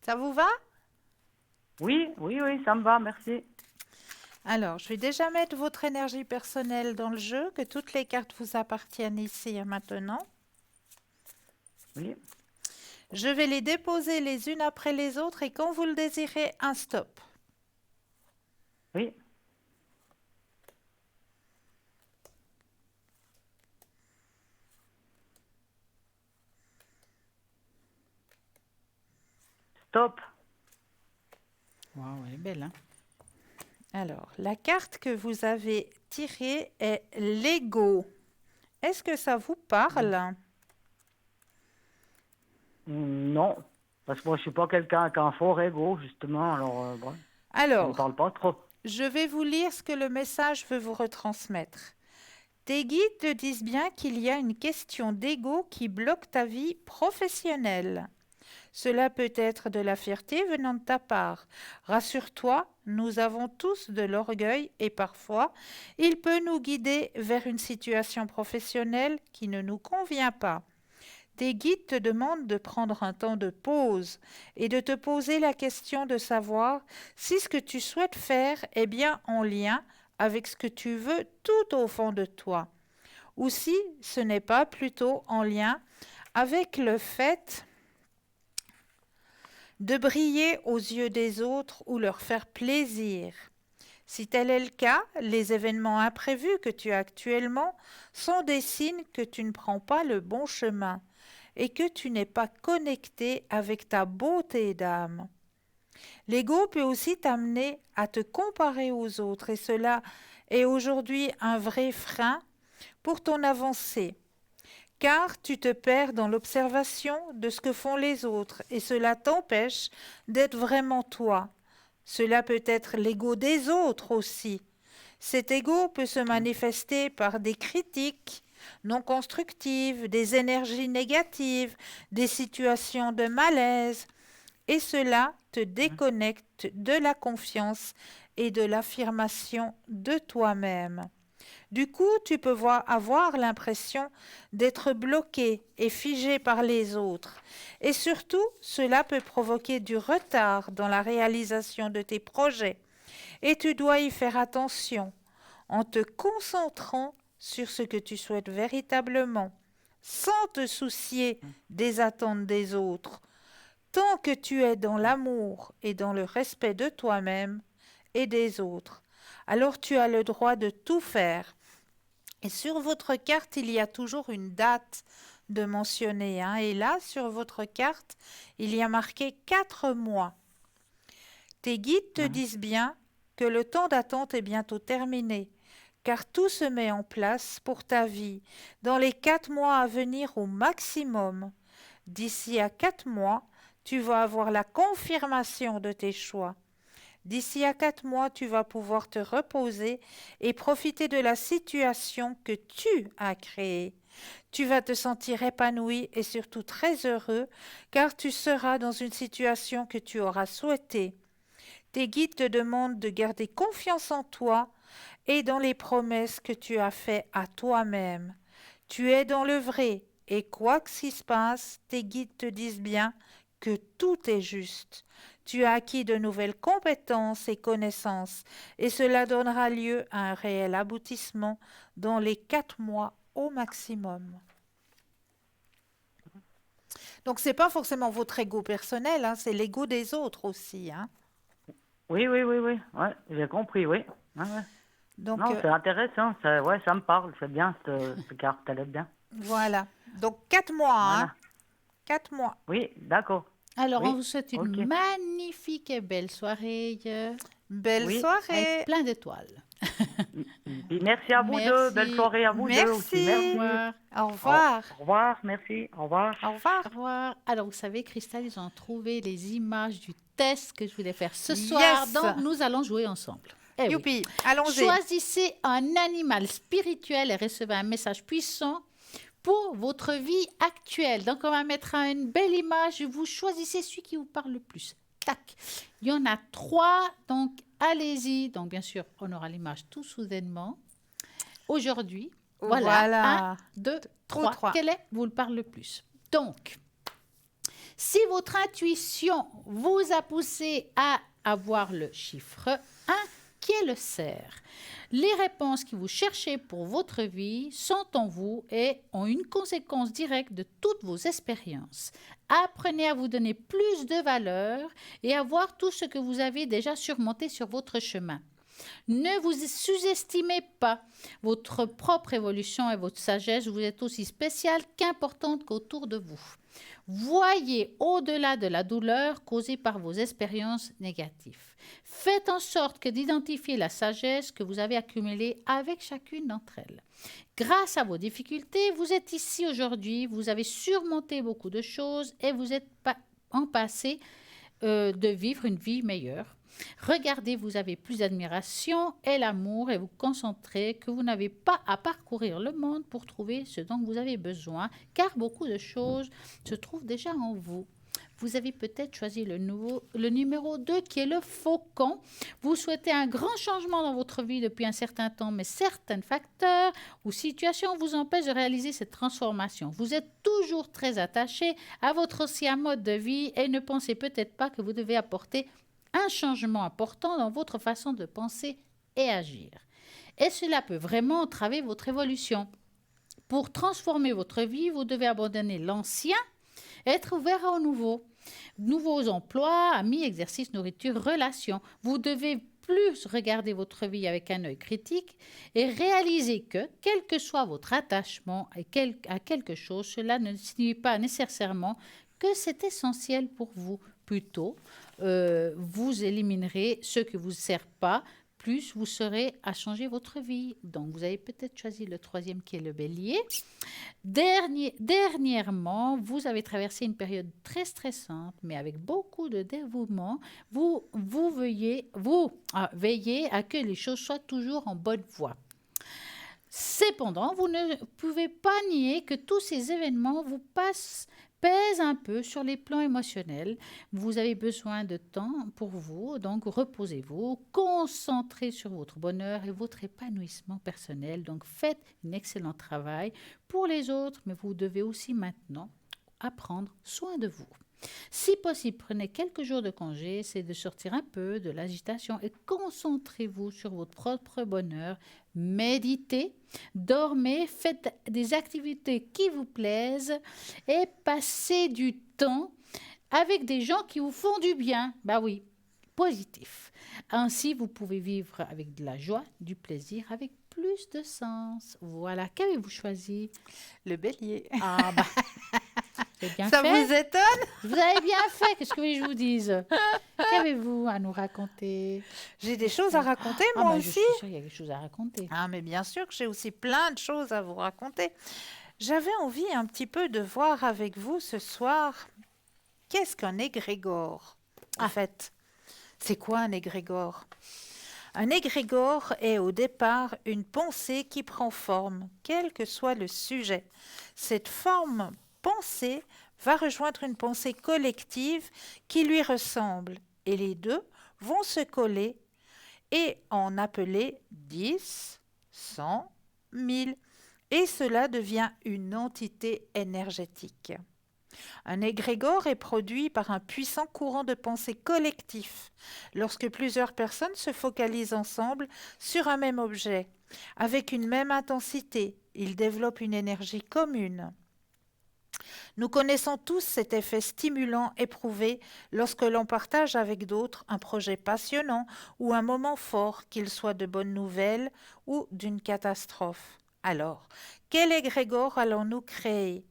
Ça vous va? Oui, oui, oui, ça me va, merci. Alors, je vais déjà mettre votre énergie personnelle dans le jeu, que toutes les cartes vous appartiennent ici et maintenant. Oui, Je vais les déposer les unes après les autres et quand vous le désirez, un stop. oui, stop. Waouh, elle est belle, hein? Alors, la carte que vous avez tirée est l'ego. Est-ce que ça vous parle? Non, parce que moi, je suis pas quelqu'un qui a un fort ego, justement, alors, bon, ça me Alors, parle pas trop. je vais vous lire ce que le message veut vous retransmettre. Tes guides te disent bien qu'il y a une question d'ego qui bloque ta vie professionnelle. Cela peut être de la fierté venant de ta part. Rassure-toi, nous avons tous de l'orgueil et parfois, il peut nous guider vers une situation professionnelle qui ne nous convient pas. Tes guides te demandent de prendre un temps de pause et de te poser la question de savoir si ce que tu souhaites faire est bien en lien avec ce que tu veux tout au fond de toi, ou si ce n'est pas plutôt en lien avec le fait de briller aux yeux des autres ou leur faire plaisir. Si tel est le cas, les événements imprévus que tu as actuellement sont des signes que tu ne prends pas le bon chemin et que tu n'es pas connecté avec ta beauté d'âme. L'ego peut aussi t'amener à te comparer aux autres et cela est aujourd'hui un vrai frein pour ton avancée, car tu te perds dans l'observation de ce que font les autres et cela t'empêche d'être vraiment toi. Cela peut être l'ego des autres aussi. Cet ego peut se manifester par des critiques non constructives, des énergies négatives, des situations de malaise, et cela te déconnecte de la confiance et de l'affirmation de toi-même. Du coup, tu peux avoir l'impression d'être bloqué et figé par les autres. Et surtout, cela peut provoquer du retard dans la réalisation de tes projets. Et tu dois y faire attention en te concentrant sur ce que tu souhaites véritablement, sans te soucier des attentes des autres. Tant que tu es dans l'amour et dans le respect de toi-même et des autres, alors tu as le droit de tout faire. Et sur votre carte, il y a toujours une date de mentionner. Et là, sur votre carte, il y a marqué 4 mois. Tes guides te disent bien que le temps d'attente est bientôt terminé, car tout se met en place pour ta vie dans les 4 mois à venir au maximum. D'ici à 4 mois, tu vas avoir la confirmation de tes choix. D'ici à 4 mois, tu vas pouvoir te reposer et profiter de la situation que tu as créée. Tu vas te sentir épanoui et surtout très heureux, car tu seras dans une situation que tu auras souhaitée. Tes guides te demandent de garder confiance en toi et dans les promesses que tu as faites à toi-même. Tu es dans le vrai et quoi que s'y passe, tes guides te disent bien que tout est juste. Tu as acquis de nouvelles compétences et connaissances et cela donnera lieu à un réel aboutissement dans les 4 mois au maximum. Donc, ce n'est pas forcément votre ego personnel, c'est l'ego des autres aussi. Oui. Ouais, j'ai compris, oui. Ouais. Donc, Non, c'est intéressant. Ça me parle. C'est bien, cette carte. Elle est bien. voilà. Donc, 4 mois. Voilà. 4 mois. Oui, d'accord. Alors, Oui, on vous souhaite une ok. magnifique et belle soirée Belle Oui. soirée. avec plein d'étoiles. Puis merci à vous deux. Merci. Belle soirée à vous deux aussi. Merci. Au revoir. Au revoir. Au revoir. Merci. Au revoir. Au revoir. Au revoir. Alors, vous savez, Christelle, ils ont trouvé les images du test que je voulais faire ce soir. Yes. Donc, nous allons jouer ensemble. Eh oui. Youpi. Allons-y. Choisissez un animal spirituel et recevez un message puissant pour votre vie actuelle. Donc, on va mettre une belle image. Vous choisissez celui qui vous parle le plus. Tac. Il y en a 3. Donc, allez-y. Donc, bien sûr, on aura l'image tout soudainement. Aujourd'hui, voilà. 1, 2, 3. trois. Quel est vous le parle le plus? Donc, si votre intuition vous a poussé à avoir le chiffre 1, qui est le cerf, les réponses que vous cherchez pour votre vie sont en vous et ont une conséquence directe de toutes vos expériences. Apprenez à vous donner plus de valeur et à voir tout ce que vous avez déjà surmonté sur votre chemin. Ne vous sous-estimez pas. Votre propre évolution et votre sagesse, vous êtes aussi spéciale qu'importante qu'autour de vous. Voyez au-delà de la douleur causée par vos expériences négatives. Faites en sorte que d'identifier la sagesse que vous avez accumulée avec chacune d'entre elles. Grâce à vos difficultés, vous êtes ici aujourd'hui, vous avez surmonté beaucoup de choses et vous êtes en passé de vivre une vie meilleure. Regardez, vous avez plus d'admiration et l'amour et vous concentrez que vous n'avez pas à parcourir le monde pour trouver ce dont vous avez besoin, car beaucoup de choses se trouvent déjà en vous. Vous avez peut-être choisi le numéro 2 qui est le faucon. Vous souhaitez un grand changement dans votre vie depuis un certain temps, mais certains facteurs ou situations vous empêchent de réaliser cette transformation. Vous êtes toujours très attaché à votre ancien mode de vie et ne pensez peut-être pas que vous devez apporter un changement important dans votre façon de penser et agir. Et cela peut vraiment entraver votre évolution. Pour transformer votre vie, vous devez abandonner l'ancien, être ouvert au nouveau. Nouveaux emplois, amis, exercices, nourriture, relations. Vous devez plus regarder votre vie avec un œil critique et réaliser que, quel que soit votre attachement à quelque chose, cela ne signifie pas nécessairement que c'est essentiel pour vous. Plutôt, vous éliminerez ce qui ne vous sert pas plus vous serez à changer votre vie. Donc, vous avez peut-être choisi le troisième qui est le bélier. Dernièrement, vous avez traversé une période très stressante, mais avec beaucoup de dévouement. Vous veillez à que les choses soient toujours en bonne voie. Cependant, vous ne pouvez pas nier que tous ces événements pèsent un peu sur les plans émotionnels. Vous avez besoin de temps pour vous, donc reposez-vous, concentrez sur votre bonheur et votre épanouissement personnel. Donc faites un excellent travail pour les autres, mais vous devez aussi maintenant apprendre soin de vous. Si possible, prenez quelques jours de congé, c'est de sortir un peu de l'agitation et concentrez-vous sur votre propre bonheur. Méditez, dormez, faites des activités qui vous plaisent et passez du temps avec des gens qui vous font du bien. Bah oui, positif. Ainsi, vous pouvez vivre avec de la joie, du plaisir, avec plus de sens. Voilà, qu'avez-vous choisi? Le bélier. Ah bah, c'est bien Ça fait. vous étonne? Vous avez bien fait, qu'est-ce que vous voulez que je vous dise? Qu'avez-vous à nous raconter? J'ai des choses à raconter, Ah moi bah, je aussi. suis sûre qu'il y a quelque chose à raconter. Ah, mais bien sûr que j'ai aussi plein de choses à vous raconter. J'avais envie un petit peu de voir avec vous ce soir, qu'est-ce qu'un égrégore, en fait? C'est quoi un égrégore? Un égrégore est au départ une pensée qui prend forme, quel que soit le sujet. Cette forme pensée va rejoindre une pensée collective qui lui ressemble et les deux vont se coller et en appeler 10, 100, 1000 et cela devient une entité énergétique. Un égrégore est produit par un puissant courant de pensée collectif lorsque plusieurs personnes se focalisent ensemble sur un même objet. Avec une même intensité, ils développent une énergie commune. Nous connaissons tous cet effet stimulant éprouvé lorsque l'on partage avec d'autres un projet passionnant ou un moment fort, qu'il soit de bonnes nouvelles ou d'une catastrophe. Alors, quel égrégore allons-nous créer?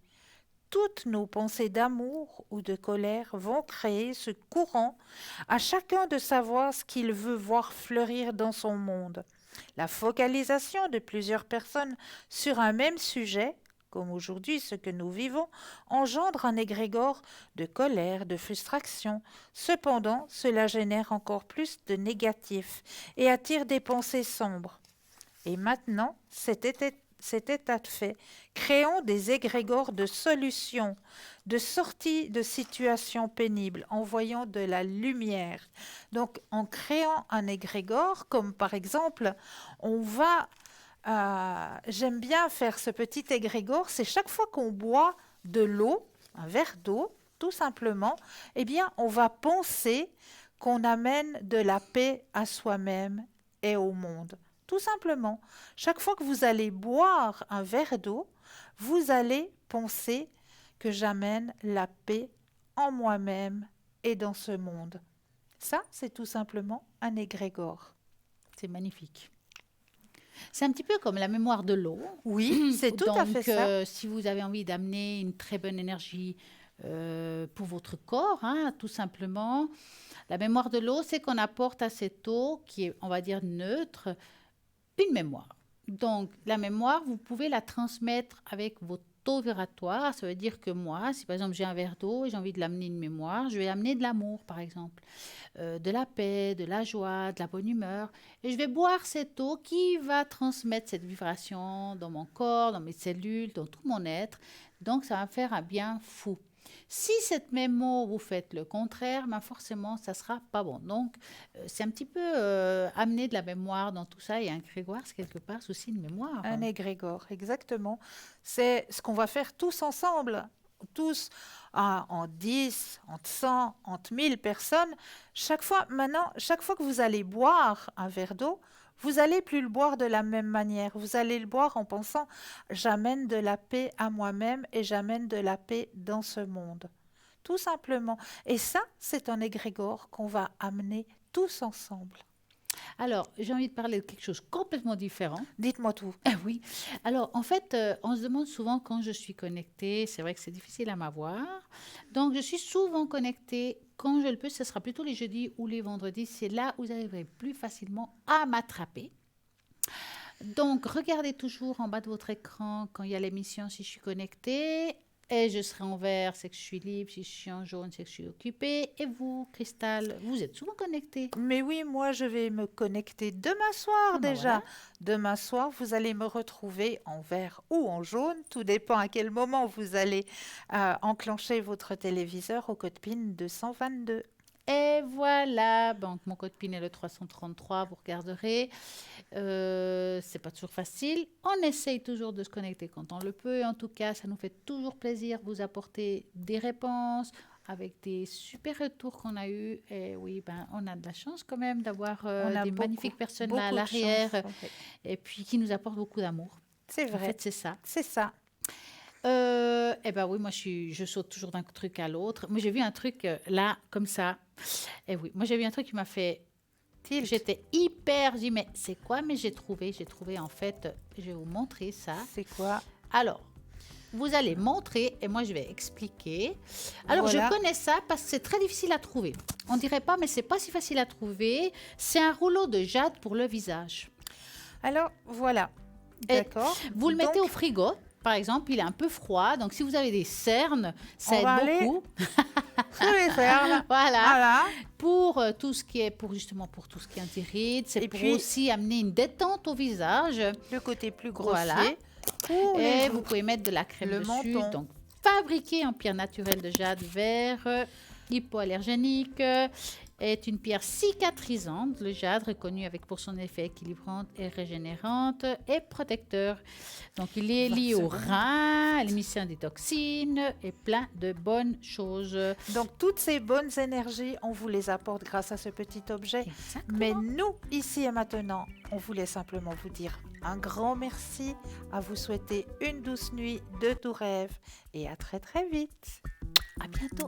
Toutes nos pensées d'amour ou de colère vont créer ce courant, à chacun de savoir ce qu'il veut voir fleurir dans son monde. La focalisation de plusieurs personnes sur un même sujet, comme aujourd'hui ce que nous vivons, engendre un égrégore de colère, de frustration. Cependant, cela génère encore plus de négatif et attire des pensées sombres. Et maintenant, cet état de fait, créons des égrégores de solutions, de sortie de situations pénibles, en voyant de la lumière. Donc, en créant un égrégore, comme par exemple, j'aime bien faire ce petit égrégore, c'est chaque fois qu'on boit de l'eau, un verre d'eau, tout simplement, eh bien, on va penser qu'on amène de la paix à soi-même et au monde. Tout simplement, chaque fois que vous allez boire un verre d'eau, vous allez penser que j'amène la paix en moi-même et dans ce monde. Ça, c'est tout simplement un égrégore. C'est magnifique. C'est un petit peu comme la mémoire de l'eau. Oui, c'est tout à fait ça. Donc, si vous avez envie d'amener une très bonne énergie pour votre corps, tout simplement, la mémoire de l'eau, c'est qu'on apporte à cette eau qui est, on va dire, neutre, une mémoire. Donc, la mémoire, vous pouvez la transmettre avec votre taux vibratoire. Ça veut dire que moi, si par exemple j'ai un verre d'eau et j'ai envie de l'amener une mémoire, je vais amener de l'amour, par exemple, de la paix, de la joie, de la bonne humeur. Et je vais boire cette eau qui va transmettre cette vibration dans mon corps, dans mes cellules, dans tout mon être. Donc, ça va me faire un bien fou. Si cette même eau, vous faites le contraire, ben forcément, ça ne sera pas bon. Donc, c'est un petit peu amener de la mémoire dans tout ça. Et un grégoire, c'est quelque part aussi une mémoire. Un égrégore, exactement. C'est ce qu'on va faire tous ensemble, tous en 10, entre 100, entre 1000 personnes. Chaque fois que vous allez boire un verre d'eau, vous n'allez plus le boire de la même manière. Vous allez le boire en pensant « j'amène de la paix à moi-même et j'amène de la paix dans ce monde ». Tout simplement. Et ça, c'est un égrégore qu'on va amener tous ensemble. Alors, j'ai envie de parler de quelque chose complètement différent. Dites-moi tout. Ah oui. Alors, en fait, on se demande souvent quand je suis connectée. C'est vrai que c'est difficile à m'avoir. Donc, je suis souvent connectée quand je le peux, ce sera plutôt les jeudis ou les vendredis. C'est là où vous arriverez plus facilement à m'attraper. Donc, regardez toujours en bas de votre écran quand il y a l'émission si je suis connectée. Et je serai en vert, c'est que je suis libre. Si je suis en jaune, c'est que je suis occupée. Et vous, Cristal, vous êtes souvent connectée. Mais oui, moi, je vais me connecter demain soir Ah ben déjà. voilà. Demain soir, vous allez me retrouver en vert ou en jaune. Tout dépend à quel moment vous allez enclencher votre téléviseur au code PIN 222. Et voilà, donc mon code PIN est le 333, vous regarderez. C'est pas toujours facile. On essaye toujours de se connecter quand on le peut. En tout cas, ça nous fait toujours plaisir de vous apporter des réponses avec des super retours qu'on a eus. Et oui, on a de la chance quand même d'avoir On a des beaucoup, magnifiques personnes là à beaucoup de l'arrière chance, oui. et puis qui nous apportent beaucoup d'amour. C'est En vrai, fait, c'est ça. c'est ça. Eh ben oui, moi je saute toujours d'un truc à l'autre. Moi j'ai vu un truc là, comme ça. Et oui, moi j'ai vu un truc qui m'a fait. Tilt. J'étais hyper. J'ai dit, mais c'est quoi? Mais j'ai trouvé en fait. Je vais vous montrer ça. C'est quoi? Alors, vous allez montrer et moi je vais expliquer. Alors Voilà. je connais ça parce que c'est très difficile à trouver. On dirait pas, mais c'est pas si facile à trouver. C'est un rouleau de jade pour le visage. Alors, voilà. Et D'accord. Vous le mettez Donc, au frigo. Par exemple, il est un peu froid, donc si vous avez des cernes, ça On va aide aller beaucoup. je vais faire là. Voilà. Voilà. Pour tout ce qui est pour tout ce qui anti-rides, c'est Et pour puis- aussi amener une détente au visage. Le côté plus grossier. Voilà. Pour les Et joues. vous pouvez mettre de la crème Le dessus. menton. Donc, fabriqué en pierre naturelle de jade vert, hypoallergénique, est une pierre cicatrisante. Le jade, reconnu avec pour son effet équilibrant et régénérante et protecteur. Donc, il est lié au rein, à l'émission des toxines et plein de bonnes choses. Donc, toutes ces bonnes énergies, on vous les apporte grâce à ce petit objet. Exactement. Mais nous, ici et maintenant, on voulait simplement vous dire un grand merci, à vous souhaiter une douce nuit de tout rêve et à très très vite. À bientôt.